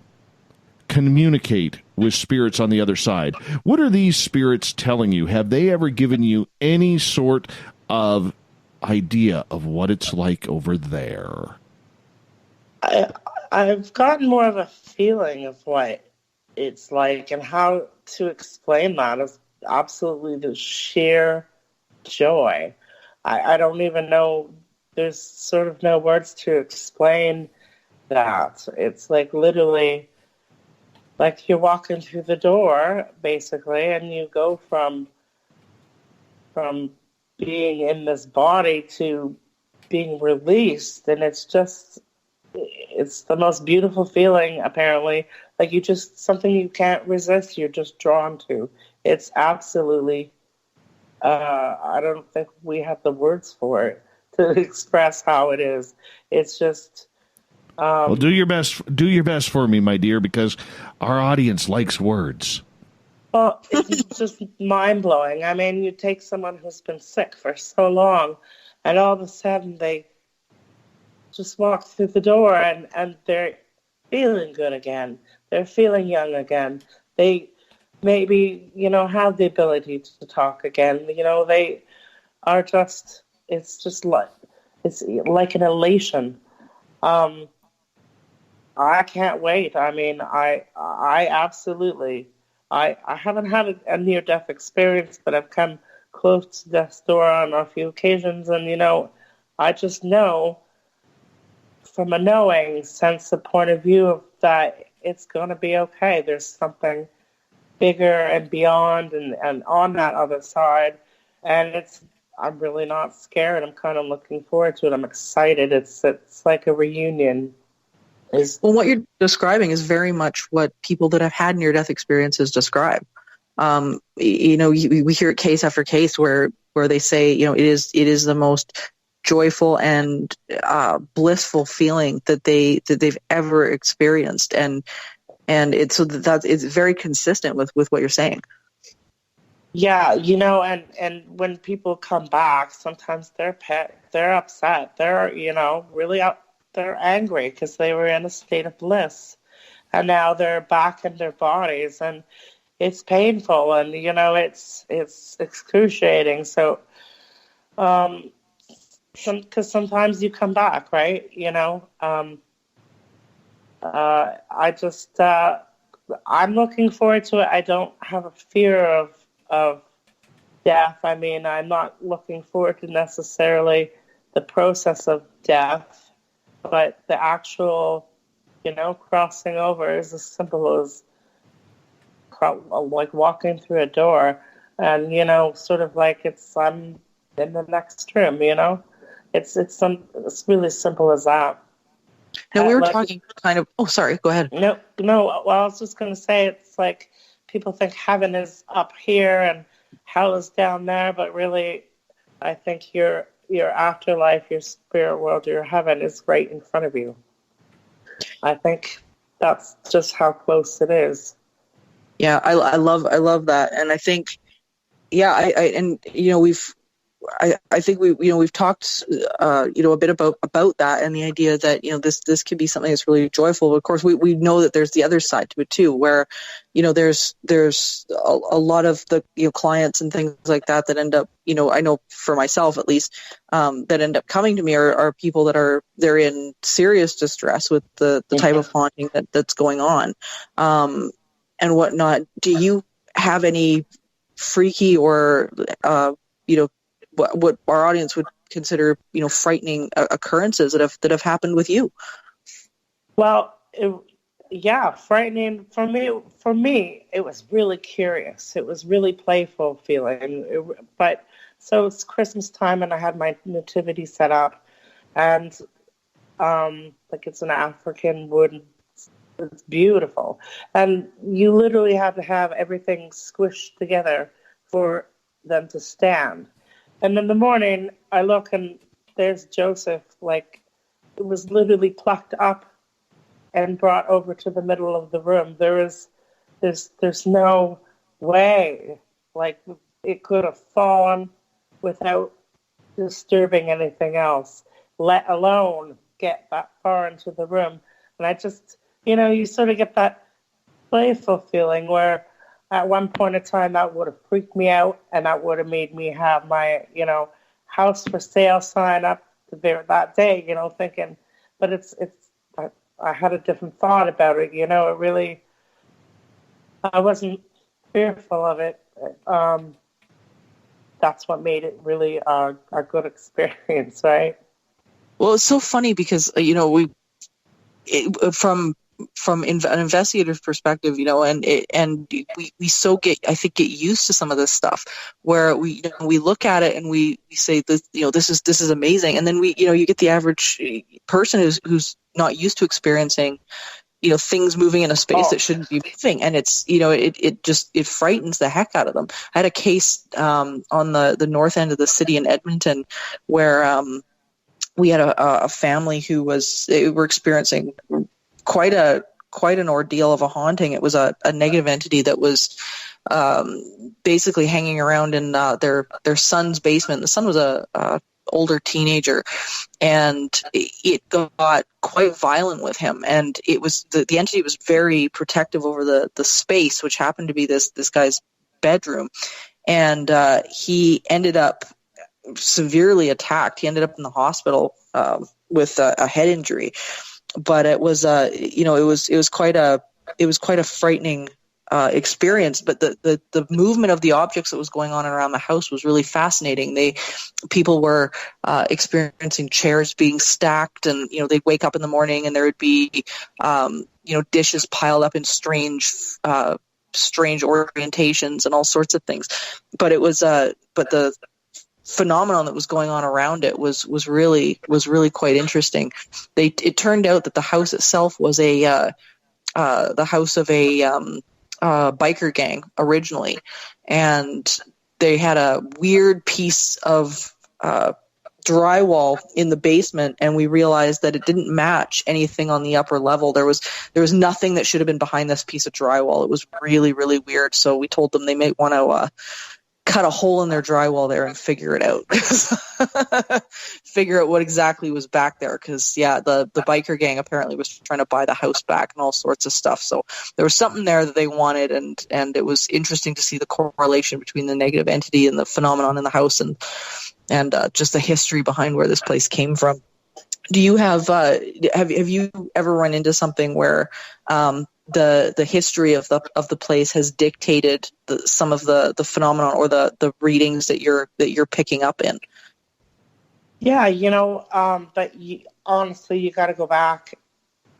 communicate with spirits on the other side, what are these spirits telling you? Have they ever given you any sort of idea of what it's like over there? I've gotten more of a feeling of what it's like, and how to explain that is absolutely the sheer joy. I don't even know, there's sort of no words to explain that. It's like literally like you're walking through the door, basically, and you go from being in this body to being released, and it's the most beautiful feeling, apparently. Like something you can't resist, you're just drawn to. It's absolutely, I don't think we have the words for it to express how it is. It's just... well, do your best for me, my dear, because our audience likes words. Well, it's just mind-blowing. I mean, you take someone who's been sick for so long, and all of a sudden they just walk through the door and they're feeling good again. They're feeling young again. They maybe, have the ability to talk again. They are just, it's like an elation. I can't wait. I mean, I absolutely. I haven't had a near-death experience, but I've come close to death's door on a few occasions, and I just know from a knowing sense of point of view that it's going to be okay. There's something bigger and beyond and on that other side, and I'm really not scared. I'm kind of looking forward to it. I'm excited. It's like a reunion. Well, what you're describing is very much what people that have had near-death experiences describe. We hear it case after case where they say, it is the most joyful and blissful feeling that they've ever experienced, and it's very consistent with what you're saying. Yeah, and when people come back, sometimes they're upset. They're really up. They're angry because they were in a state of bliss, and now they're back in their bodies, and it's painful, and it's excruciating. So, because sometimes you come back, right? I'm looking forward to it. I don't have a fear of death. I mean, I'm not looking forward to necessarily the process of death. But the actual, crossing over is as simple as like walking through a door, and sort of like I'm in the next room. It's really simple as that. Now we were talking kind of. Oh, sorry. Go ahead. No. Well, I was just going to say it's like people think heaven is up here and hell is down there, but really, I think your afterlife, your spirit world, your heaven is right in front of you. I think that's just how close it is. Yeah, I love that, and I think, I think we've talked a bit about that, and the idea that this could be something that's really joyful. But of course, we know that there's the other side to it too, where there's a lot of the clients and things like that end up I know for myself at least that end up coming to me are people that they're in serious distress with the type of haunting that's going on and whatnot. Do you have any freaky or what our audience would consider, frightening occurrences that have happened with you? Well, frightening for me. It was really curious. It was really playful feeling. But so it's Christmas time, and I had my nativity set up, and it's an African wood. It's beautiful, and you literally have to have everything squished together for them to stand. And in the morning, I look, and there's Joseph, it was literally plucked up and brought over to the middle of the room. There's no way, it could have fallen without disturbing anything else, let alone get that far into the room. And I just, you sort of get that playful feeling where, at one point in time, that would have freaked me out, and that would have made me have my, house for sale sign up that day, thinking. But I had a different thought about it, it really, I wasn't fearful of it. That's what made it really a good experience, right? Well, it's so funny because, from an investigator's perspective, and we so get used to some of this stuff where we look at it and we say this is amazing, and then you get the average person who's not used to experiencing things moving in a space that shouldn't be moving, and it's it frightens the heck out of them. I had a case on the north end of the city in Edmonton where we had a family who were experiencing quite an ordeal of a haunting. It was a negative entity that was basically hanging around in their son's basement. The son was a older teenager, and it got quite violent with him. And it was the entity was very protective over the space, which happened to be this guy's bedroom. And he ended up severely attacked. He ended up in the hospital with a head injury. but it was it was quite a frightening experience, but the movement of the objects that was going on around the house was really fascinating. People were experiencing chairs being stacked, and they'd wake up in the morning and there would be dishes piled up in strange orientations and all sorts of things. But it was but the phenomenon that was going on around it was really quite interesting. It turned out that the house itself was the house of a biker gang originally, and they had a weird piece of drywall in the basement, and we realized that it didn't match anything on the upper level. There was nothing that should have been behind this piece of drywall. It was really, really weird. So we told them they might want to cut a hole in their drywall there and figure it out. Figure out what exactly was back there, because the biker gang apparently was trying to buy the house back and all sorts of stuff. So there was something there that they wanted, and it was interesting to see the correlation between the negative entity and the phenomenon in the house, and just the history behind where this place came from. Do you have you ever run into something where the history of the place has dictated some of the phenomenon or the readings that you're picking up in? Yeah, but honestly, you got to go back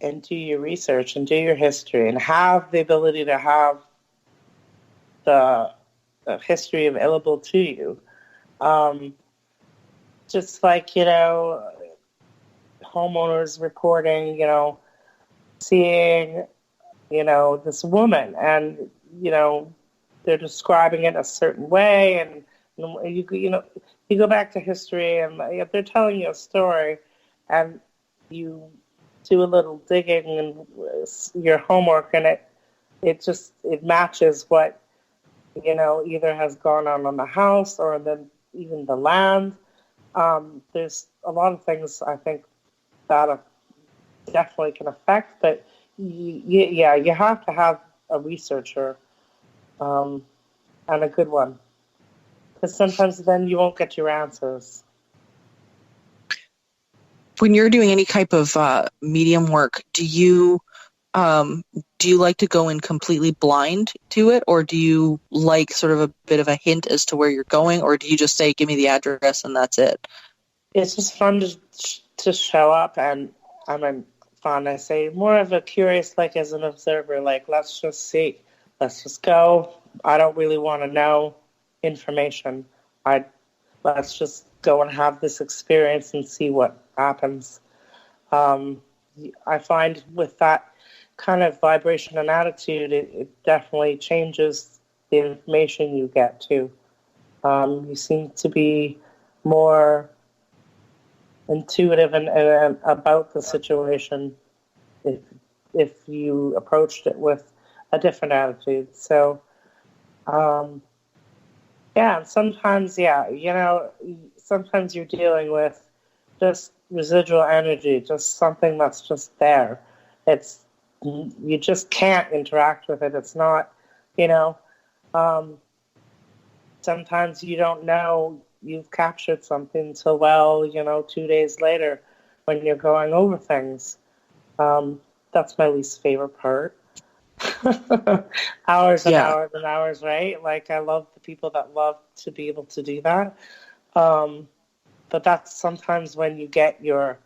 and do your research and do your history and have the ability to have the history available to you. Just like, homeowners reporting, seeing, this woman, and, they're describing it a certain way, and you go back to history, and they're telling you a story, and you do a little digging and your homework, and it matches what either has gone on the house or even the land. There's a lot of things I think that definitely can affect, but you have to have a researcher, and a good one, because sometimes then you won't get your answers. When you're doing any type of medium work, do you like to go in completely blind to it, or do you like sort of a bit of a hint as to where you're going, or do you just say, give me the address and that's it? It's just fun to show up, and fun. I say more of a curious, like as an observer, like let's just see, let's just go. I don't really want to know information. Let's just go and have this experience and see what happens. I find with that kind of vibration and attitude, it definitely changes the information you get too. You seem to be more intuitive and about the situation if you approached it with a different attitude. So, and sometimes, sometimes you're dealing with just residual energy, just something that's just there. You just can't interact with it. It's not, sometimes you don't know you've captured something till 2 days later when you're going over things. That's my least favorite part. Hours and hours and hours, right? Like, I love the people that love to be able to do that. But that's sometimes when you get your...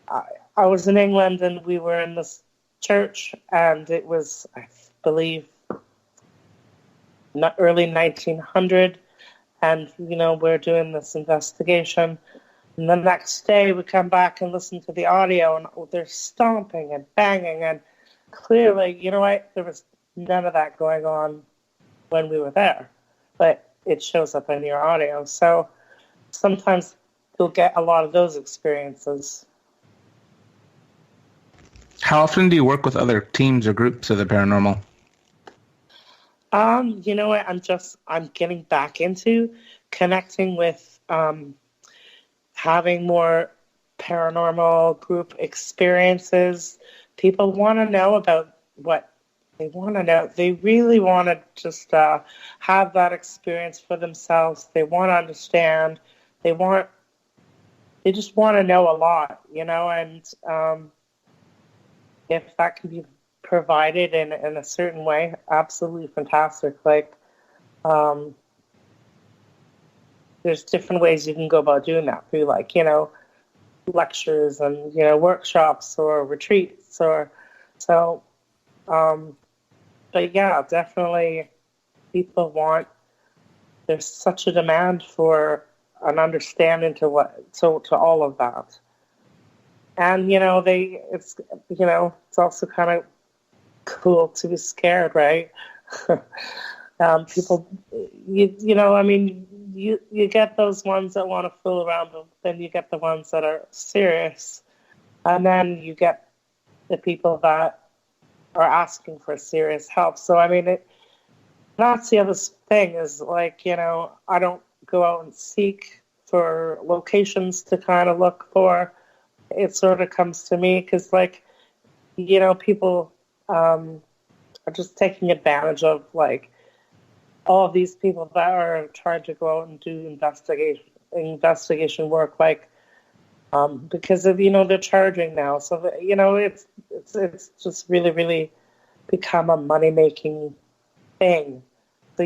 I was in England, and we were in this church, and it was, I believe, early 1900, and, we're doing this investigation. And the next day, we come back and listen to the audio, and they're stomping and banging, and clearly, there was none of that going on when we were there, but it shows up in your audio. So sometimes you'll get a lot of those experiences. How often do you work with other teams or groups of the paranormal? You know what? I'm getting back into connecting with having more paranormal group experiences. People want to know about what they want to know. They really want to just have that experience for themselves. They want to understand. They just want to know a lot, and if that can be provided in a certain way, absolutely fantastic. Like, there's different ways you can go about doing that through, like, lectures and, workshops or retreats or so. But yeah, definitely people there's such a demand for an understanding to all of that. And, it's also kind of cool to be scared, right? People, you get those ones that want to fool around, but then you get the ones that are serious. And then you get the people that are asking for serious help. So, that's the other thing is, like, I don't go out and seek for locations to kind of look for. It sort of comes to me because, like, people are just taking advantage of, like, all of these people that are trying to go out and do investigation work, like, because of, they're charging now. So, it's just really, really become a money-making thing. So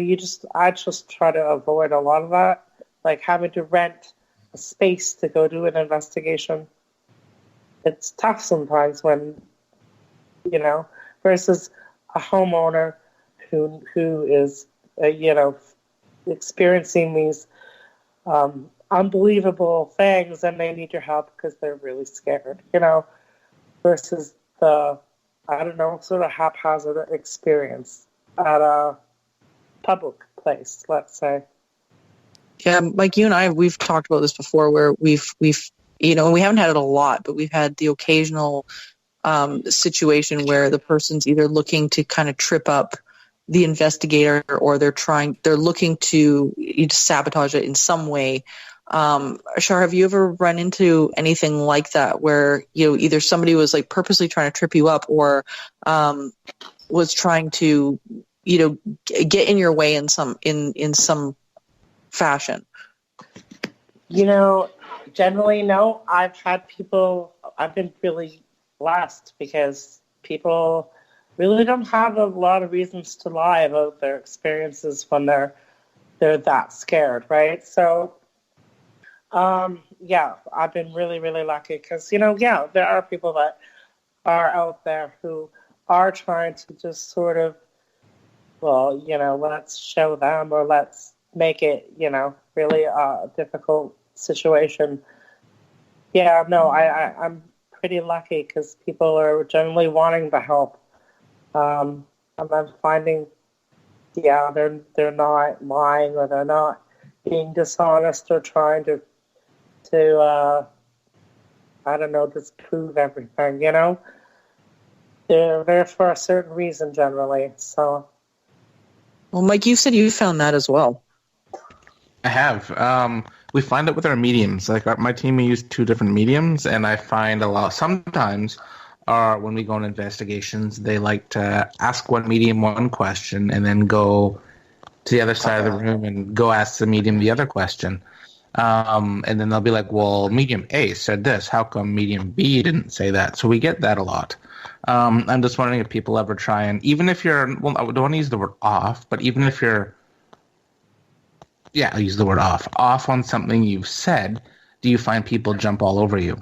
I just try to avoid a lot of that, like having to rent a space to go do an investigation. It's tough sometimes when, versus a homeowner who is, experiencing these unbelievable things, and they need your help because they're really scared, versus the, sort of haphazard experience at a public place, let's say. Yeah, Mike, you and I, we've talked about this before, where we've and we haven't had it a lot, but we've had the occasional situation where the person's either looking to kind of trip up the investigator, or they're looking to sabotage it in some way. Shar, have you ever run into anything like that, where either somebody was like purposely trying to trip you up, or was trying to get in your way in some fashion? Generally, no. I've been really blessed because people really don't have a lot of reasons to lie about their experiences when they're that scared, right? So, I've been really, really lucky because, there are people that are out there who are trying to just sort of, let's show them, or let's make it, really a difficult situation. Yeah, no, I'm pretty lucky because people are generally wanting the help. And I'm finding, they're not lying, or they're not being dishonest, or trying to disprove everything, They're there for a certain reason generally, so. Well, Mike, you said you found that as well. I have. We find it with our mediums. Like my team, we use 2 different mediums, and I find a lot. Sometimes, when we go on investigations, they like to ask one medium one question, and then go to the other side of the room and go ask the medium the other question. And then they'll be like, "Well, medium A said this. How come medium B didn't say that?" So we get that a lot. I'm just wondering if people ever try and, even if you're, I don't want to use the word off, but even if you're, I'll use the word off on something you've said, do you find people jump all over you?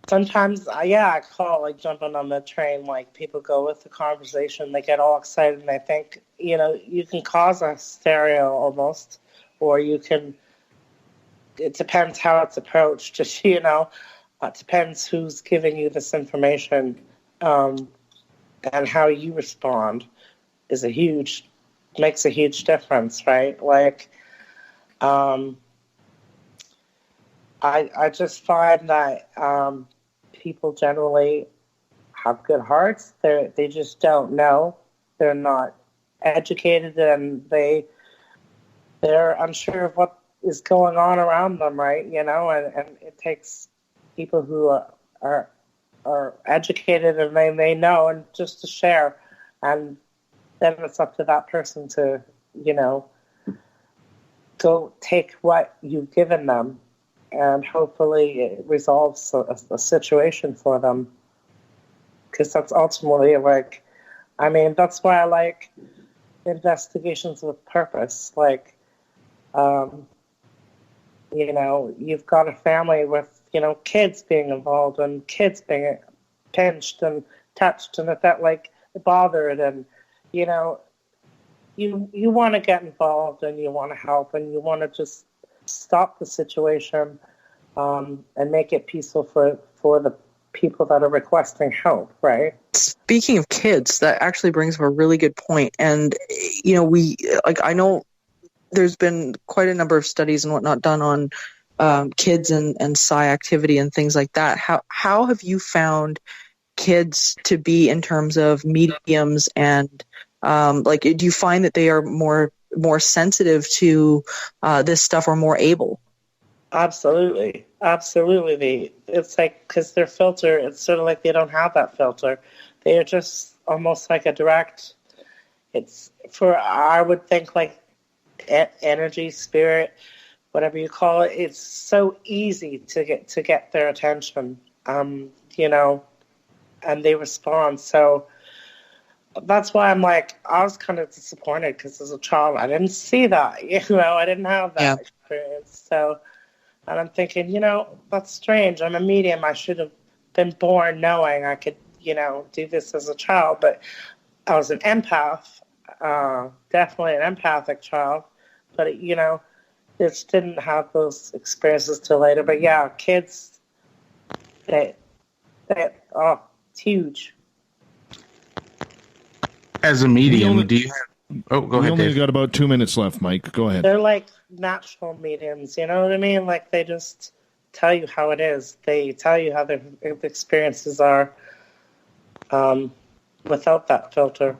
Sometimes, I call it like jumping on the train. Like, people go with the conversation, they get all excited, and they think, you can cause a hysteria almost, or you can, it depends how it's approached, just, it depends who's giving you this information, and how you respond makes a huge difference, right? Like, I just find that people generally have good hearts. They just don't know. They're not educated, and they're unsure of what is going on around them, right? And it takes people who are educated, and they know, and just to share, and then it's up to that person to, go take what you've given them, and hopefully it resolves a situation for them. because that's ultimately, like, I mean, that's why I like investigations with purpose. Like, you know, you've got a family with, you know, kids being involved and kids being pinched and touched and that like bothered, and, you know, you want to get involved and you want to help and you want to just stop the situation and make it peaceful for the people that are requesting help, right? Speaking of kids, that actually brings up a really good point. And, you know, I know there's been quite a number of studies and whatnot done on kids and psi activity and things like that. How have you found kids to be in terms of mediums and like, do you find that they are more sensitive to this stuff or more able? Absolutely. It's like, because their filter, it's sort of like they don't have that filter. They are just almost like a direct, it's for, I would think, like energy, spirit, whatever you call it. It's so easy to get their attention, you know, and they respond. So that's why I'm like, I was kind of disappointed because as a child, I didn't see that, you know, I didn't have that experience. So, and I'm thinking, you know, that's strange. I'm a medium. I should have been born knowing I could, you know, do this as a child. But I was an empath, definitely an empathic child. But, you know, just didn't have those experiences till later. But yeah, kids, it's huge. As a medium, do you have... Oh, go ahead, We only Dave. got about 2 minutes left, Mike. Go ahead. They're like natural mediums, you know what I mean? Like, they just tell you how it is. They tell you how their experiences are without that filter.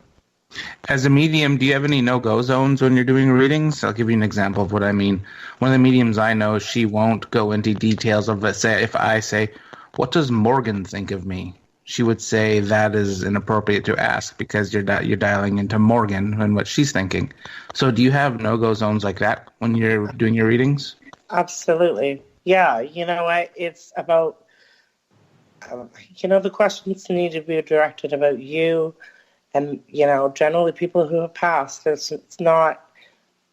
As a medium, do you have any no-go zones when you're doing readings? I'll give you an example of what I mean. One of the mediums I know, she won't go into details of, let's say, if I say, what does Morgan think of me? She would say that is inappropriate to ask because you're dialing into Morgan and what she's thinking. So do you have no-go zones like that when you're doing your readings? Absolutely. Yeah, you know what? It's about, you know, the questions need to be directed about you and, you know, generally people who have passed. It's not,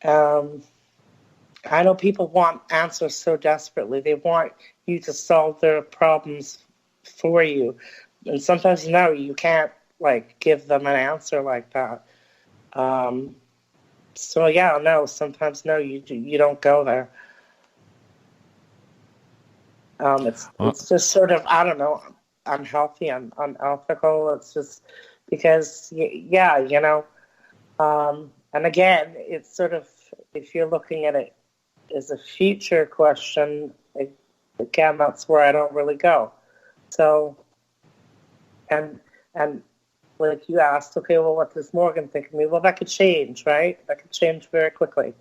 I know people want answers so desperately. They want you to solve their problems for you. And sometimes, no, you can't, like, give them an answer like that. So, yeah, no, sometimes, no, you don't go there. It's just sort of, I don't know, unhealthy and unethical. It's just because, yeah, you know. And again, it's sort of, if you're looking at it as a future question, again, that's where I don't really go. So... And like you asked, okay, well, what does Morgan think of me? Well, that could change, right? That could change very quickly.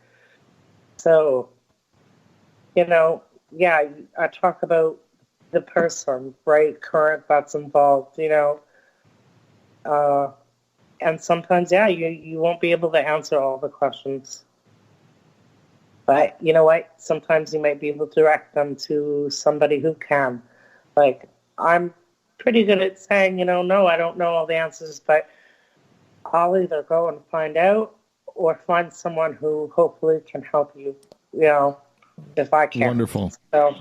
So, you know, yeah, I talk about the person, right, current that's involved, you know. And sometimes, yeah, you won't be able to answer all the questions. But you know what? Sometimes you might be able to direct them to somebody who can. Like, I'm pretty good at saying, you know, no, I don't know all the answers, but I'll either go and find out or find someone who hopefully can help you, you know, if I can. Wonderful. So,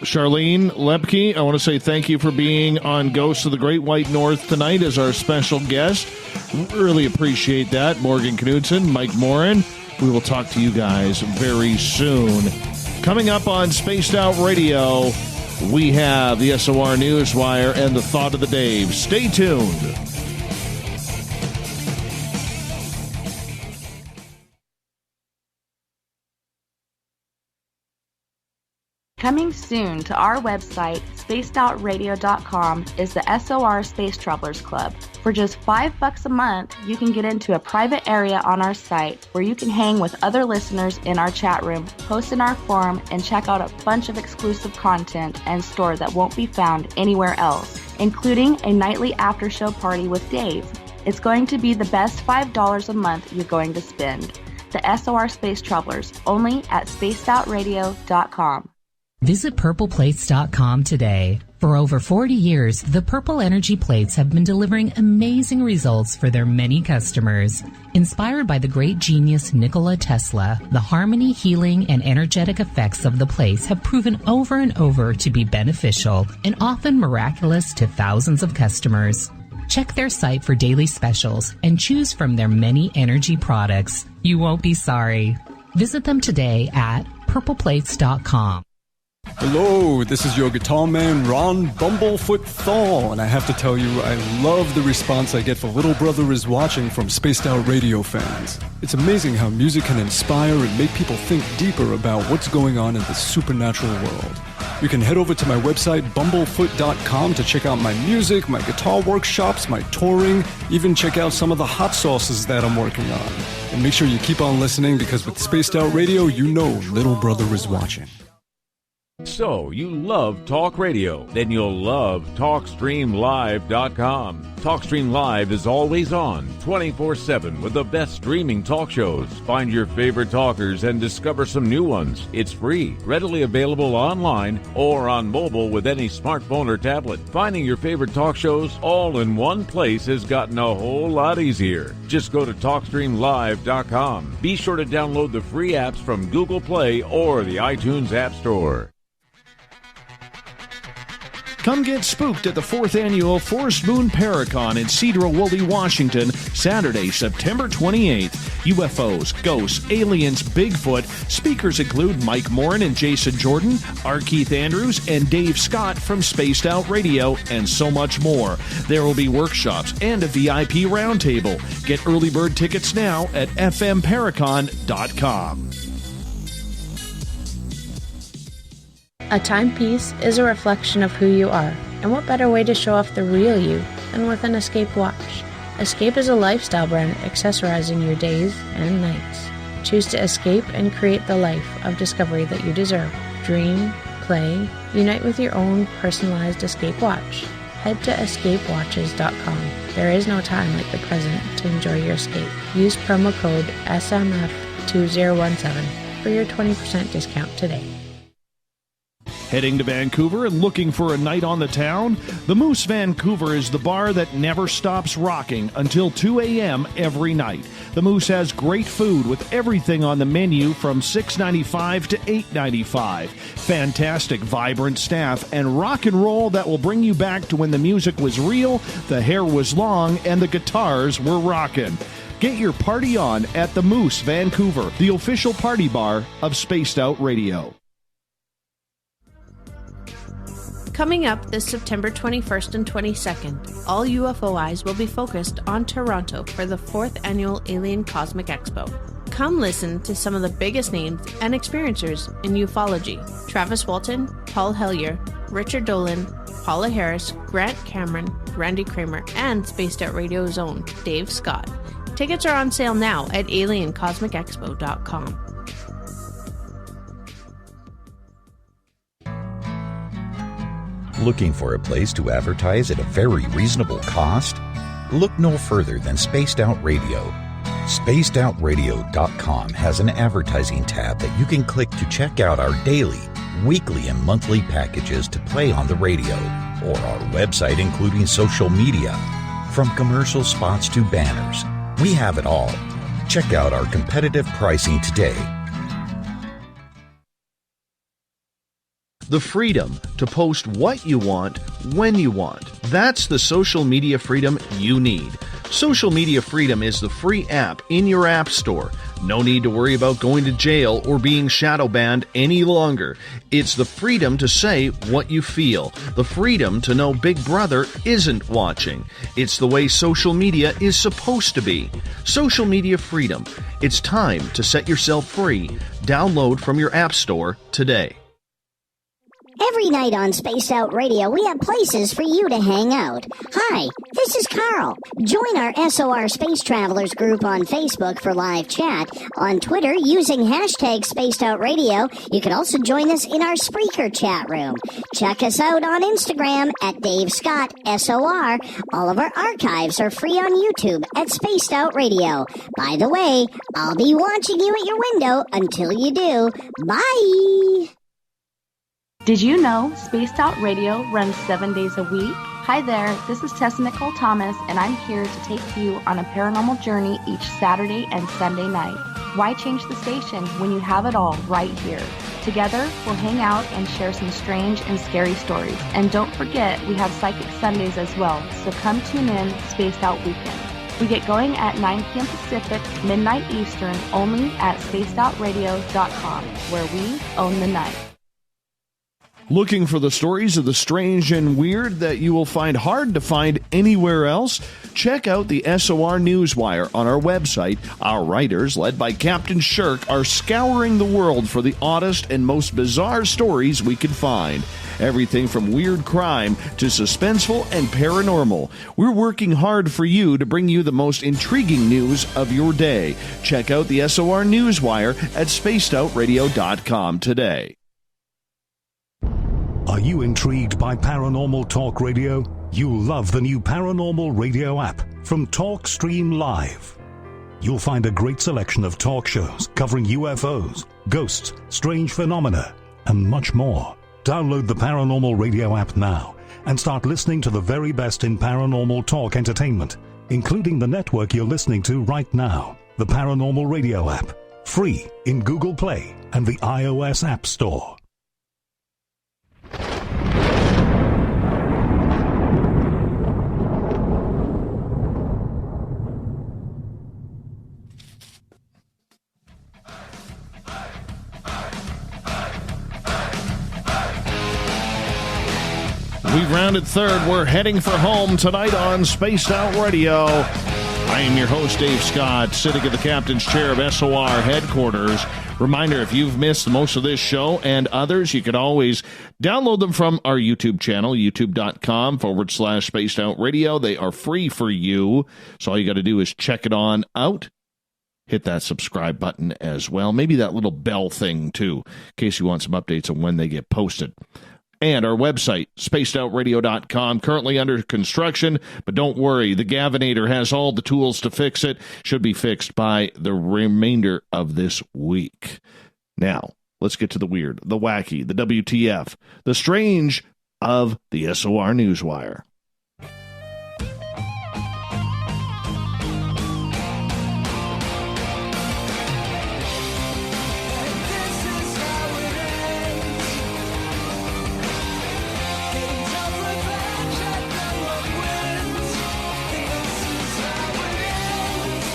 Charlene Loeppky, I want to say thank you for being on Ghosts of the Great White North tonight as our special guest. Really appreciate that. Morgan Knudsen, Mike Morin. We will talk to you guys very soon. Coming up on Spaced Out Radio, we have the SOR Newswire and the Thought of the Dave. Stay tuned. Coming soon to our website, spacedoutradio.com, is the SOR Space Travelers Club. For just $5 a month, you can get into a private area on our site where you can hang with other listeners in our chat room, post in our forum, and check out a bunch of exclusive content and store that won't be found anywhere else, including a nightly after-show party with Dave. It's going to be the best $5 a month you're going to spend. The SOR Space Travelers, only at spacedoutradio.com. Visit purpleplates.com today. For over 40 years, the Purple Energy Plates have been delivering amazing results for their many customers. Inspired by the great genius Nikola Tesla, the harmony, healing, and energetic effects of the plates have proven over and over to be beneficial and often miraculous to thousands of customers. Check their site for daily specials and choose from their many energy products. You won't be sorry. Visit them today at purpleplates.com. Hello, this is your guitar man, Ron Bumblefoot Thaw, and I have to tell you, I love the response I get for Little Brother is Watching from Spaced Out Radio fans. It's amazing how music can inspire and make people think deeper about what's going on in the supernatural world. You can head over to my website, bumblefoot.com, to check out my music, my guitar workshops, my touring, even check out some of the hot sauces that I'm working on. And make sure you keep on listening, because with Spaced Out Radio, you know Little Brother is watching. So, you love talk radio? Then you'll love TalkStreamLive.com. TalkStream Live is always on, 24/7, with the best streaming talk shows. Find your favorite talkers and discover some new ones. It's free, readily available online or on mobile with any smartphone or tablet. Finding your favorite talk shows all in one place has gotten a whole lot easier. Just go to TalkStreamLive.com. Be sure to download the free apps from Google Play or the iTunes App Store. Come get spooked at the 4th Annual Forest Moon Paracon in Cedar-Woolley, Washington, Saturday, September 28th. UFOs, ghosts, aliens, Bigfoot. Speakers include Mike Morin and Jason Jordan, R. Keith Andrews, and Dave Scott from Spaced Out Radio, and so much more. There will be workshops and a VIP roundtable. Get early bird tickets now at fmparacon.com. A timepiece is a reflection of who you are, and what better way to show off the real you than with an Escape watch. Escape is a lifestyle brand accessorizing your days and nights. Choose to escape and create the life of discovery that you deserve. Dream, play, unite with your own personalized Escape watch. Head to escapewatches.com. There is no time like the present to enjoy your escape. Use promo code SMF2017 for your 20% discount today. Heading to Vancouver and looking for a night on the town? The Moose Vancouver is the bar that never stops rocking until 2 a.m. every night. The Moose has great food with everything on the menu from $6.95 to $8.95. Fantastic, vibrant staff and rock and roll that will bring you back to when the music was real, the hair was long, and the guitars were rocking. Get your party on at the Moose Vancouver, the official party bar of Spaced Out Radio. Coming up this September 21st and 22nd, all UFO eyes will be focused on Toronto for the 4th Annual Alien Cosmic Expo. Come listen to some of the biggest names and experiencers in ufology. Travis Walton, Paul Hellyer, Richard Dolan, Paula Harris, Grant Cameron, Randy Kramer, and Spaced Out Radio's own Dave Scott. Tickets are on sale now at aliencosmicexpo.com. Looking for a place to advertise at a very reasonable cost? Look no further than Spaced Out Radio. SpacedOutRadio.com has an advertising tab that you can click to check out our daily, weekly, and monthly packages to play on the radio, or our website including social media. From commercial spots to banners, we have it all. Check out our competitive pricing today. The freedom to post what you want, when you want. That's the social media freedom you need. Social Media Freedom is the free app in your app store. No need to worry about going to jail or being shadow banned any longer. It's the freedom to say what you feel. The freedom to know Big Brother isn't watching. It's the way social media is supposed to be. Social Media Freedom. It's time to set yourself free. Download from your app store today. Every night on Spaced Out Radio, we have places for you to hang out. Hi, this is Carl. Join our SOR Space Travelers group on Facebook for live chat. On Twitter, using hashtag Spaced Out Radio. You can also join us in our Spreaker chat room. Check us out on Instagram at Dave Scott SOR. All of our archives are free on YouTube at Spaced Out Radio. By the way, I'll be watching you at your window until you do. Bye! Did you know Spaced Out Radio runs 7 days a week? Hi there, this is Tessa Nicole Thomas, and I'm here to take you on a paranormal journey each Saturday and Sunday night. Why change the station when you have it all right here? Together, we'll hang out and share some strange and scary stories. And don't forget, we have Psychic Sundays as well, so come tune in Spaced Out Weekend. We get going at 9 p.m. Pacific, midnight Eastern, only at spacedoutradio.com, where we own the night. Looking for the stories of the strange and weird that you will find hard to find anywhere else? Check out the SOR Newswire on our website. Our writers, led by Captain Shirk, are scouring the world for the oddest and most bizarre stories we can find. Everything from weird crime to suspenseful and paranormal. We're working hard for you to bring you the most intriguing news of your day. Check out the SOR Newswire at spacedoutradio.com today. Are you intrigued by Paranormal Talk Radio? You'll love the new Paranormal Radio app from TalkStream Live. You'll find a great selection of talk shows covering UFOs, ghosts, strange phenomena, and much more. Download the Paranormal Radio app now and start listening to the very best in paranormal talk entertainment, including the network you're listening to right now. The Paranormal Radio app, free in Google Play and the iOS App Store. We've rounded third. We're heading for home tonight on Spaced Out Radio. I am your host, Dave Scott, sitting in the captain's chair of SOR headquarters. Reminder, if you've missed most of this show and others, you can always download them from our YouTube channel, youtube.com/Spaced Out Radio. They are free for you, so all you got to do is check it on out. Hit that subscribe button as well. Maybe that little bell thing, too, in case you want some updates on when they get posted. And our website, spacedoutradio.com, currently under construction, but don't worry, the Gavinator has all the tools to fix it. Should be fixed by the remainder of this week. Now, let's get to the weird, the wacky, the WTF, the strange of the SOR Newswire.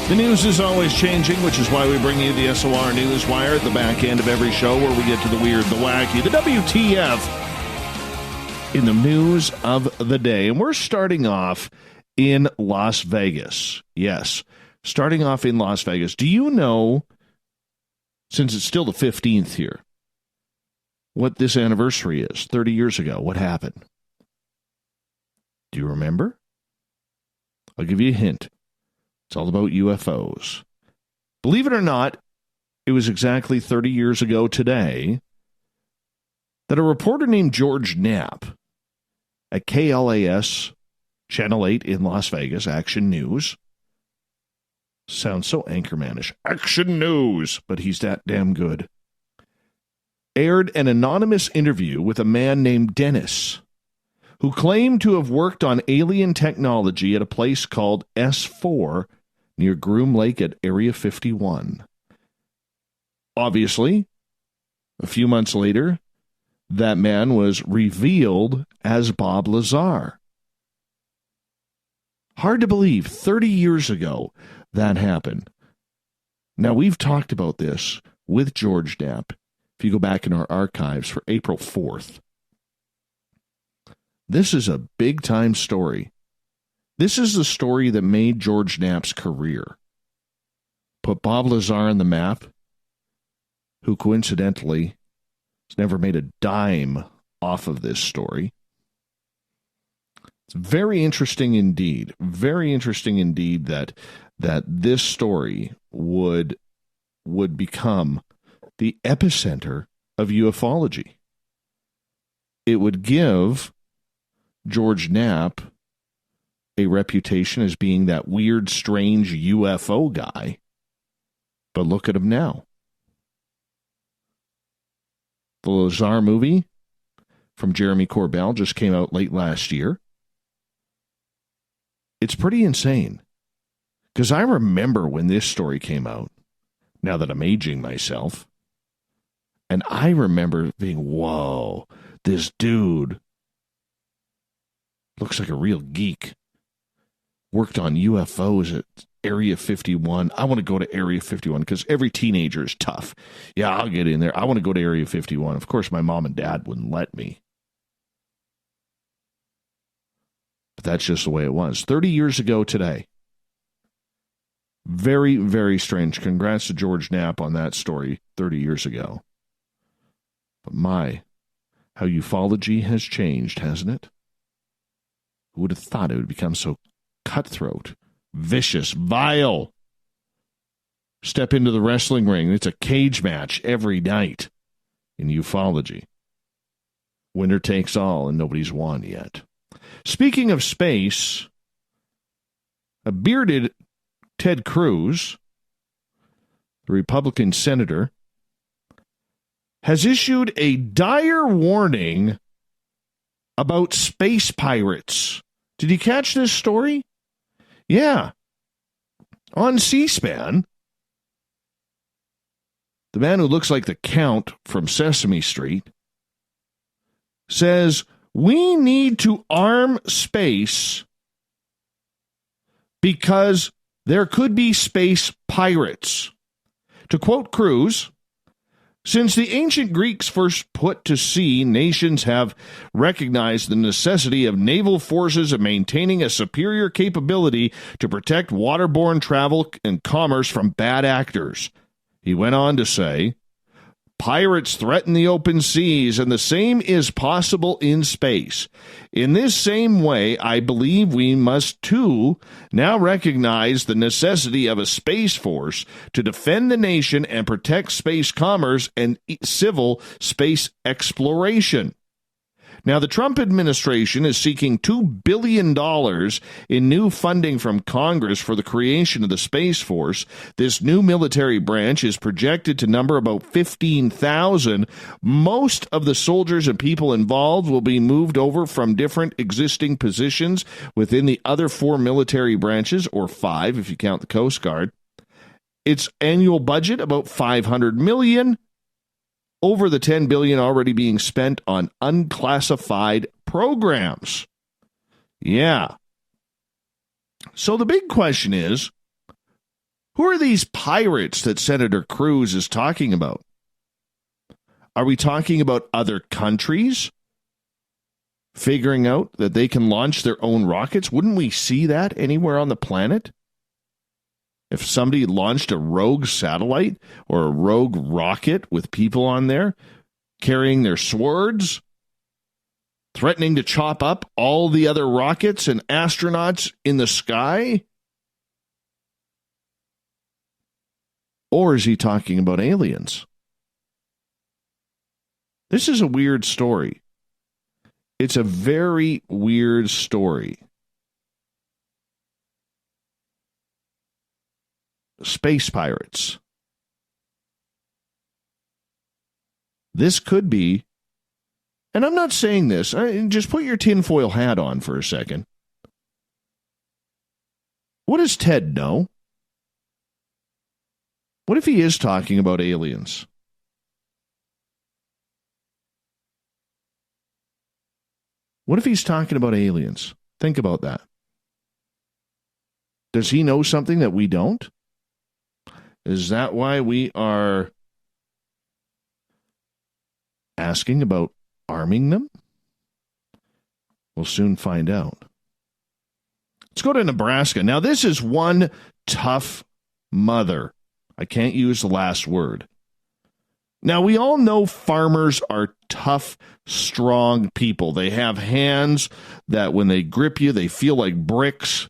The news is always changing, which is why we bring you the SOR Newswire at the back end of every show, where we get to the weird, the wacky, the WTF in the news of the day. And we're starting off in Las Vegas. Yes, starting off in Las Vegas. Do you know, since it's still the 15th here, what this anniversary is? 30 years ago, what happened? Do you remember? I'll give you a hint. It's all about UFOs. Believe it or not, it was exactly 30 years ago today that a reporter named George Knapp at KLAS Channel 8 in Las Vegas, Action News. Sounds so Anchormanish. Action News, but he's that damn good. Aired an anonymous interview with a man named Dennis, who claimed to have worked on alien technology at a place called S4 near Groom Lake at Area 51. Obviously, a few months later, that man was revealed as Bob Lazar. Hard to believe, 30 years ago, that happened. Now, we've talked about this with George Knapp, if you go back in our archives for April 4th. This is a big-time story. This is the story that made George Knapp's career. Put Bob Lazar on the map, who coincidentally has never made a dime off of this story. It's very interesting indeed. Very interesting indeed that this story would become the epicenter of ufology. It would give George Knapp a reputation as being that weird, strange UFO guy. But look at him now. The Lazar movie from Jeremy Corbell just came out late last year. It's pretty insane. Because I remember when this story came out, now that I'm aging myself, and I remember being, whoa, this dude looks like a real geek. Worked on UFOs at Area 51. I want to go to Area 51 because every teenager is tough. Yeah, I'll get in there. I want to go to Area 51. Of course, my mom and dad wouldn't let me. But that's just the way it was. 30 years ago today. Very, very strange. Congrats to George Knapp on that story 30 years ago. But my, how ufology has changed, hasn't it? Who would have thought it would become so cutthroat, vicious, vile? Step into the wrestling ring. It's a cage match every night in ufology. Winner takes all, and nobody's won yet. Speaking of space, a bearded Ted Cruz, the Republican senator, has issued a dire warning about space pirates. Did you catch this story? Yeah. On C-SPAN, the man who looks like the Count from Sesame Street says, we need to arm space because there could be space pirates. To quote Cruz, since the ancient Greeks first put to sea, nations have recognized the necessity of naval forces and maintaining a superior capability to protect waterborne travel and commerce from bad actors. He went on to say, pirates threaten the open seas, and the same is possible in space. In this same way, I believe we must, too, now recognize the necessity of a space force to defend the nation and protect space commerce and civil space exploration. Now, the Trump administration is seeking $2 billion in new funding from Congress for the creation of the Space Force. This new military branch is projected to number about 15,000. Most of the soldiers and people involved will be moved over from different existing positions within the other 4 military branches, or 5 if you count the Coast Guard. Its annual budget, about $500 million. Over the $10 billion already being spent on unclassified programs. Yeah. So the big question is, who are these pirates that Senator Cruz is talking about? Are we talking about other countries figuring out that they can launch their own rockets? Wouldn't we see that anywhere on the planet? If somebody launched a rogue satellite or a rogue rocket with people on there carrying their swords, threatening to chop up all the other rockets and astronauts in the sky? Or is he talking about aliens? This is a weird story. It's a very weird story. Space pirates. This could be, and I'm not saying this, just put your tinfoil hat on for a second. What does Ted know? What if he is talking about aliens? What if he's talking about aliens? Think about that. Does he know something that we don't? Is that why we are asking about arming them? We'll soon find out. Let's go to Nebraska. Now, this is one tough mother. I can't use the last word. Now, we all know farmers are tough, strong people. They have hands that when they grip you, they feel like bricks.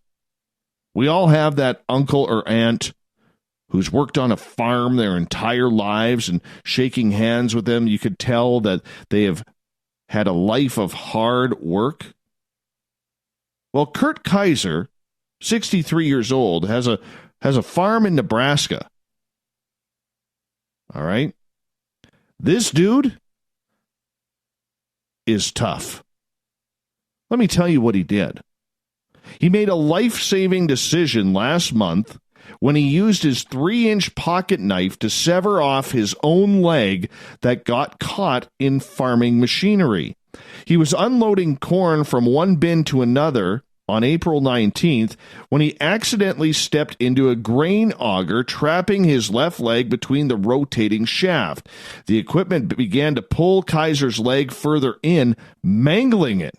We all have that uncle or aunt who's worked on a farm their entire lives, and shaking hands with them, you could tell that they have had a life of hard work. Well, Kurt Kaiser, 63 years old, has a farm in Nebraska. All right? This dude is tough. Let me tell you what he did. He made a life-saving decision last month when he used his 3-inch pocket knife to sever off his own leg that got caught in farming machinery. He was unloading corn from one bin to another on April 19th when he accidentally stepped into a grain auger, trapping his left leg between the rotating shaft. The equipment began to pull Kaiser's leg further in, mangling it.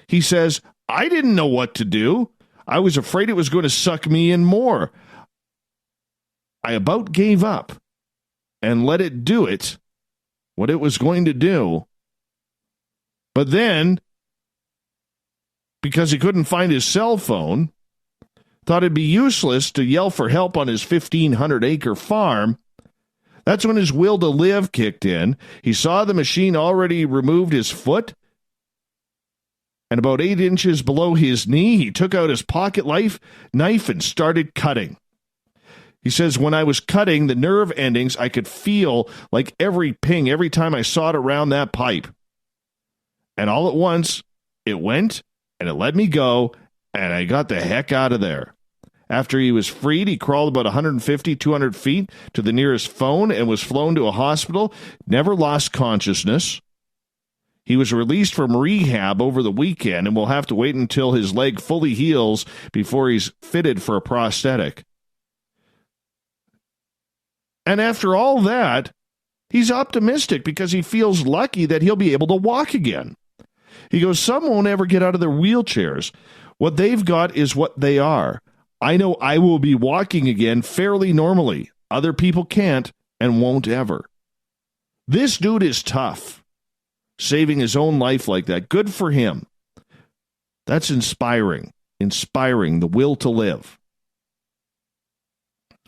He says, "I didn't know what to do. I was afraid it was going to suck me in more. I about gave up and let it do what it was going to do. But then, because he couldn't find his cell phone, thought it'd be useless to yell for help on his 1,500-acre farm. That's when his will to live kicked in. He saw the machine already removed his foot, and about 8 inches below his knee, he took out his pocket knife and started cutting. He says, when I was cutting the nerve endings, I could feel like every ping every time I sawed around that pipe. And all at once, it went, and it let me go, and I got the heck out of there. After he was freed, he crawled about 150, 200 feet to the nearest phone and was flown to a hospital, never lost consciousness. He was released from rehab over the weekend and will have to wait until his leg fully heals before he's fitted for a prosthetic. And after all that, he's optimistic because he feels lucky that he'll be able to walk again. He goes, some won't ever get out of their wheelchairs. What they've got is what they are. I know I will be walking again fairly normally. Other people can't and won't ever. This dude is tough, saving his own life like that. Good for him. That's inspiring. Inspiring, the will to live.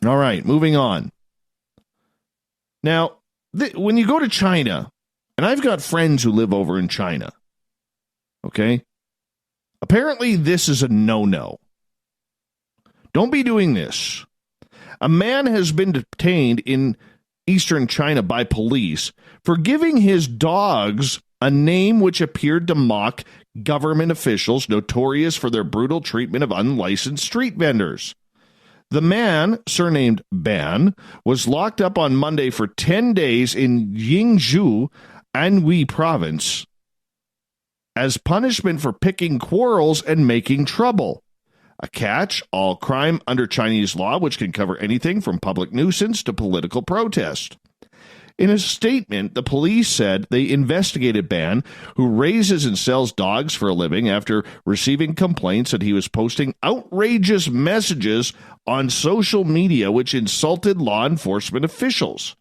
All right, moving on. Now, when you go to China, and I've got friends who live over in China, okay? Apparently, this is a no-no. Don't be doing this. A man has been detained in eastern China by police for giving his dogs a name which appeared to mock government officials notorious for their brutal treatment of unlicensed street vendors. The man, surnamed Ban, was locked up on Monday for 10 days in Yingzhou, Anhui province, as punishment for picking quarrels and making trouble. A catch-all crime under Chinese law, which can cover anything from public nuisance to political protest. In a statement, the police said they investigated Ban, who raises and sells dogs for a living, after receiving complaints that he was posting outrageous messages on social media which insulted law enforcement officials.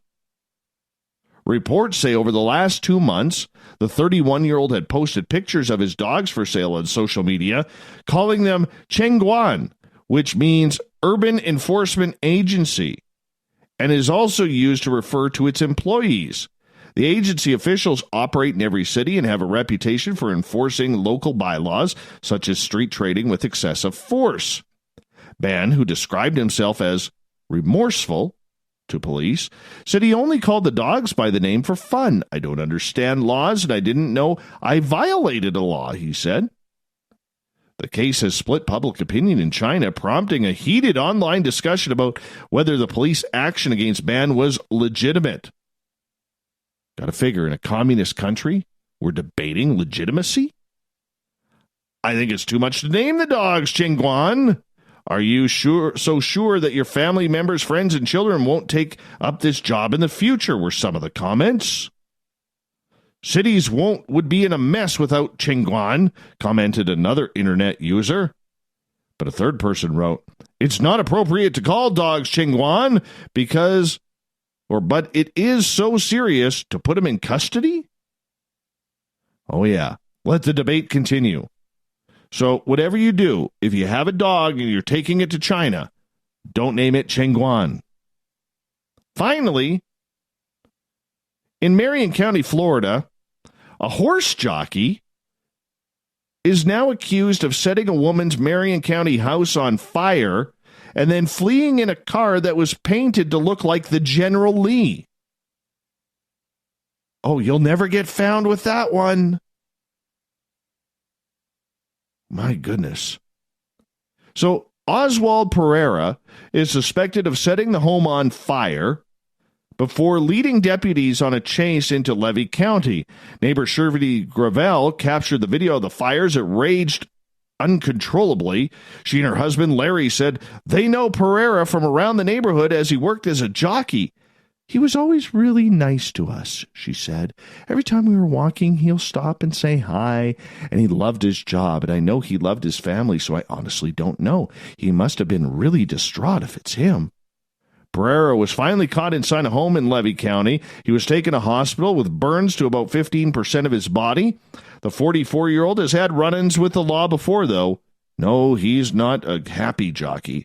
Reports say over the last 2 months, the 31-year-old had posted pictures of his dogs for sale on social media, calling them Chengguan, which means Urban Enforcement Agency, and is also used to refer to its employees. The agency officials operate in every city and have a reputation for enforcing local bylaws, such as street trading with excessive force. Ban, who described himself as remorseful to police, said he only called the dogs by the name for fun. I don't understand laws, and I didn't know I violated a law, he said. The case has split public opinion in China, prompting a heated online discussion about whether the police action against Ban was legitimate. Got to figure, in a communist country, we're debating legitimacy? I think it's too much to name the dogs, Chengguan. Are you sure that your family members, friends, and children won't take up this job in the future, were some of the comments. Cities would be in a mess without Chengguan, commented another internet user. But a third person wrote, it's not appropriate to call dogs Chengguan but it is so serious to put them in custody? Oh yeah, let the debate continue. So whatever you do, if you have a dog and you're taking it to China, don't name it Chengguan. Finally, in Marion County, Florida, a horse jockey is now accused of setting a woman's Marion County house on fire and then fleeing in a car that was painted to look like the General Lee. Oh, you'll never get found with that one. My goodness. So Oswald Pereira is suspected of setting the home on fire before leading deputies on a chase into Levy County. Neighbor Shirley Gravel captured the video of the fires. It raged uncontrollably. She and her husband, Larry, said they know Pereira from around the neighborhood as he worked as a jockey. He was always really nice to us, she said. Every time we were walking, he'll stop and say hi, and he loved his job, and I know he loved his family, so I honestly don't know. He must have been really distraught if it's him. Pereira was finally caught inside a home in Levy County. He was taken to hospital with burns to about 15% of his body. The 44-year-old has had run-ins with the law before, though. No, he's not a happy jockey.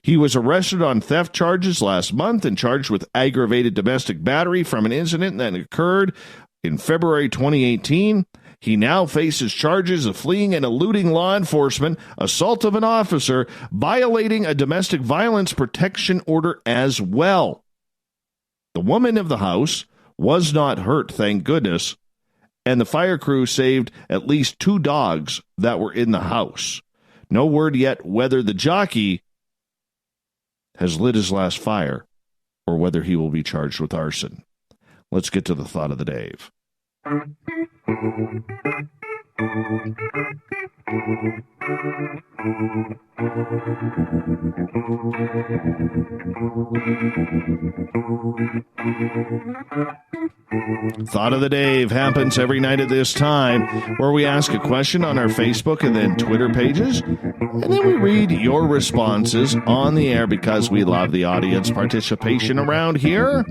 He was arrested on theft charges last month and charged with aggravated domestic battery from an incident that occurred in February 2018. He now faces charges of fleeing and eluding law enforcement, assault of an officer, violating a domestic violence protection order as well. The woman of the house was not hurt, thank goodness, and the fire crew saved at least 2 dogs that were in the house. No word yet whether the jockey has lit his last fire or whether he will be charged with arson. Let's get to the thought of the day. Thought of the Dave happens every night at this time, where we ask a question on our Facebook and then Twitter pages, and then we read your responses on the air because we love the audience participation around here.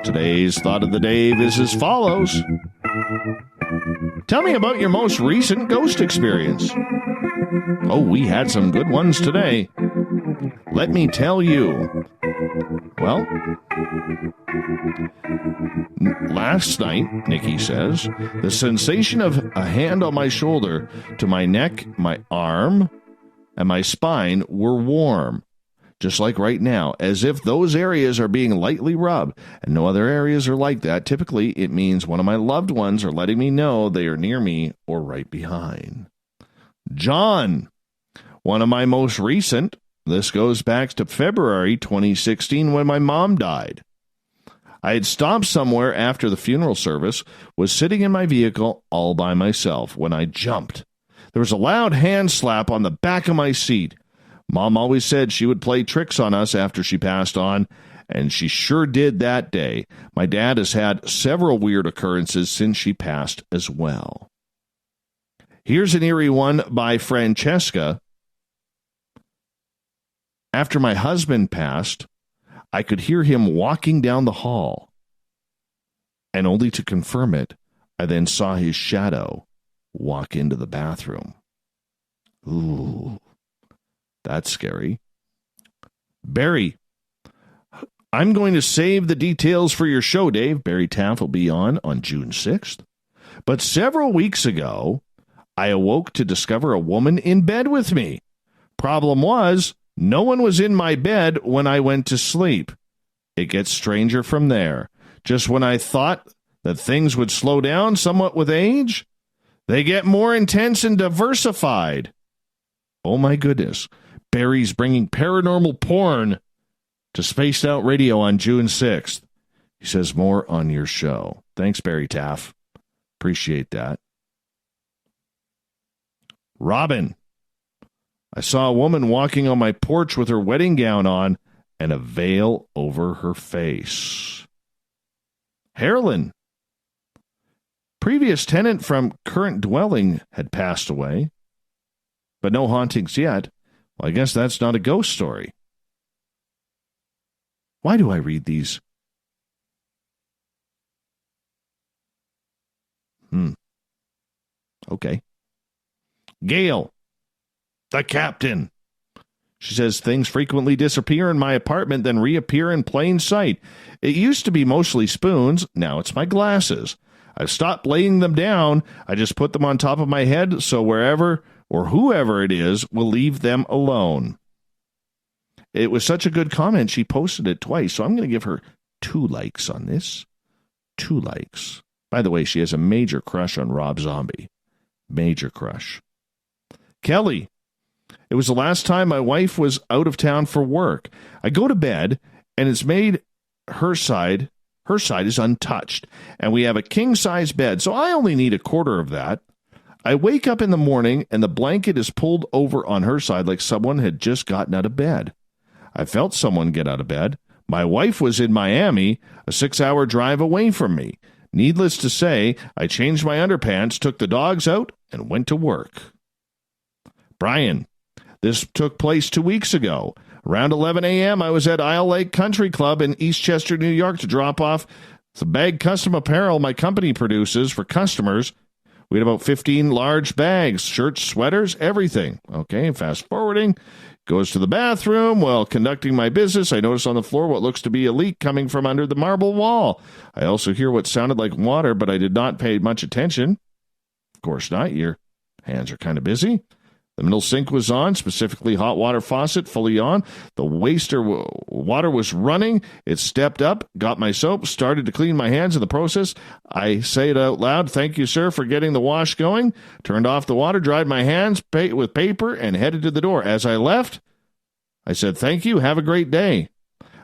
Today's Thought of the Dave is as follows. Tell me about your most recent ghost experience. Oh, we had some good ones today. Let me tell you. Well, last night, Nikki says, the sensation of a hand on my shoulder to my neck, my arm, and my spine were warm. Just like right now, as if those areas are being lightly rubbed, and no other areas are like that. Typically, it means one of my loved ones are letting me know they are near me or right behind. John, one of my most recent, this goes back to February 2016 when my mom died. I had stopped somewhere after the funeral service, was sitting in my vehicle all by myself when I jumped. There was a loud hand slap on the back of my seat. Mom always said she would play tricks on us after she passed on, and she sure did that day. My dad has had several weird occurrences since she passed as well. Here's an eerie one by Francesca. After my husband passed, I could hear him walking down the hall, and only to confirm it, I then saw his shadow walk into the bathroom. Ooh. That's scary. Barry, I'm going to save the details for your show, Dave. Barry Taff will be on June 6th. But several weeks ago, I awoke to discover a woman in bed with me. Problem was, no one was in my bed when I went to sleep. It gets stranger from there. Just when I thought that things would slow down somewhat with age, they get more intense and diversified. Oh my goodness. Barry's bringing paranormal porn to Spaced Out Radio on June 6th. He says more on your show. Thanks, Barry Taff. Appreciate that. Robin, I saw a woman walking on my porch with her wedding gown on and a veil over her face. Harlan, previous tenant from current dwelling had passed away, but no hauntings yet. Well, I guess that's not a ghost story. Why do I read these? Okay. Gail, the captain. She says things frequently disappear in my apartment, then reappear in plain sight. It used to be mostly spoons. Now it's my glasses. I've stopped laying them down. I just put them on top of my head so wherever or whoever it is will leave them alone. It was such a good comment, she posted it twice, so I'm going to give her 2 likes on this. 2 likes. By the way, she has a major crush on Rob Zombie. Major crush. Kelly, it was the last time my wife was out of town for work. I go to bed, and it's made her side is untouched, and we have a king-size bed, so I only need a quarter of that. I wake up in the morning, and the blanket is pulled over on her side like someone had just gotten out of bed. I felt someone get out of bed. My wife was in Miami, a 6-hour drive away from me. Needless to say, I changed my underpants, took the dogs out, and went to work. Brian, this took place 2 weeks ago. Around 11 a.m., I was at Isle Lake Country Club in Eastchester, New York, to drop off some bag custom apparel my company produces for customers. We had about 15 large bags, shirts, sweaters, everything. Okay, fast forwarding. Goes to the bathroom. While conducting my business, I notice on the floor what looks to be a leak coming from under the marble wall. I also hear what sounded like water, but I did not pay much attention. Of course not. Your hands are kind of busy. The middle sink was on, specifically hot water faucet, fully on. The water was running. It stepped up, got my soap, started to clean my hands in the process. I say it out loud, "Thank you, sir, for getting the wash going." Turned off the water, dried my hands with paper, and headed to the door. As I left, I said, "Thank you, have a great day."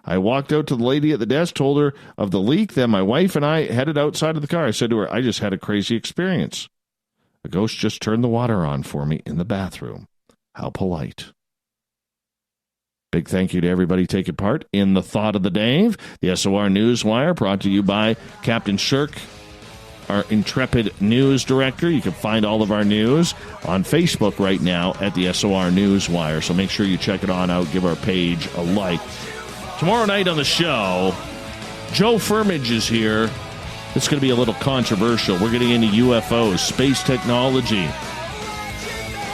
I walked out to the lady at the desk, told her of the leak. Then my wife and I headed outside of the car. I said to her, "I just had a crazy experience. A ghost just turned the water on for me in the bathroom." How polite. Big thank you to everybody taking part in the Thought of the Dave, the SOR Newswire, brought to you by Captain Shirk, our intrepid news director. You can find all of our news on Facebook right now at the SOR Newswire, so make sure you check it on out. Give our page a like. Tomorrow night on the show, Joe Firmage is here. It's going to be a little controversial. We're getting into UFOs, space technology.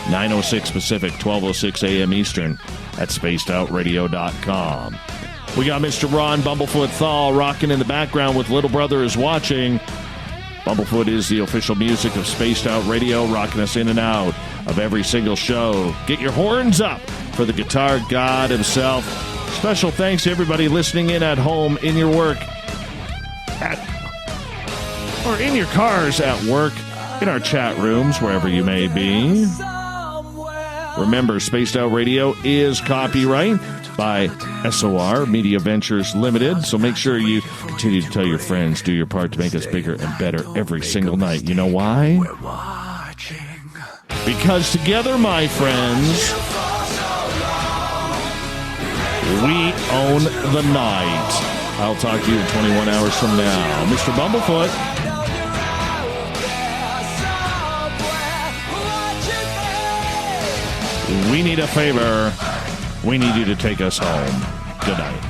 9:06 Pacific, 12:06 a.m. Eastern at spacedoutradio.com. We got Mr. Ron Bumblefoot Thal rocking in the background with Little Brother is Watching. Bumblefoot is the official music of Spaced Out Radio, rocking us in and out of every single show. Get your horns up for the guitar god himself. Special thanks to everybody listening in at home, in your work, or in your cars at work, in our chat rooms, wherever you may be. Remember, Spaced Out Radio is copyright by SOR Media Ventures Limited, so make sure you continue to tell your friends, do your part to make us bigger and better every single night. You know why? We're watching. Because together, my friends, we own the night. I'll talk to you in 21 hours from now. Mr. Bumblefoot. We need a favor. We need you to take us home. Good night.